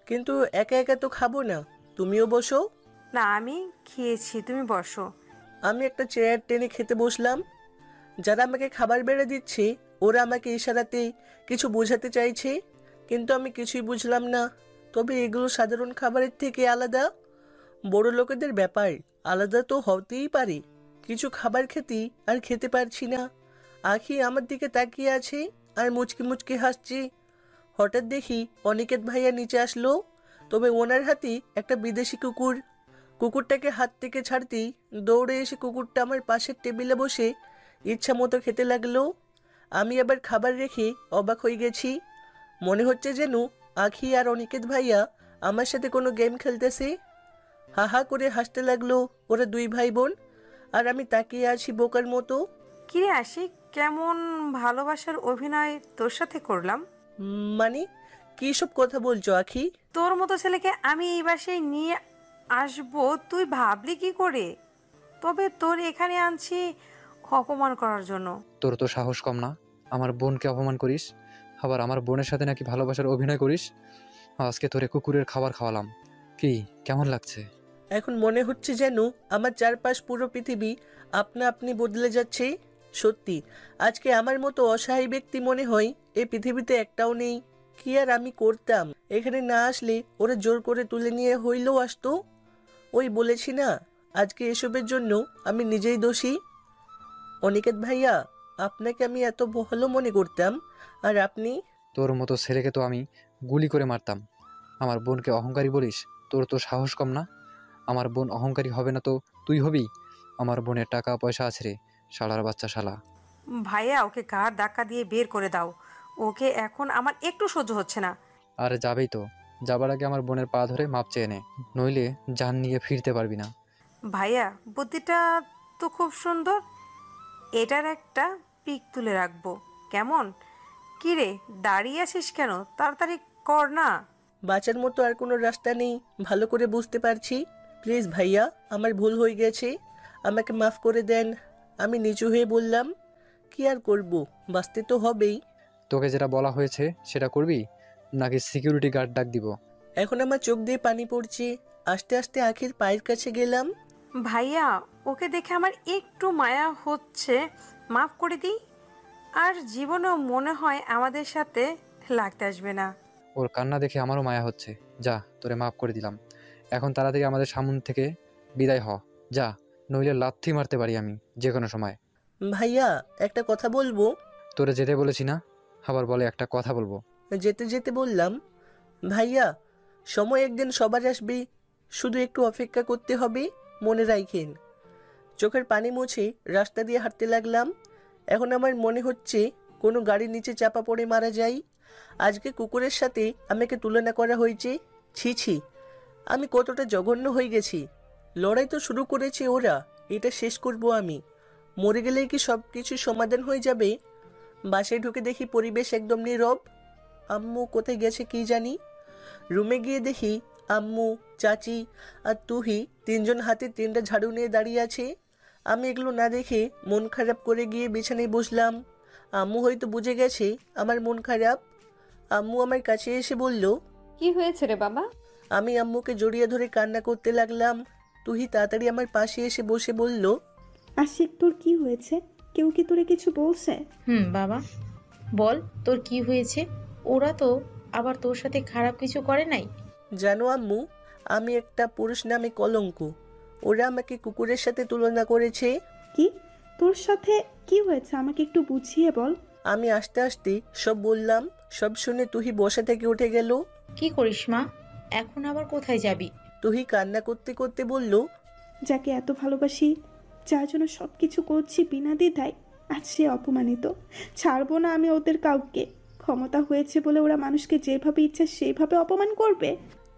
কিন্তু একা একা তো খাবো না, তুমিও বসো। না, আমি খেয়েছি, তুমি বসো। আমি একটা চেয়ার টেনে খেতে বসলাম। যারা আমাকে খাবার বেড়ে দিচ্ছে ওরা আমাকে ইশারাতে কিছু বোঝাতে চাইছে, কিন্তু আমি কিছুই বুঝলাম না। তবে এগুলো সাধারণ খাবারের থেকে আলাদা, বড় লোকেদের ব্যাপার, আলাদা তো হতেই পারে। কিছু খাবার খেতেই আর খেতে পারছি না। আখি আমার দিকে তাকিয়ে আছে আর মুচকি মুচকি হাসছে। হঠাৎ দেখি অনিকেত ভাইয়া নিচে আসলো, তবে ওনার হাতে একটা বিদেশি কুকুর। কুকুরটাকে হাত থেকে ছাড়তেই দৌড়ে এসে কুকুরটা আমার পাশের টেবিলে বসে ইচ্ছা মতো খেতে লাগলো। আমি আবার খাবার রেখে অবাক হয়ে গেছি। মনে হচ্ছে যেন আখি আর অনিকেত ভাইয়া আমার সাথে কোনো গেম খেলতেছে। হা হা করে হাসতে লাগলো ওরা দুই ভাই বোন, আর আমি তাকিয়ে আছি বোকার মতো। কিরে আশিক, কেমন ভালোবাসার অভিনয় তোর সাথে করলাম? মানে কি সব কথা বলছো আখি? তোর মতো ছেলেকে আমি এই বাসায় নিয়ে আসবো তুই ভাবলি কি করে? তবে তোর এখানে আনছি অপমান করার জন্য। তোর তো সাহস কম না, আমার বোনকে অপমান করিস, আবার আমার বোনের সাথে নাকি ভালোবাসার অভিনয় করিস। আজকে তোরে কুকুরের খাবার খাওয়ালাম, কি কেমন লাগছে? এখন মনে হচ্ছে যেন আমার চারপাশ পুরো পৃথিবী আপনা আপনি বদলে যাচ্ছে। সত্যি আজকে আমার মতো অসহায় ব্যক্তি মনে হয় এই পৃথিবীতে একটাও নেই। কি আর আমি করতাম, এখানে না আসলে ওরা জোর করে তুলে নিয়ে হইলেও আসতো। ওই বলেছি না, আজকে এসবের জন্য আমি নিজেই দোষী। অনিকেত ভাইয়া, আপনাকে আমি এত ভালো মনে করতাম, আর আপনি? তোর মতো ছেলেকে তো আমি গুলি করে মারতাম। আমার বোনকে অহংকারী বলিস? তোর তো সাহস কম না। আমার বোন অহংকারী হবে না তো তুই হবি? আমার বোনের টাকা পয়সা আছে রে, শালার বাচ্চা শালা। ভাইয়া, ওকে ঘাড় ধাক্কা দিয়ে বের করে দাও। ওকে এখন আমার একটু সহ্য হচ্ছে না। আর যাবেই তো, যাবার আগে আমার বোনের পা ধরে মাপ চেয়ে নে, নইলে জান নিয়ে ফিরতে পারবি না। ভাইয়া, বুদ্ধিটা তো খুব সুন্দর। এটার একটা পিক তুলে রাখবো, কেমন? কি রে, দাঁড়িয়ে আছিস কেন? তাড়াতাড়ি কর না। বাঁচার মতো আর কোনো রাস্তা নেই, ভালো করে বুঝতে পারছি। প্লিজ ভাইয়া, আমার ভুল হয়ে গেছে, আমাকে মাফ করে দেন। আমি নিচু হয়ে বললাম, কি আর করব, বাঁচতে তো হবেই। তোকে যেটা বলা হয়েছে সেটা করবি, নাকি সিকিউরিটি গার্ড ডাক দিব? এখন আমার চোখ দিয়ে পানি পড়ছে, আস্তে আস্তে আখির পায়ের কাছে গেলাম। ভাইয়া, ওকে দেখে আমার একটু মায়া হচ্ছে, মাফ করে দিই। আর জীবনেও মনে হয় আমাদের সাথে লাগতে আসবে না। ওর কান্না দেখে আমারও মায়া হচ্ছে। যা, তোরে মাফ করে দিলাম, এখন তাড়াতাড়ি আমাদের সামনে থেকে বিদায় হ, যা, নইলে লাথি মারতে পারি আমি যে কোনো সময়। ভাইয়া, একটা কথা বলবো? তোরে যেতে বলেছি না, আবার বলে একটা কথা বলবো। যেতে যেতে বললাম, ভাইয়া সময় একদিন সবার আসবে, শুধু একটু অপেক্ষা করতে হবে, মনে রাখেন। চোখের পানি মুছে রাস্তা দিয়ে হাঁটতে লাগলাম। এখন আমার মনে হচ্ছে কোনো গাড়ির নিচে চাপা পড়ে মারা যায়। আজকে কুকুরের সাথে আমাকে তুলনা করা হয়েছে। ছি ছি, আমি কতটা জঘন্য হয়ে গেছি। লড়াই তো শুরু করেছে ওরা, এটা শেষ করব আমি। মরে গেলেই কি সব কিছু সমাধান হয়ে যাবে? বাসায় ঢুকে দেখি পরিবেশ একদম নীরব। আম্মু কোথায় গেছে কি জানি। রুমে গিয়ে দেখি আম্মু, চাচি আর তুহি তিনজন হাতে 3টা ঝাড়ু নিয়ে দাঁড়িয়ে আছে। আমি এগুলো না দেখে মন খারাপ করে গিয়ে বিছানায় বসলাম। আম্মু হয়তো বুঝে গেছে আমার মন খারাপ। আম্মু আমার কাছে এসে বলল, কি হয়েছে রে বাবা? আমি আম্মুকে জড়িয়ে ধরে কান্না করতে লাগলাম। তুহি তাড়াতাড়ি আমার পাশে এসে বসে বলল, আশিক, তোর কি হয়েছে? কেউ কি তোরে কিছু বলছে? বাবা বল, তোর কি হয়েছে? ওরা তো আবার তোর সাথে খারাপ কিছু করে নাই? জানো আম্মু, আমি একটা পুরুষ নামে কলঙ্ক। ওরা আমাকে কুকুরের সাথে তুলনা করেছে। কি? তোর সাথে কি হয়েছে আমাকে একটু বুঝিয়ে বল। আমি আস্তে আস্তে সব বললাম। সব শুনে তুহি বসা থেকে উঠে গেল। কি করিস মা, এখন আবার কোথায় যাবি? তুহি কান্না করতে করতে বলল, যাকে এত ভালোবাসি, যার জন্য সব কিছু করছি বিনা দ্বিধায়, আজ সে অপমানিত। ছাড়বো না আমি ওদের কাউকে। ক্ষমতা হয়েছে বলে ওরা মানুষকে যেভাবে ইচ্ছে সেইভাবে অপমান করবে।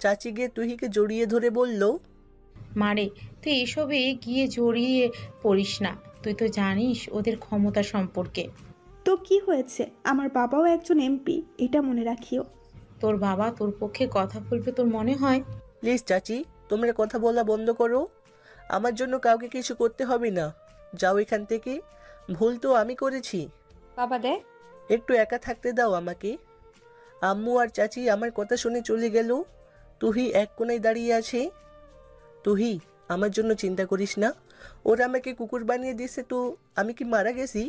চাচি গিয়ে তুহিকে জড়িয়ে ধরে বলল, মারে, তুই এসবে গিয়ে জড়িয়ে পড়িস না, তুই তো জানিস ওদের ক্ষমতা সম্পর্কে। তো কি হয়েছে? আমার বাবাও একজন এমপি, এটা মনে রাখিও। তোর বাবা তোর পক্ষে কথা বলবে তোর মনে হয়? প্লিজ চাচি, তোমরা কথা বলা বন্ধ করো। আমার জন্য কাউকে কিছু করতে হবে না, যাও এখান থেকে। ভুল তো আমি করেছি। বাবা দেখ, একটু একা থাকতে দাও আমাকে। আম্মু আর চাচি আমার কথা শুনে চলে গেল। তুহি এক কোণায় দাঁড়িয়ে আছে। তুহি, আমার জন্য চিন্তা করিস না। ওরা আমাকে কুকুর বানিয়ে দিয়েছে তো আমি কি মারা গেছি?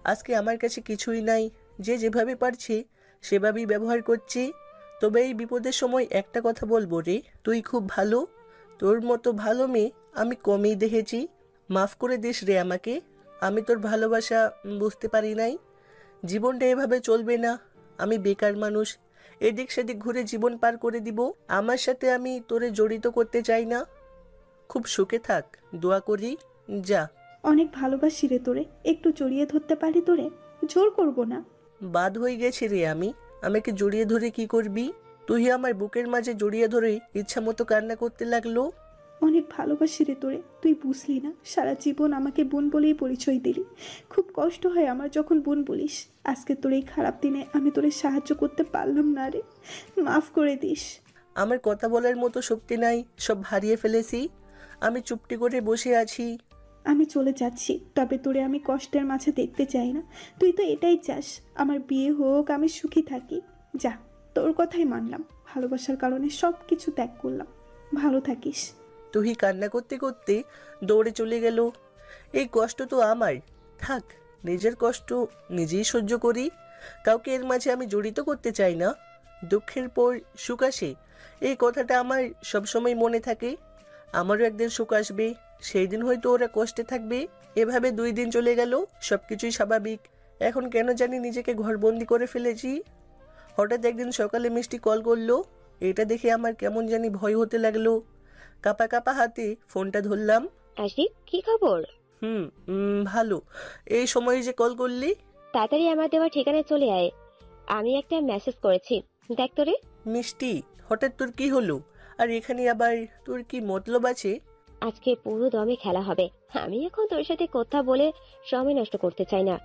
আজকে আমার কাছে কিছুই নাই, যে যেভাবে পারছে সেভাবেই ব্যবহার করছি। তবে এই বিপদের সময় একটা কথা বলবো রে, তুই খুব ভালো। তোর মতো ভালো মেয়ে আমি কমই দেখেছি। মাফ করে দিস রে আমাকে, আমি তোর ভালোবাসা বুঝতে পারি নাই। জীবনটা এভাবে চলবে না। আমি বেকার মানুষ, এদিক সেদিক ঘুরে জীবন পার করে দিব। আমার সাথে আমি তোরে জড়িত করতে চাই না। খুব সুখে থাক, দোয়া করি, যা। অনেক ভালোবাসি রে তোরে, একটু জড়িয়ে ধরতে পারি তোরে, জোর করব না। বাদ হয়ে গেছি রে আমি, আমাকে জড়িয়ে ধরে কি করবি? তুই আমার বুকের মাঝে জড়িয়ে ধরে ইচ্ছা মতো কান্না করতে লাগলো। অনেক ভালোবাসি রে তোরে, তুই বুঝলি না। সারা জীবন আমাকে বোন বলেই পরিচয় দিলি। খুব কষ্ট হয় আমার যখন বোন বলিস। আজকে তোর এই খারাপ দিনে আমি তোরে সাহায্য করতে পারলাম না রে, মাফ করে দিস। আমার কথা বলার মতো শক্তি নাই, সব হারিয়ে ফেলেছি। আমি চুপটি করে বসে আছি। আমি চলে যাচ্ছি, তবে তোরে আমি কষ্টের মাঝে দেখতে চাই না। তুই তো এটাই চাস, আমার বিয়ে হোক, আমি সুখী থাকি। যা, তোর কথাই মানলাম, ভালোবাসার কারণে সব কিছু ত্যাগ করলাম। ভালো থাকিস। তুই কান্না করতে করতে দৌড়ে চলে গেল। এই কষ্ট তো আমার, থাক, নিজের কষ্ট নিজেই সহ্য করি। কাউকে এর মাঝে আমি জড়িত করতে চাই না। দুঃখের পর সুখ আসে, এই কথাটা আমার সবসময় মনে থাকে। আমারও একদিন সুখ আসবে, সেই দিন হয়তো ওরা কষ্টে থাকবে। এভাবে 2 দিন চলে গেল, সব কিছুই স্বাভাবিক। এখন কেন জানি নিজেকে ঘরবন্দি করে ফেলেছি। হঠাৎ একদিন সকালে মিষ্টি কল করলো, এটা দেখে আমার কেমন জানি ভয় হতে লাগলো। কাঁপা কাঁপা হাতে ফোনটা ধরলাম। আশিক, কি খবর? ভালো। এই সময় যে কল করলি? তাড়াতাড়ি আমার দেওয়া ঠিকানায় চলে আয়, আমি একটা মেসেজ করেছি, দেখ তোরে। মিষ্টি, হঠাৎ তোর কি হলো? আর এখানে আবার তোর কি মতলব আছে? আজকে পুরো দমে খেলা হবে। আমি এখন তোর সাথে কথা বলে সময় নষ্ট করতে চাই না।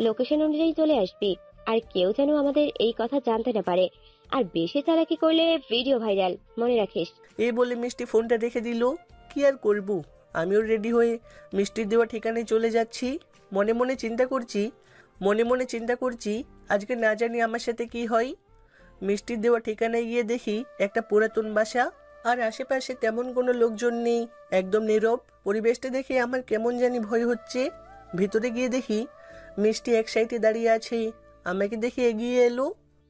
লোকেশন অনুযায়ী চলে আসবি, আর কেউ যেন আমাদের এই কথা জানতে না পারে। আর বেশি চালাকি করলে ভিডিও ভাইরাল, মনে রাখিস। এই বলে মিষ্টি ফোনটা রেখে দিল। কি আর করব, আমিও রেডি হয়ে মিষ্টির দেওয়া ঠিকানায় চলে যাচ্ছি। মনে মনে চিন্তা করছি আজকে না জানি আমার সাথে কি হয়। মিষ্টির দেওয়া ঠিকানায় গিয়ে দেখি একটা পুরাতন বাসা, আর আশেপাশে তেমন কোনো লোকজন নেই, একদম নীরব। পরিবেশটা দেখে আমার কেমন জানি ভয় হচ্ছে। ভিতরে গিয়ে দেখি মিষ্টি এক সাইডে দাঁড়িয়ে আছে, আমাকে দেখে এগিয়ে এলো।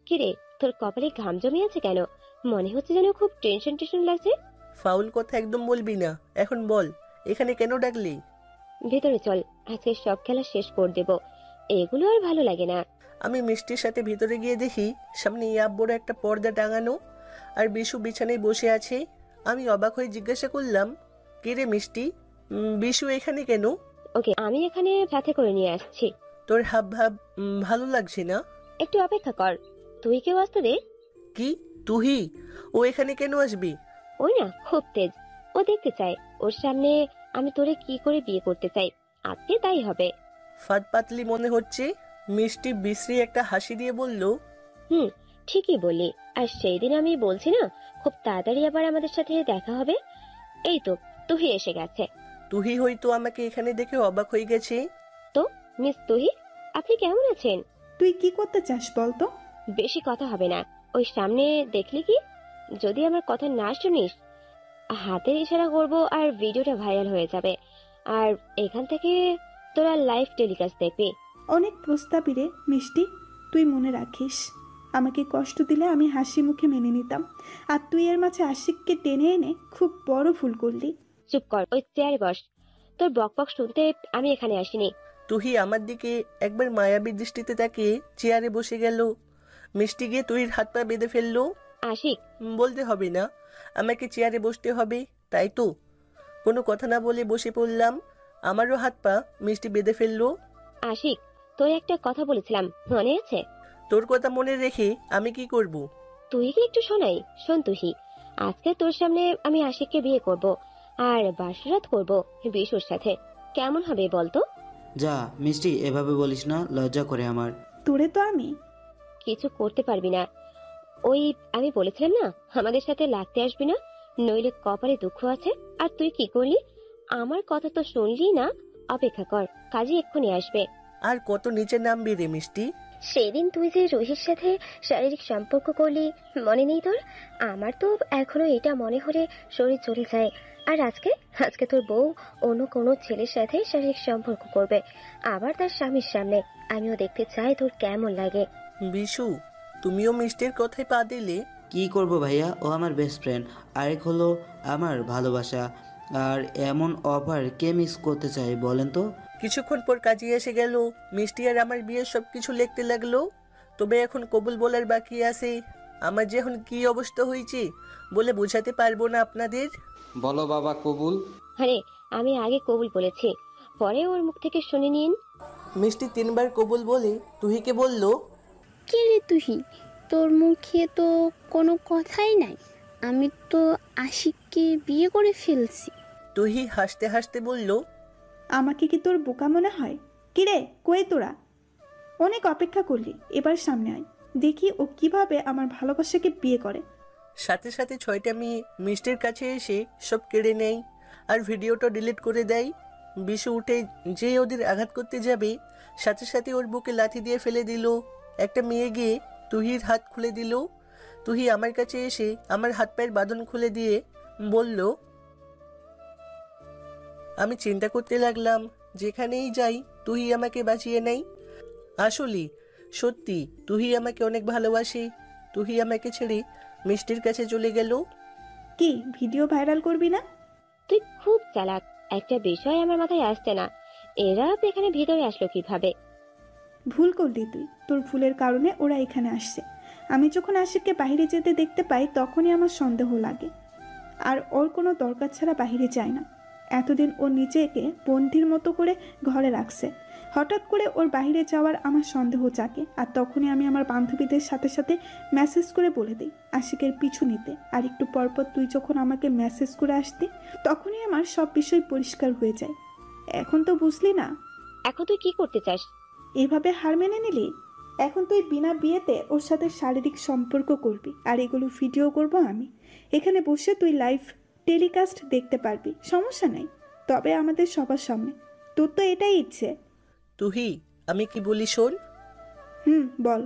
কিরে, তোর কপালে ঘাম জমে আছে কেন? মনে হচ্ছে যেন খুব টেনশন লাগছে। ফাউল কথা একদম বলবি না। এখন বল, এখানে কেন ডাকলি? ভেতরে চল, আজকে সব খেলা শেষ করে দেব। এগুলো আর ভালো লাগে না। আমি মিষ্টির সাথে ভিতরে গিয়ে দেখি সামনে ইয়াব বড় একটা পর্দা টাঙানো, আর বিশু বিছানায় বসে আছে। আমি অবাক হয়ে জিজ্ঞাসা করলাম, কে রে মিষ্টি, বিশু এখানে কেন? ওকে, আমি এখানে সাথে করে নিয়ে আসছি। তোর হাব ভাব ভালো লাগছে না? একটু অপেক্ষা কর, তুই কেউ আসতে দে। কি তুহি? ও এখানে কেন আসবি? ওই না, খুব তেজ, ও দেখতে চায় ওর সামনে আমি তোরে কি করে বিয়ে করতে চাই। আজকে তাই হবে। ফাঁদ পাতলি মনে হচ্ছে। মিষ্টি বিশ্রী একটা হাসি দিয়ে বলল, ঠিকই বললি। আর সেই দিন আমি বলছি না, খুব তাড়াতাড়ি আবার আমাদের সাথে দেখা হবে। এই তো তুহি এসে গেছে। তুহি হয়তো আমাকে এখানে দেখে অবাক হয়ে গেছে। তো মিস তুহি, আপনি কেমন আছেন? তুই কি করতে চাস বলতো? বেশি কথা হবে না, ওই সামনে দেখলি কি? যদি আমার কথা না শুনিস, হাতের ইশারা করব আর ভিডিওটা ভাইরাল হয়ে যাবে। আর এখান থেকে তোরা লাইভ টেলিকাস্ট দেখবি। অনেক প্রস্তাবী রে মিষ্টি, তুই মনে রাখিস, আমাকে কষ্ট দিলে আমি হাসি মুখে মেনে নিতাম, আর তুই এর মাঝে আশিককে টেনে এনে খুব বড় ভুল করলি। চুপ কর, ওই চেয়ারে বস। তোর বকবক শুনতে আমি এখানে আসিনি। তুহি আমার দিকে একবার মায়াবী দৃষ্টিতে তাকিয়ে চেয়ারে বসে গেল। মিষ্টি গিয়ে তুহির হাত পা বেঁধে ফেললো। আশিক, বলতে হবে না, আমাকে চেয়ারে বসতে হবে, তাই তো? কোনো কথা না বলে বসে পড়লাম। আমারও হাত পা মিষ্টি বেঁধে ফেললো। আশিক, তোর একটা কথা বলেছিলাম, মনে আছে? তোর কথা মনে রেখে আমি কি করব? তুই কি একটু শোনাই। শোন তুহি, আজকে তোর সামনে আমি আশিককে বিয়ে করব, আর বাসরাত করব বিশুর সাথে। কেমন হবে বলতো? যা মিষ্টি, এভাবে বলিস না, লজ্জা করে আমার। তোরে তো আমি কিছু করতে পারবি না। ওই আমি বলেছিলাম না, আমাদের সাথে লাগতে আসবি না, নইলে কপালে দুঃখ আছে। আর তুই কি করলি? আমার কথা তো শুনলি না। অপেক্ষা কর, কাজী এক্ষুনি আসবে। আর কত নিচে নামবি রে মিষ্টি? সেদিন তুই যে রুহির সাথে শারীরিক সম্পর্ক করলি, মনে নেই তোর? আমার তো এখনো এটা মনে হলে শরীর চলে যায়। আর আজকে তোর বউ অন্য কোনো ছেলের সাথে শারীরিক সম্পর্ক করবে, আবার তার স্বামীর সামনে। আমিও দেখতে চাই তোর কেমন লাগে। বিশু, তুমিও মিষ্টির কথায় পা দিলে? কি করব ভাইয়া, ও আমার বেস্ট ফ্রেন্ড, আরেক হলো আমার ভালোবাসা। আর এমন অফার কে মিস করতে চায় বলেন তো? কিছুক্ষণ পর কাজে এসে গেল। মিষ্টি আর আমার বিয়ের সবকিছু লিখতে লাগলো। তবে এখন কবুল বলার বাকি আছে। আমার যে এখন কি অবস্থা হয়েছে বলে বোঝাতে পারবো না আপনাদের। বলো বাবা কবুল। আরে আমি আগে কবুল বলেছি, পরে ওর মুখ থেকে শুনে নিন। মিষ্টি 3 বার কবুল বলে তুহিকে বলল, কে রে তুহি, তোর মুখে তো কোনো কথাই নাই। আমি তো আশিককে বিয়ে করে ফেলছি। তুহি হাসতে হাসতে বলল, আমাকে কি তোর বোকা মনে হয়? কিরে, কই তোরা? অনেক অপেক্ষা করলি, এবার সামনে আয়, দেখি ও কিভাবে আমার ভালোবাসাকে বিয়ে করে। সাথে সাথে 6টা মেয়ে মিষ্টির কাছে এসে সব কেড়ে নেয় আর ভিডিওটা ডিলিট করে দেয়। বিশু উঠে যেই ওদের আঘাত করতে যাবে সাথে সাথে ওর বুকে লাথি দিয়ে ফেলে দিল। একটা মেয়ে গিয়ে তুহির হাত খুলে দিল। তুহি আমার কাছে এসে আমার হাত পায়ের বাঁধন খুলে দিয়ে বলল, আমি চিন্তা করতে লাগলাম যেখানেই যাই তুহি আমাকে বাঁচিয়ে নেয়। আসলে সত্যি তুহি আমাকে অনেক ভালোবাসে। তুহি আমাকে ছেড়ে মিষ্টির কাছে চলে গেল। কি ভিডিও ভাইরাল করবি না? তুই খুব চালাক। একটা বিষয় আমার মাথায় আসছে না, এরা এখানে ভিতরে আসলো কিভাবে? ভুল করলি তুই, তোর ভুলের কারণে ওরা এখানে আসছে। আমি যখন আশিককে বাইরে যেতে দেখতে পাই তখনই আমার সন্দেহ লাগে, আর ওর কোনো দরকার ছাড়া বাইরে যায় না। এতদিন ও নিজেকে বন্ধির মতো করে ঘরে রাখছে, হঠাৎ করে ওর বাইরে যাওয়ার আমার সন্দেহ জাগে। আর তখনই আমি আমার বান্ধবীদের সাথে সাথে মেসেজ করে বলে দিই আশিকের পিছু নিতে। আর একটু পরপর তুই যখন আমাকে মেসেজ করে আসতি তখনই আমার সব বিষয় পরিষ্কার হয়ে যায়। এখন তো বুঝলি না? এখন তুই কি করতে চাস? এভাবে হার মেনে নিলি? এখন তুই বিনা বিয়েতে ওর সাথে শারীরিক সম্পর্ক করবি, আর এগুলো ভিডিও করব আমি। এখানে বসে তুই লাইভ টেলিকাস্ট দেখতে পারবি, সমস্যা নাই, তবে আমাদের সবার সামনে। তোর তো এটাই ইচ্ছে। তুহি আমি কি বলি শোন। বল।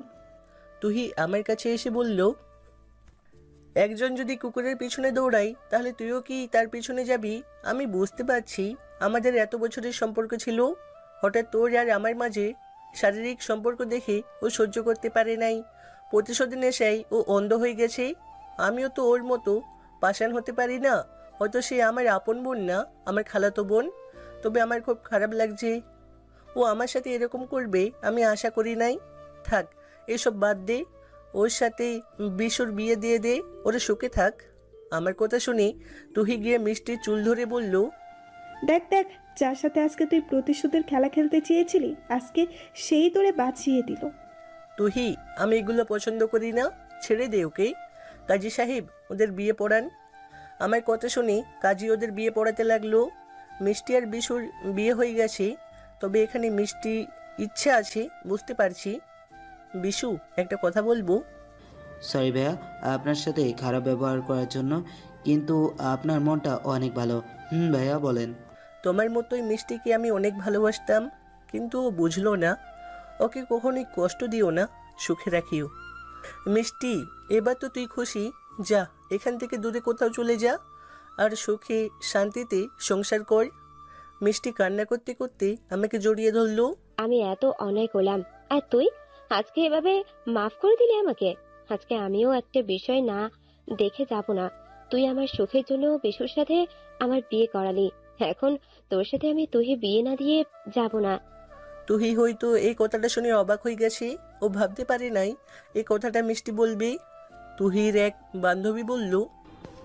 তুহি আমার কাছে এসে বলল, একজন যদি কুকুরের পিছনে দৌড়ায় তাহলে তুইও কি তার পিছনে যাবি? আমি বুঝতে পারছি আমাদের এত বছরের সম্পর্ক ছিল, হঠাৎ তোর আর আমার মাঝে শারীরিক সম্পর্ক দেখে ও সহ্য করতে পারে নাই। প্রতিশোধের নেশায় ও অন্ধ হয়ে গেছে। আমিও তো ওর মতো পাষাণ হতে পারি না। হয়তো সে আমার আপন বোন না, আমার খালাতো বোন, তবে আমার খুব খারাপ লাগছে। ও আমার সাথে এরকম করবে আমি আশা করি নাই। থাক এসব বাদ দে, ওর সাথে বিশুর বিয়ে দিয়ে দে, ওরা সুখে থাক। আমার কথা শুনে তুহি গিয়ে মিষ্টির চুল ধরে বলল, দেখ দেখ, যার সাথে আজকে তুই প্রতিশোধের খেলা খেলতে চেয়েছিলি আজকে সেই তোরে বাঁচিয়ে দিল। তুহি আমি এগুলো পছন্দ করি না, ছেড়ে দে ওকে। কাজী সাহেব ওদের বিয়ে পড়ান। আমার কথা শুনে কাজী ওদের বিয়ে পড়াতে লাগলো। মিষ্টি আর বিশুর বিয়ে হয়ে গেছে, তবে এখানে মিষ্টি ইচ্ছে আছে বুঝতে পারছি। বিশু একটা কথা বলবো? সরি ভাইয়া আপনার সাথে খারাপ ব্যবহার করার জন্য, কিন্তু আপনার মনটা অনেক ভালো। ভাইয়া বলেন। তোমার মতোই মিষ্টিকে আমি অনেক ভালোবাসতাম, কিন্তু ও বুঝলো না। ওকে কখনোই কষ্ট দিও না, সুখে রাখিও। মিষ্টি এবার তো তুই খুশি, যা এখান থেকে দূরে কোথাও চলে যা আর সুখে শান্তিতে সংসার কর। মিষ্টি কান্না করতে করতে আমাকে জড়িয়ে ধরলো। আমি এত অন্যায় করলাম আর তুই আজকে এভাবে মাফ করে দিলি আমাকে? আজকে আমিও একটা বিষয় না দেখে যাব না। তুই আমার সুখের জন্য বিশুর সাথে আমার বিয়ে করালি, এখন তোর সাথে আমি তুই বিয়ে না দিয়ে যাব না। তুহি হয়তো এই কথাটা শুনে অবাক হয়ে গেছে। ও ভাবতে পারে নাই এই কথাটা মিষ্টি বলবে। তুহির এক বান্ধবী বলল,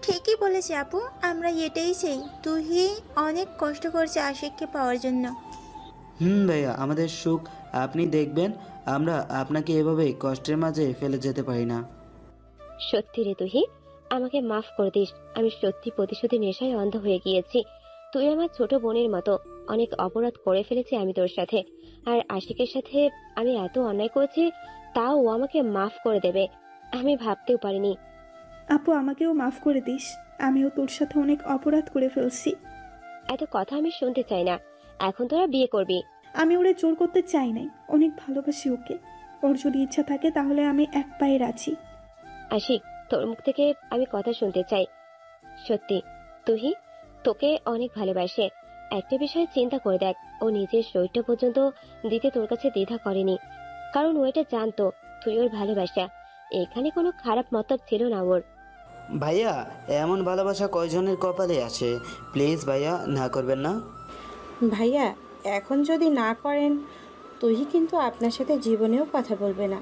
ঠিকই বলেছে আপু, আমরা এটাই চাই। তুহি অনেক কষ্ট করছে আশিককে পাওয়ার জন্য। ভাইয়া আমাদের সুখ আপনি দেখবেন, আমরা আপনাকে এভাবে কষ্টের মাঝে ফেলে যেতে পারি না। সত্যি রে তুহি, আমাকে মাফ করে দিস। আমি সত্যি প্রতিশোধের নেশায় অন্ধ হয়ে গিয়েছি। তুই আমার ছোট বোনের মতো, অনেক অপরাধ করে ফেলেছি আমি তোর সাথে। আর আশিকের সাথে আমি এত অন্যায় করেছি, তাও ও আমাকে মাফ করে দেবে আমি ভাবতেও পারিনি। আপু আমাকেও মাফ করে দিস, আমিও তোর সাথে অনেক অপরাধ করে ফেলছি। এত কথা আমি শুনতে চাই না, এখন তোরা বিয়ে করবি। আমি ওরে জোর করতে চাই নাই, অনেক ভালোবাসি ওকে। ওর যদি ইচ্ছা থাকে তাহলে আমি এক পায়ে আছি। আশিক তোর মুখ থেকে আমি কথা শুনতে চাই। সত্যি তুহি তোকে অনেক ভালোবাসে। একটা বিষয় চিন্তা করে দেখ, ও নিজের শরীরটা পর্যন্ত দিতে তোর কাছে দ্বিধা করেনি, কারণ ও এটা জানতো তুই ওর ভালোবাসা। এখানে কোনো খারাপ মতলব ছিল না ওর। ভাইয়া এমন ভালোবাসা কয়জনের কপালে আসে? প্লিজ ভাইয়া না করবেন না। ভাইয়া এখন যদি না করেন তুই কিন্তু আপনার সাথে জীবনেও কথা বলবে না।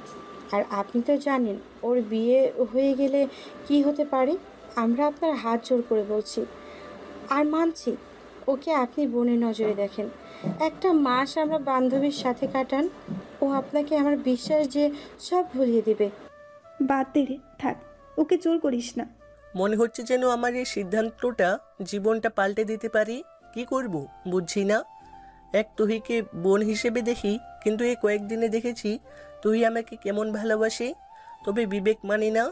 আর আপনি তো জানেন ওর বিয়ে হয়ে গেলে কি হতে পারে। আমরা আপনার হাত জোর করে বলছি, আর মানছি ওকে আপনি বোনের নজরে দেখেন। একটা মাস আমরা বান্ধবীর সাথে কাটান, ও আপনাকে আমার বিশ্বাস যে সব ভুলিয়ে দিবে। বাদ দে রে, থাক, ওকে জোর করিস না। মনে হচ্ছে যেন আমার এই সিদ্ধান্তটা জীবনটা পাল্টে দিতে পারি। কি করব বুঝছি না। এক তুহিকে বোন হিসেবে দেখি, কিন্তু এই কয়েকদিনে দেখেছি তুই আমাকে কেমন ভালোবাসে, তবে বিবেক মানি না।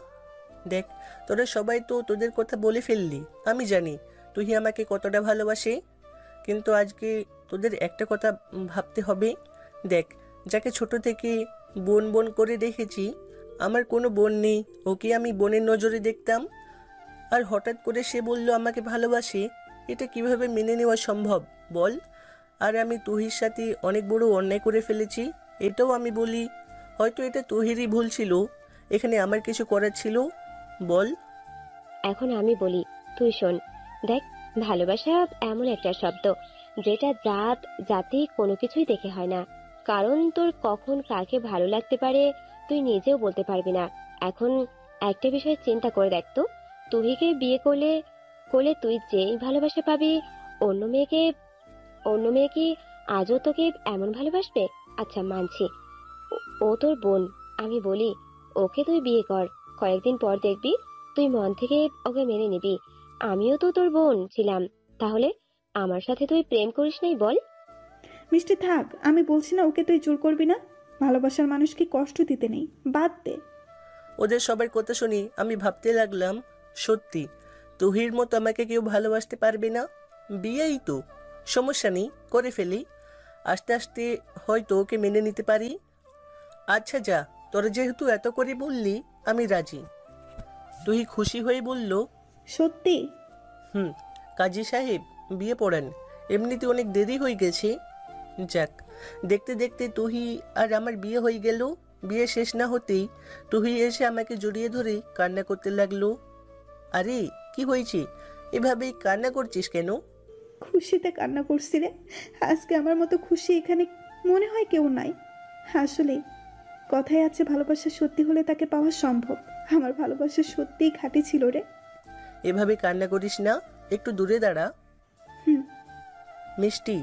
দেখ তোরা সবাই তো তোদের কথা বলে ফেললি, আমি জানি তুই আমাকে কতটা ভালোবাসে, কিন্তু আজকে তোদের একটা কথা ভাবতে হবে। দেখ, যাকে ছোট থেকে বোন বোন করে দেখেছি, আমার কোনো বোন নেই, ওকে আমি বোনের নজরে দেখতাম, আর হঠাৎ করে সে বলল আমাকে ভালোবাসে। এটা কিভাবে মেনে নেওয়া সম্ভব বল? আর আমি তুহির সাথে অনেক বড় অন্যায় করে ফেলেছি, এটাও আমি বলি। হয়তো এটা তুহিরই ভুল ছিল, এখানে আমার কিছু করার ছিল? বল। এখন আমি বলি, তুই শোন। দেখ, ভালোবাসা এমন একটা শব্দ যেটা জাত জাতি কোনো কিছুই দেখে হয় না। কারণ তোর কখন কাকে ভালো লাগতে পারে তুই নিজেও বলতে পারবি না। এখন একটা বিষয় চিন্তা করে দেখ তো, তুহিকে বিয়ে করলে করলে তুই যেই ভালোবাসা পাবি, অন্য মেয়ে কি আজও তোকে এমন ভালোবাসবে? আচ্ছা মানছি, ও তোর বোন। আমি বলি, ওকে তুই বিয়ে কর, কয়েকদিন পর দেখবি তুই মন থেকে ওকে মেনে নিবি। আমিও তো তোর বোন ছিলাম, তাহলে আমার সাথে তুই প্রেম করিস নাই বল? মিষ্টি থাক, আমি বলছি না ওকে তুই জোর করবি না। ভালোবাসার মানুষকে কষ্ট দিতে নেই, বাদ দে। ওদের সবার কথা শুনি আমি ভাবতে লাগলাম, সত্যি তুহির মতো আমাকে কেউ ভালোবাসতে পারবে না। বিয়েই তো, সমস্যা নেই, করে ফেলি। আস্তে আস্তে হয়তো ওকে মেনে নিতে পারি। আচ্ছা যা, তোরা যেহেতু এত করে বললি, আমি রাজি। তুই খুশি হয়ে বলল, সত্যি? কাজী সাহেব বিয়ে পড়ান, এমনিতে অনেক দেরি হয়ে গেছে। যাক, দেখতে দেখতে তুহি আর আমার বিয়ে হয়ে গেল। বিয়ে শেষ না হতেই তুহি এসে আমাকে জড়িয়ে ধরে কান্না করতে লাগলো। আরে কি হয়েছে, এভাবেই কান্না করছিস কেন? খুশিতে কান্না করছি রে। আজকে আমার মতো খুশি এখানে মনে হয় কেউ নাই। আসলে কথায় আছে, ভালোবাসা সত্যি হলে তাকে পাওয়া সম্ভব। আমার ভালোবাসা সত্যিই খাঁটি ছিল রে। এভাবে কান্না করিস না, একটু দূরে দাঁড়া। মিষ্টি,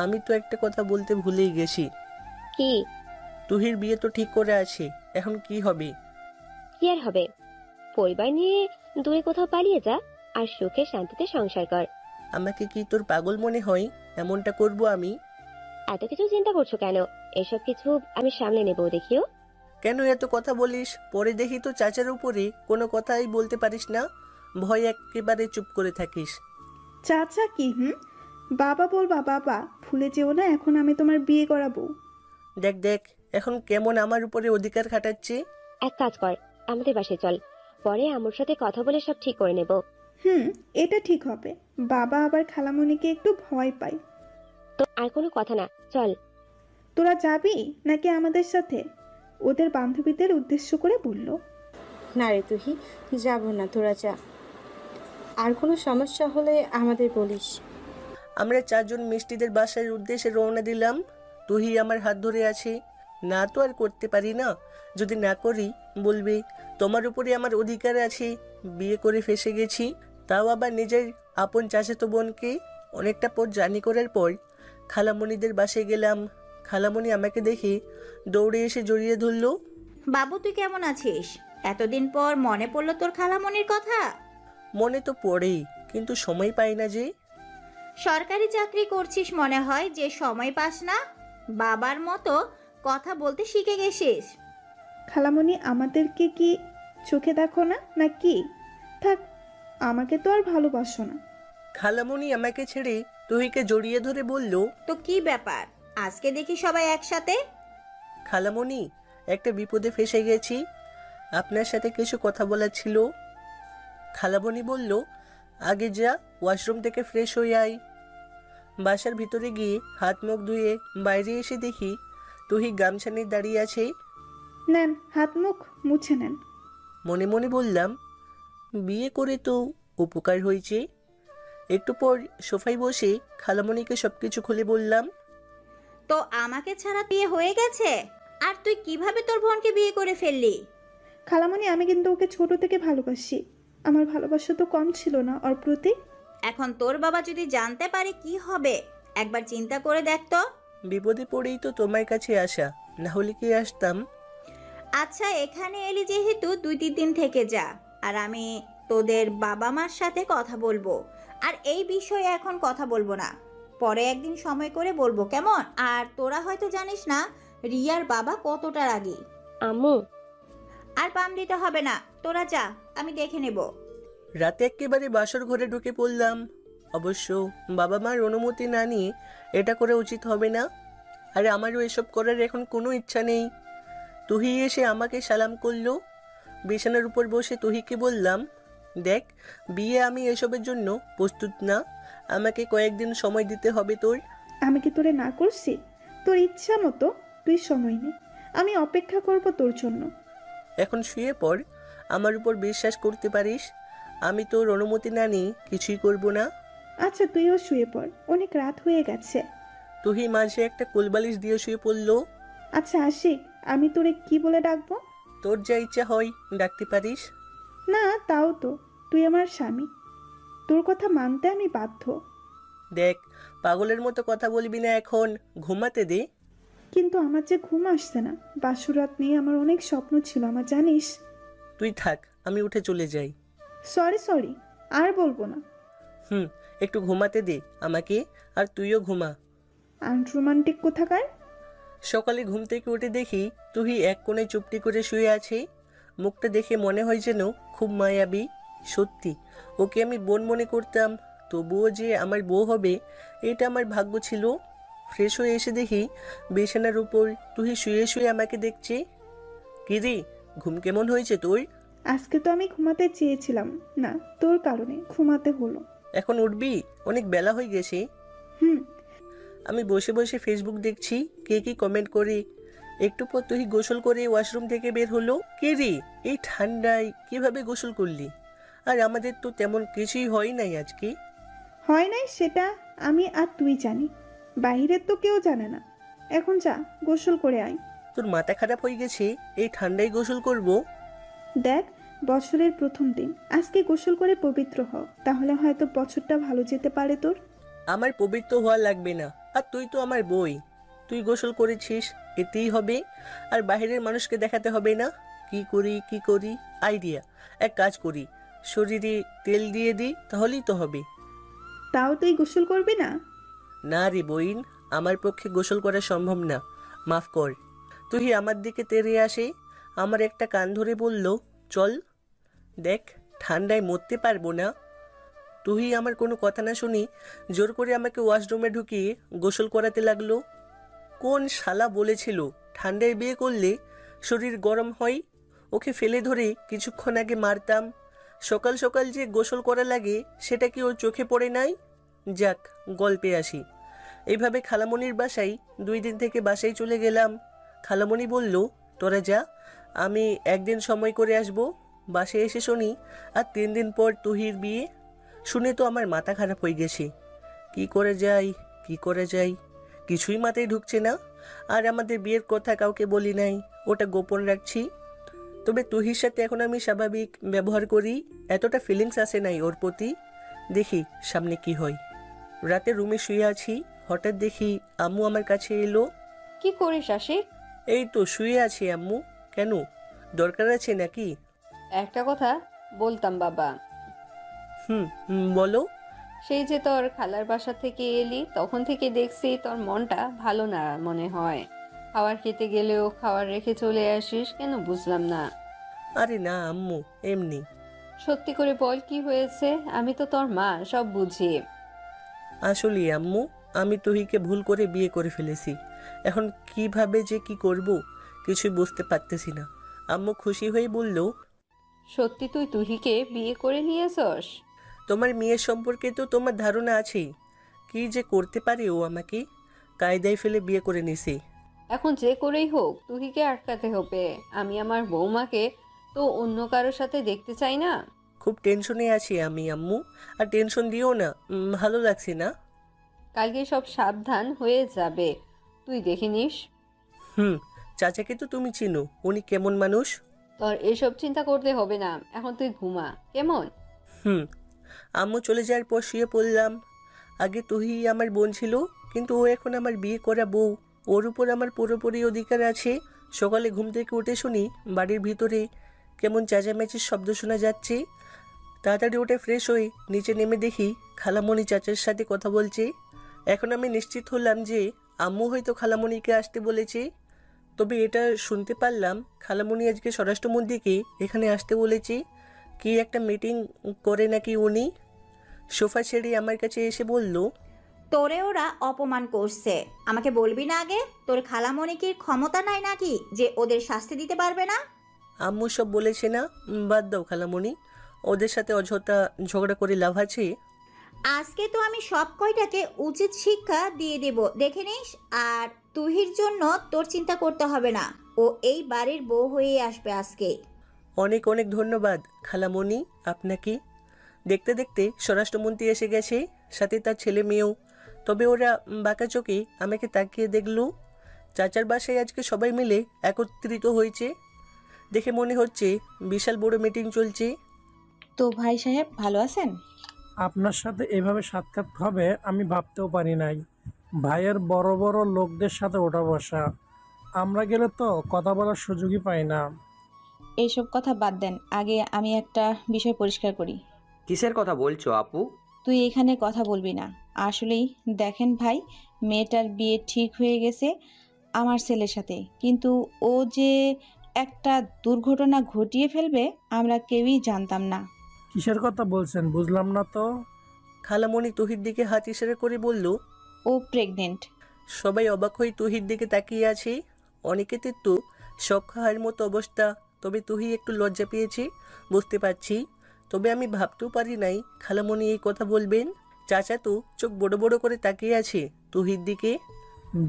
আমি তো একটা কথা বলতে ভুলেই গেছি। কি? তুহির বিয়ে তো ঠিক করে আছে, এখন কি হবে? কি আর হবে, পরিবার নিয়ে দূরে কোথাও পালিয়ে যা আর সুখে শান্তিতে সংসার কর। আমাকে কি তোর পাগল মনে হয় এমনটা করব আমি? এত কিছু চিন্তা করছো কেন? এসব কিছু আমি সামলে নেবো, দেখিও। কেন এত কথা বলিস? পরে দেখি তো চাচার উপরে কোনো কথাই বলতে পারিস না, ভয় একেবারে চুপ করে থাকিস। চাচা কি? বাবা বলবা বাবা, ভুলে যেও না এখন আমি তোমার বিয়ে করাবো। দেখ দেখ এখন কেমন আমার উপরে অধিকার খাটাচ্ছে। এক কাজ কর, আমাদের বাসায় চল, পরে আমার সাথে কথা বলে সব ঠিক করে নেব। এটা ঠিক হবে। বাবা আবার খালামণিকে একটু ভয় পায়। তো আর কোনো কথা না, চল। তোরা যাবি নাকি আমাদের সাথে? ওদের বান্ধবীদের উদ্দেশ্য করে বলল। না রে তুহি, যাব না, তোরা যা। আর কোনো সমস্যা হলে আমাদের বলিস। আমরা চারজন মিষ্টিদের বাসার উদ্দেশ্যে রওনা দিলাম। তুহি আমার হাত ধরে আছে। না তো আর করতে পারি না, যদি না করি বলবে তোমার উপরে আমার অধিকার আছে, বিয়ে করে ফেসে গেছি, তাও আবার নিজের আপন চাচাতো বোনকে। অনেকটা পর জার্নি করার পর খালামণিদের বাসায় গেলাম। খালামণি আমাকে দেখে দৌড়ে এসে জড়িয়ে ধরলো। বাবু তুই কেমন আছিস? এতদিন পর মনে পড়লো তোর খালামণির কথা? মনে তো পড়েই, কিন্তু সময় পাই না যে। সরকারি চাকরি করছিস মনে হয়, যে সময় পাস না। বাবার মতো কথা বলতে শিখে গেছিস। খালামণি আমাদেরকে কি চোখে দেখো না নাকি? থাক, আমাকে তো আর ভালোবাসো না। খালামণি আমাকে ছেড়ে তুহিকে জড়িয়ে ধরে বলল, তো কি ব্যাপার, আজকে দেখি সবাই একসাথে? খালামণি, একটা বিপদে ফেসে গেছি, আপনার সাথে কিছু কথা বলার ছিল। খালামণি বলল, আগে যা, ওয়াশরুম থেকে ফ্রেশ হয়ে আয়। বাসার ভিতরে গিয়ে হাত মুখ ধুয়ে বাইরে এসে দেখি তুহি গামছা নিয়ে দাঁড়িয়ে আছে। নেন, হাত মুখ মুছে নেন। মনে মনে বললাম, বিয়ে করে তো উপকার হয়েছে। একটু পর সোফায় বসে খালামণিকে সবকিছু খুলে বললাম। তো আমাকে ছাড়া বিয়ে হয়ে গেছে, আর তুই কিভাবে তোর বোনকে বিয়ে করে ফেললি? খালামণি, আমি কিন্তু ওকে ছোট থেকে ভালোবাসি। আমার ভালোবাসা তো কম ছিল না ওর প্রতি। এখন তোর বাবা যদি জানতে পারে কি হবে, একবার চিন্তা করে দেখ তো। বিপদে পড়েই তো তোমার কাছে আসা, না হলে কি আসতাম? আচ্ছা, এখানে এলি যেহেতু 2-3 দিন থেকে যা, আর আমি তোদের বাবা মার সাথে কথা বলবো। আর এই বিষয়ে এখন কথা বলবো না, পরে একদিন সময় করে বলবো, কেমন? আর তোরা হয়তো জানিস না রিয়ার বাবা কতটা রাগী। আম্মু, আর পাম দিতে হবে না, তোরা যা, আমি দেখে নেব। রাতে একেবারে বাসর ঘরে ঢুকে পড়লাম। অবশ্য বাবা মার অনুমতি না নিয়ে এটা করা উচিত হবে না। আর আমারও এসব করার এখন কোনো ইচ্ছা নেই। তুহি এসে আমাকে সালাম করলো। বিছানার উপর বসে তুহিকে বললাম, দেখ, বিয়ে আমি এসবের জন্য প্রস্তুত না। আমাকে কয়েকদিন সময় দিতে হবে তোর। আমি কি তোরে না করছি? তোর ইচ্ছা মতো তুই সময় নে, আমি অপেক্ষা করব তোর জন্য। এখন শুয়ে পড়, আমার উপর বিশ্বাস করতে পারিস। আমি তোর অনুমতি না নিয়ে কিছুই করব না। আচ্ছা তুইও শুয়ে পড়, অনেক রাত হয়ে গেছে। তুহি মাঝে একটা কোলবালিশ দিয়ে শুয়ে পড়লো। আচ্ছা আশিক, আমি তোরে কি বলে ডাকবো? তোর যা ইচ্ছা হয় ডাকতে পারিস। না তাও তো, তুই আমার স্বামী, তোর কথা মানতে আমি বাধ্য। দেখ, পাগলের মতো কথা বলবি না এখন, ঘুমাতে দে। কিন্তু আমার যে ঘুম আসছে না। বাসুরাত নিয়ে আমার অনেক স্বপ্ন ছিল আমার, জানিস। তুই থাক, আমি উঠে চলে যাই। সরি, আর বলবো না। একটু ঘুমাতে দে আমাকে, আর তুইও ঘুমা। আনরোমান্টিক কোথাকার। সকালে ঘুম থেকে উঠে দেখি তুই এক কোণে চুপটি করে শুয়ে আছে। মুখটা দেখে মনে হয় যেন খুব মায়াবী। সত্যি, ওকে আমি বোন মনে করতাম, তবুও যে আমার বউ হবে এটা আমার ভাগ্য ছিল। ফ্রেশ হয়ে এসে দেখি বিছানার উপর তুই শুয়ে শুয়ে আমাকে দেখছে। কিরে, ঘুম কেমন হয়েছে তোর? আজকে তো আমি ঘুমাতে চেয়েছিলাম না, তোর কারণে ঘুমাতে হলো। এখন উঠবি? অনেক বেলা হয়ে গেছে। আমি বসে বসে ফেসবুক দেখছি কে কি কমেন্ট করে। একটু পর তুই গোসল করে ওয়াশরুম থেকে বের হলো। কে রে, এই ঠান্ডায় কিভাবে গোসল করলি? আর আমাদের তো তেমন কিছুই হয় নাই আজকে। হয় নাই সেটা আমি আর তুই জানি, বাইরের তো কেউ জানে না। এখন যা, গোসল করে আয়। তোর মাথা খারাপ হয়ে গেছে? এই ঠান্ডায় গোসল করব? দেখ, বছরের প্রথম দিন, আজকে গোসল করে পবিত্র হ, তাহলে হয়তো বছরটা ভালো যেতে পারে তোর। আমার পবিত্র হওয়া লাগবে না, আর তুই তো আমার বই। তুই গোসল করেছিস, এতেই হবে। আর বাইরের মানুষকে দেখাতে হবে না। কি করি আইডিয়া, এক কাজ করি, শরীরে তেল দিয়ে দিই, তাহলেই তো হবে। তাও তুই গোসল করবি না? না রে বইন, আমার পক্ষে গোসল করা সম্ভব না, মাফ কর। তুই আমার দিকে তেড়ে আসে, আমার একটা কান ধরে বলল, চল। দেখ, ঠান্ডায় মরতে পারবো না। তুই আমার কোনো কথা না শুনি জোর করে আমাকে ওয়াশরুমে ঢুকিয়ে গোসল করাতে লাগলো। কোন শালা বলেছিল ঠান্ডায় বিয়ে করলে শরীর গরম হয়? ওকে ফেলে ধরে কিছুক্ষণ আগে মারতাম। সকাল সকাল যে গোসল করা লাগে সেটা কি ওর চোখে পড়ে নাই? যাক, গল্পে আসি। এইভাবে খালামণির বাসায় 2 দিন থেকে বাসায় চলে গেলাম। খালামণি বলল, তোরা যা, আমি একদিন সময় করে আসব। বাসায় এসে শুনি আর 3 দিন পর তুহির বিয়ে। শুনে তো আমার মাথা খারাপ হয়ে গেছে। কি করে যাই কিছুই মাথায় ঢুকছে না। আর আমাদের বিয়ের কথা কাউকে বলি নাই, ওটা গোপন রাখছি। তবে তুহির সাথে এখন আমি স্বাভাবিক ব্যবহার করি, এতটা ফিলিংস আসে নাই ওর প্রতি। দেখি সামনে কি হয়। রাতে রুমে শুয়ে আছি, হঠাৎ দেখি আম্মু আমার কাছে এলো। কি করিস আশিক? এই তো শুয়ে আছি আম্মু। কেন, দরকার আছে নাকি? একটা কথা বলতাম বাবা। বলো। সেই যে তোর খালার বাসা থেকে এলি তখন থেকে দেখছি তোর মনটা ভালো না মনে হয়। খাবার খেতে গেলেও খাবার রেখে চলে আসিস কেন, বুঝলাম না। আরে না আম্মু, এমনি। সত্যি করে বল কি হয়েছে, আমি তো তোর মা, সব বুঝি। আসলে আম্মু, আমি তুহিকে ভুল করে বিয়ে করে ফেলেছি। এখন কিভাবে যে কি করব কিছুই বুঝতে পারতেছি না। আম্মু খুশি হয়ে বলল, সত্যি তুই তুহিকে বিয়ে করে নিয়েছস? তোমার মেয়ের সম্পর্কে তো তোমার ধারণা আছেই, কি যে করতে পারে ও আমাকে। কায়দায় ফেলে বিয়ে করে নিছে। এখন যে করেই হোক তুহিকে আটকাতে হবে। আমি আমার বৌমাকে তো অন্য কারোর সাথে দেখতে চাই না। খুব টেনশনে আছি আমি আম্মু, আর টেনশন দিও না, ভালো লাগছে না। কালকে সব সাবধান হয়ে যাবে, তুই দেখে নিস। চাচাকে তো তুমি চিনো, উনি কেমন মানুষ। তোর এসব চিন্তা করতে হবে না, এখন তুই ঘুমা কেমন। আম্মু চলে যাওয়ার পর শুয়ে পড়লাম। আগে তুহি আমার বোন ছিল, কিন্তু ও এখন আমার বিয়ে করা বউ। ওর উপর আমার পুরোপুরি অধিকার আছে। সকালে ঘুম থেকে উঠে শুনি বাড়ির ভিতরে কেমন চেঁচামেচির শব্দ শোনা যাচ্ছে। তাড়াতাড়ি উঠে ফ্রেশ হয়ে নিচে নেমে দেখি খালামণি চাচার সাথে কথা বলছে। এখন আমি নিশ্চিত হলাম যে আম্মু হয়তো খালামণিকে আসতে বলেছে। তবে এটা শুনতে পারলাম খালামণি আজকে স্বরাষ্ট্রমন্ত্রীকে এখানে আসতে বলেছে। কি একটা মিটিং করে নাকি উনি। সোফা ছেড়ে আমার কাছে এসে বলল, তোরে ওরা অপমান করছে, আমাকে বলবি না আগে? তোর খালামণি কি ক্ষমতা নাই নাকি যে ওদের শাস্তি দিতে পারবে না? আম্মু সব বলেছে না, বাদ দাও খালামণি, ওদের সাথে অযথা ঝগড়া করে লাভ আছে? আজকে তো আমি সব কয়টাকে উচিত শিক্ষা দিয়ে দেব, দেখে নিস। আর তুহির জন্য তোর চিন্তা করতে হবে না, ও এই বাড়ির বউ হয়ে আসবে আজকে। অনেক অনেক ধন্যবাদ খালামণি আপনাকে। দেখতে দেখতে স্বরাষ্ট্রমন্ত্রী এসে গেছে, সাথে তার ছেলে মেয়েও। তবে ওরা বাঁকা চোখে আমাকে তাকিয়ে দেখলো। চাচার বাসায় আজকে সবাই মিলে একত্রিত হয়েছে, দেখে মনে হচ্ছে বিশাল বড় মিটিং চলছে। তো ভাই সাহেব ভালো আছেন? আপনার সাথে এভাবে সাক্ষাৎ হবে আমি ভাবতেও পারি নাই। ভাইয়ের বড় বড় লোকদের সাথে ওঠা বসা, আমরা গেলে তো কথা বলার সুযোগই পাই না। এইসব কথা বাদ দেন, আগে আমি একটা বিষয় পরিষ্কার করি। কিসের কথা বলছো আপু? তুই এখানে কথা বলবি না। আসলেই দেখেন ভাই, মেয়েটার বিয়ে ঠিক হয়ে গেছে আমার ছেলের সাথে, কিন্তু ও যে একটা দুর্ঘটনা ঘটিয়ে ফেলবে আমরা কেউই জানতাম না। কিসের কথা বলছেন বুঝলাম না তো। খালামণি তুহির দিকে হাত ইশারা করে বলল, ও প্রেগনেন্ট। সবাই অবাক হয়ে তুহির দিকে তাকিয়ে আছে। অনেকেতে তো শখ খাওয়ার মতো অবস্থা, তবে তুহি একটু লজ্জা পেয়েছে বুঝতে পারছি। তবে আমি ভাবতেও পারি নাই খালামণি এই কথা বলবেন। চাচা তো চোখ বড় বড় করে তাকিয়ে আছে তুহির দিকে।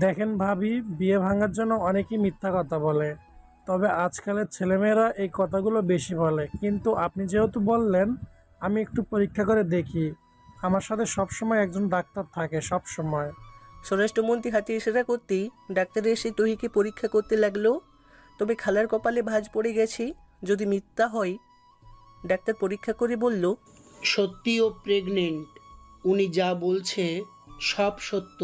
দেখেন ভাবি, বিয়ে ভাঙার জন্য অনেকেই মিথ্যা কথা বলে, তবে আজকালের ছেলেমেয়েরা এই কথাগুলো বেশি বলে। কিন্তু আপনি যেহেতু বললেন, আমি একটু পরীক্ষা করে দেখি। আমার সাথে সবসময় একজন ডাক্তার থাকে, সব সময়। স্বরাষ্ট্রমন্ত্রী হাতে ইশারা করতেই ডাক্তার এসে তুহিকে পরীক্ষা করতে লাগলো। তবে খালার কপালে ভাঁজ পড়ে গেছে, যদি মিথ্যা হয়। ডাক্তার পরীক্ষা করে বলল, সত্যি ও প্রেগনেন্ট, উনি যা বলছে সব সত্য।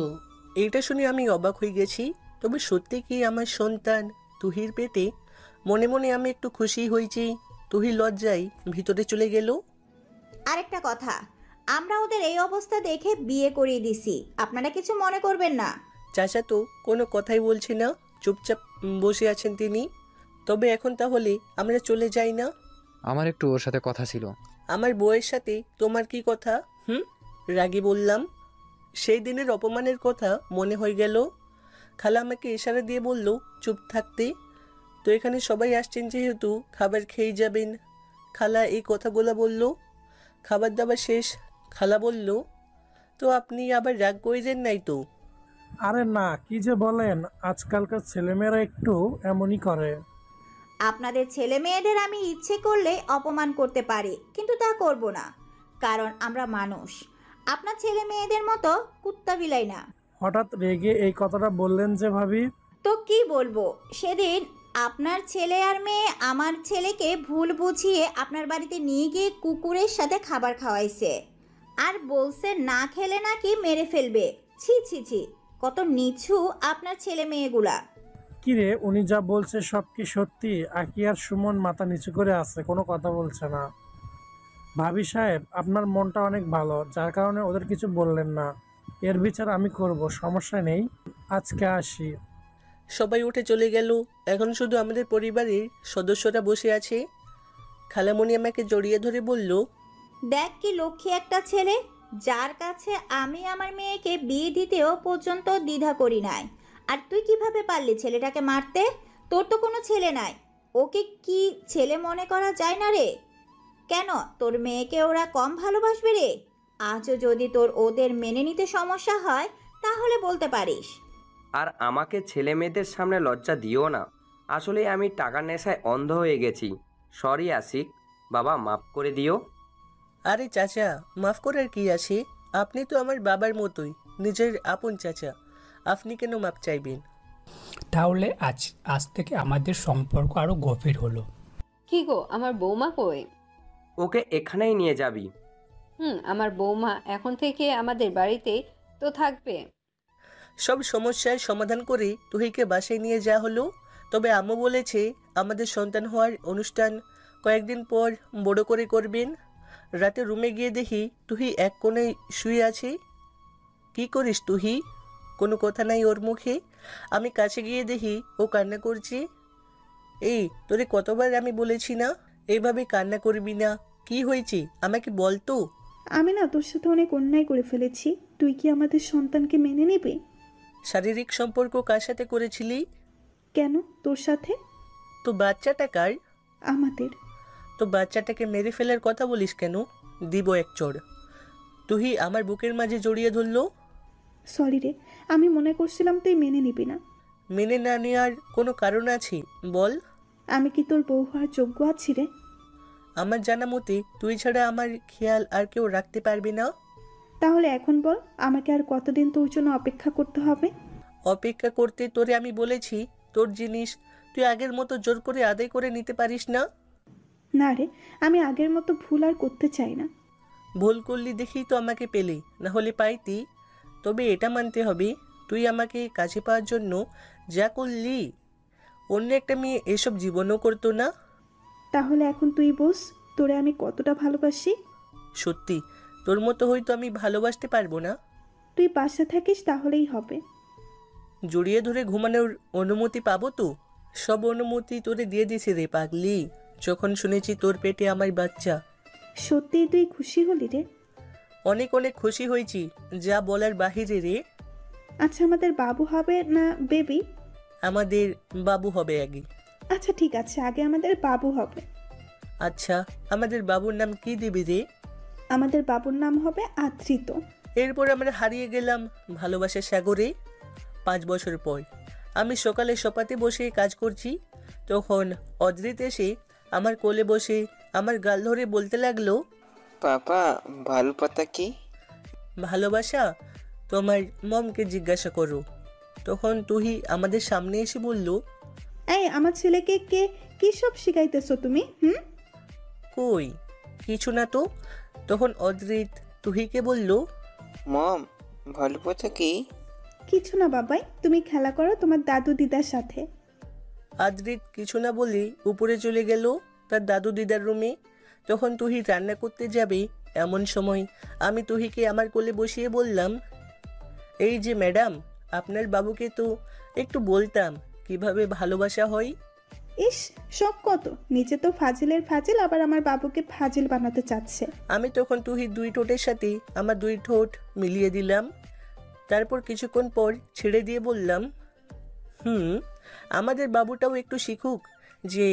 এইটা শুনে আমি অবাক হয়ে গেছি। তবে সত্যি কি আমার সন্তান তুহির পেটে? মনে মনে আমি একটু খুশি হয়েছি। তুহি লজ্জায় ভিতরে চলে গেল। আরেকটা কথা, আমরা ওদের এই অবস্থা দেখে বিয়ে করিয়ে দিছি, আপনারা কিছু মনে করবেন না। চাচা তো কোনো কথাই বলছে না, চুপচাপ বসে আছেন তিনি। তবে এখন তাহলে আমরা চলে যাই না? আমার একটু ওর সাথে কথা ছিল। আমার বউয়ের সাথে তোমার কি কথা? রাগী বললাম। সেই দিনের অপমানের কথা মনে হয়ে গেল। খালা আমাকে ইশারা দিয়ে বলল চুপ থাকতে। তো এখানে সবাই আসছেন যেহেতু খাবার খেয়ে যাবেন। খালা এই কথাগুলো বলল। খাবার দাবার শেষ। খালা বলল, তো আপনি আবার রাগ করেছেন নাই তো? আরে না, কি যে বলেন, আজকালকার ছেলেমেয়েরা একটু এমনই করে। আপনাদের ছেলে মেয়েদের আমি ইচ্ছে করলে অপমান করতে পারি, কিন্তু তা করব না, কারণ আমরা মানুষ। আপনার ছেলে মেয়েদের মতো কুত্তা বিলাই না। হঠাৎ রেগে এই কথাটা বললেন যে ভাবি? তো কি বলবো, সেদিন আপনার ছেলে আর মেয়ে আমার ছেলেকে ভুল বুঝিয়ে আপনার বাড়িতে নিয়ে গিয়ে কুকুরের সাথে খাবার খাওয়াইছে, আর বলছে না খেলে নাকি মেরে ফেলবে। ছি ছি ছি, কত নিচু আপনার ছেলে মেয়েগুলা। কিরে, উনি যা বলছে সব কি সত্যি? আকি আর সুমন মাথা নিচু করে আছে, কোনো কথা বলছে না। ভাবি সাহেব, আপনার মনটা অনেক ভালো, যার কারণে ওদের কিছু বললেন না। এর বিচার আমি করব, সমস্যা নেই। আজকে আসি। সবাই উঠে চলে গেল। এখন শুধু আমাদের পরিবারের সদস্যরা বসে আছে। খালামণি আমাকে জড়িয়ে ধরে বলল, দেখ কি লক্ষ্মী একটা ছেলে, যার কাছে আমি আমার মেয়েকে বিয়ে দিতেও পর্যন্ত দ্বিধা করি নাই। আর তুই কিভাবে পারলি ছেলেটাকে মারতে? তোর তো কোনো ছেলে নাই, ওকে কি ছেলে মনে করা যায় না রে? কেন তোর মেয়েকে ওরা কম ভালোবাসবে রে? আজও যদি তোর ওদের মেনে নিতে সমস্যা হয় তাহলে বলতে পারিস। আর আমাকে ছেলে মেয়েদের সামনে লজ্জা দিও না। আসলে আমি টাকার নেশায় অন্ধ হয়ে গেছি। সরি আশিক, বাবা মাফ করে দিও। আরে চাচা, মাফ করার কি আছে? আপনি তো আমার বাবার মতোই, নিজের আপন চাচা। আপনি কেন মাপ চাইবেন? তাহলে আজ থেকে আমাদের সম্পর্ক আরো গভীর হলো। কি গো, আমার বৌমা কই? ওকে এখানেই নিয়ে যাবি। আমার বৌমা এখন থেকে আমাদের বাড়িতে তো থাকবে। সব সমস্যার সমাধান করে তুহিকে বাসায় নিয়ে যাওয়া হলো। তবে আম্মু বলেছে আমাদের সন্তান হওয়ার অনুষ্ঠান কয়েকদিন পর বড় করে করবেন। রাতে রুমে গিয়ে দেখি তুহি এক কোণে শুয়ে আছে। কি করিস তুহি? কোনো কথা নাই ওর মুখে। আমি কাছে গিয়ে দেখি ও কান্না করছে। এই তোরে কতবার আমি বলেছি না এইভাবে কান্না করবি না? কি হয়েছে আমাকে বল তো। আমি না তোর সাথে অনেক অন্যায় করে ফেলেছি। তুই কি আমাদের সন্তানকে মেনে নিবি? শারীরিক সম্পর্ক কার সাথে করেছিলি? কেন তোর সাথে? তো বাচ্চাটা কার? আমাদের। তো বাচ্চাটাকে মেরে ফেলার কথা বলিস কেন? দিব এক চড়। তুই আমার বুকের মাঝে জড়িয়ে ধরলো। সরি রে, আমি মনে করছিলাম তুই মেনে নিবি না। মেনে না নেওয়ার কোনো কারণ আছে বল? আমি কি তোর বউ হওয়ার যোগ্য আছি রে? আমার জানা মতে তুই ছাড়া আমার খেয়াল আর কেউ রাখতে পারবে না। তাহলে এখন বল, আমাকে আর কতদিন তোর জন্য অপেক্ষা করতে হবে? অপেক্ষা করতে তোরে আমি বলেছি তোর জিনিস তুই আগের মতো জোর করে আদায় করে নিতে পারিস না। না রে, আমি আগের মতো ভুল আর করতে চাই না। ভুল করলি দেখেই তো আমাকে পেলি, না হলে পাইতি। তবে এটা মানতে হবে তুই আমাকে কাছে পাওয়ার জন্য যা করলি অন্য একটা মেয়ে এসব জীবনও করতো না। তাহলে এখন তুই বস, তোরে আমি কতটা ভালোবাসি। সত্যি তোর মতো হয়তো আমি ভালোবাসতে পারবো না। তুই পাশে থাকিস তাহলেই হবে। জড়িয়ে ধরে ঘুমানোর অনুমতি পাবো তো? সব অনুমতি তোরে দিয়ে দিছি রে পাগলি, যখন শুনেছি তোর পেটে আমার বাচ্চা। সত্যি তুই খুশি হলি রে? অনেক অনেক খুশি হয়েছি, যা বলার বাহিরে রে। আচ্ছা, আমাদের বাবু হবে না বেবি? আমাদের বাবু হবে আগে। আচ্ছা ঠিক আছে, আগে আমাদের বাবু হবে। আচ্ছা, আমাদের বাবুর নাম কি দিবি রে? আমাদের বাবুর নাম হবে আদ্রিত। এরপর আমরা হারিয়ে গেলাম ভালোবাসার সাগরে। 5 বছর পর আমি সকালে সোফাতে বসে কাজ করছি, তখন অদ্রিত এসে আমার কোলে বসে আমার গাল ধরে বলতে লাগলো, পাপা ভালো পাতা কি? ভালোবাসা তোমার মমকে জিজ্ঞাসা করো। তখন তুই আমাদের সামনে এসে বলল, এই আমার ছেলেকে কে কি সব শিখাইতেছো তুমি? কই কিছু না তো। তখন অদ্রিত তুহিকে বলল, মম ভালো পাতা কি? কিছু না বাবাই, তুমি খেলা করো তোমার দাদু দিদার সাথে। অদ্রিত কিছু না বলে উপরে চলে গেল তার দাদু দিদার রুমে। তখন তুহি রান্না করতে যাবে, এমন সময় আমি তুহিকে আমার কোলে বসিয়ে বললাম, এই যে ম্যাডাম, আপনার বাবুকে তো একটু বলতাম কিভাবে ভালোবাসা হয়। ইস, শখ কত! নিচে তো ফাজিলের ফাজিল, আবার আমার বাবুকে ফাজিল বানাতে চাচ্ছে। আমি তখন তুহির 2 ঠোঁটের সাথে আমার 2 ঠোঁট মিলিয়ে দিলাম। তারপর কিছুক্ষণ পর ছেড়ে দিয়ে বললাম, আমাদের বাবুটাও একটু শিখুক যে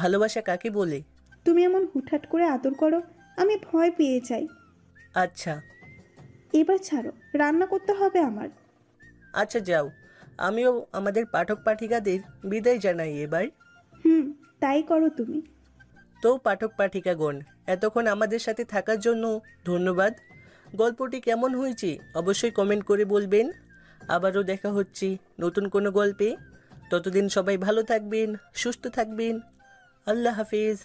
ভালোবাসা কাকে বলে। তুমি এমন হুটহাট করে আদর করো, আমি ভয় পেয়ে যাই। আচ্ছা এবার ছাড়ো, রান্না করতে হবে আমার। আচ্ছা যাও, আমিও আমাদের পাঠক পাঠিকাদের বিদায় জানাই এবার। তাই করো তুমি। তো পাঠক পাঠিকাগণ, এতক্ষণ আমাদের সাথে থাকার জন্য ধন্যবাদ। গল্পটি কেমন হয়েছে অবশ্যই কমেন্ট করে বলবেন। আবারও দেখা হচ্ছে নতুন কোনো গল্পে। ততদিন সবাই ভালো থাকবেন, সুস্থ থাকবেন। আল্লাহ হাফেজ।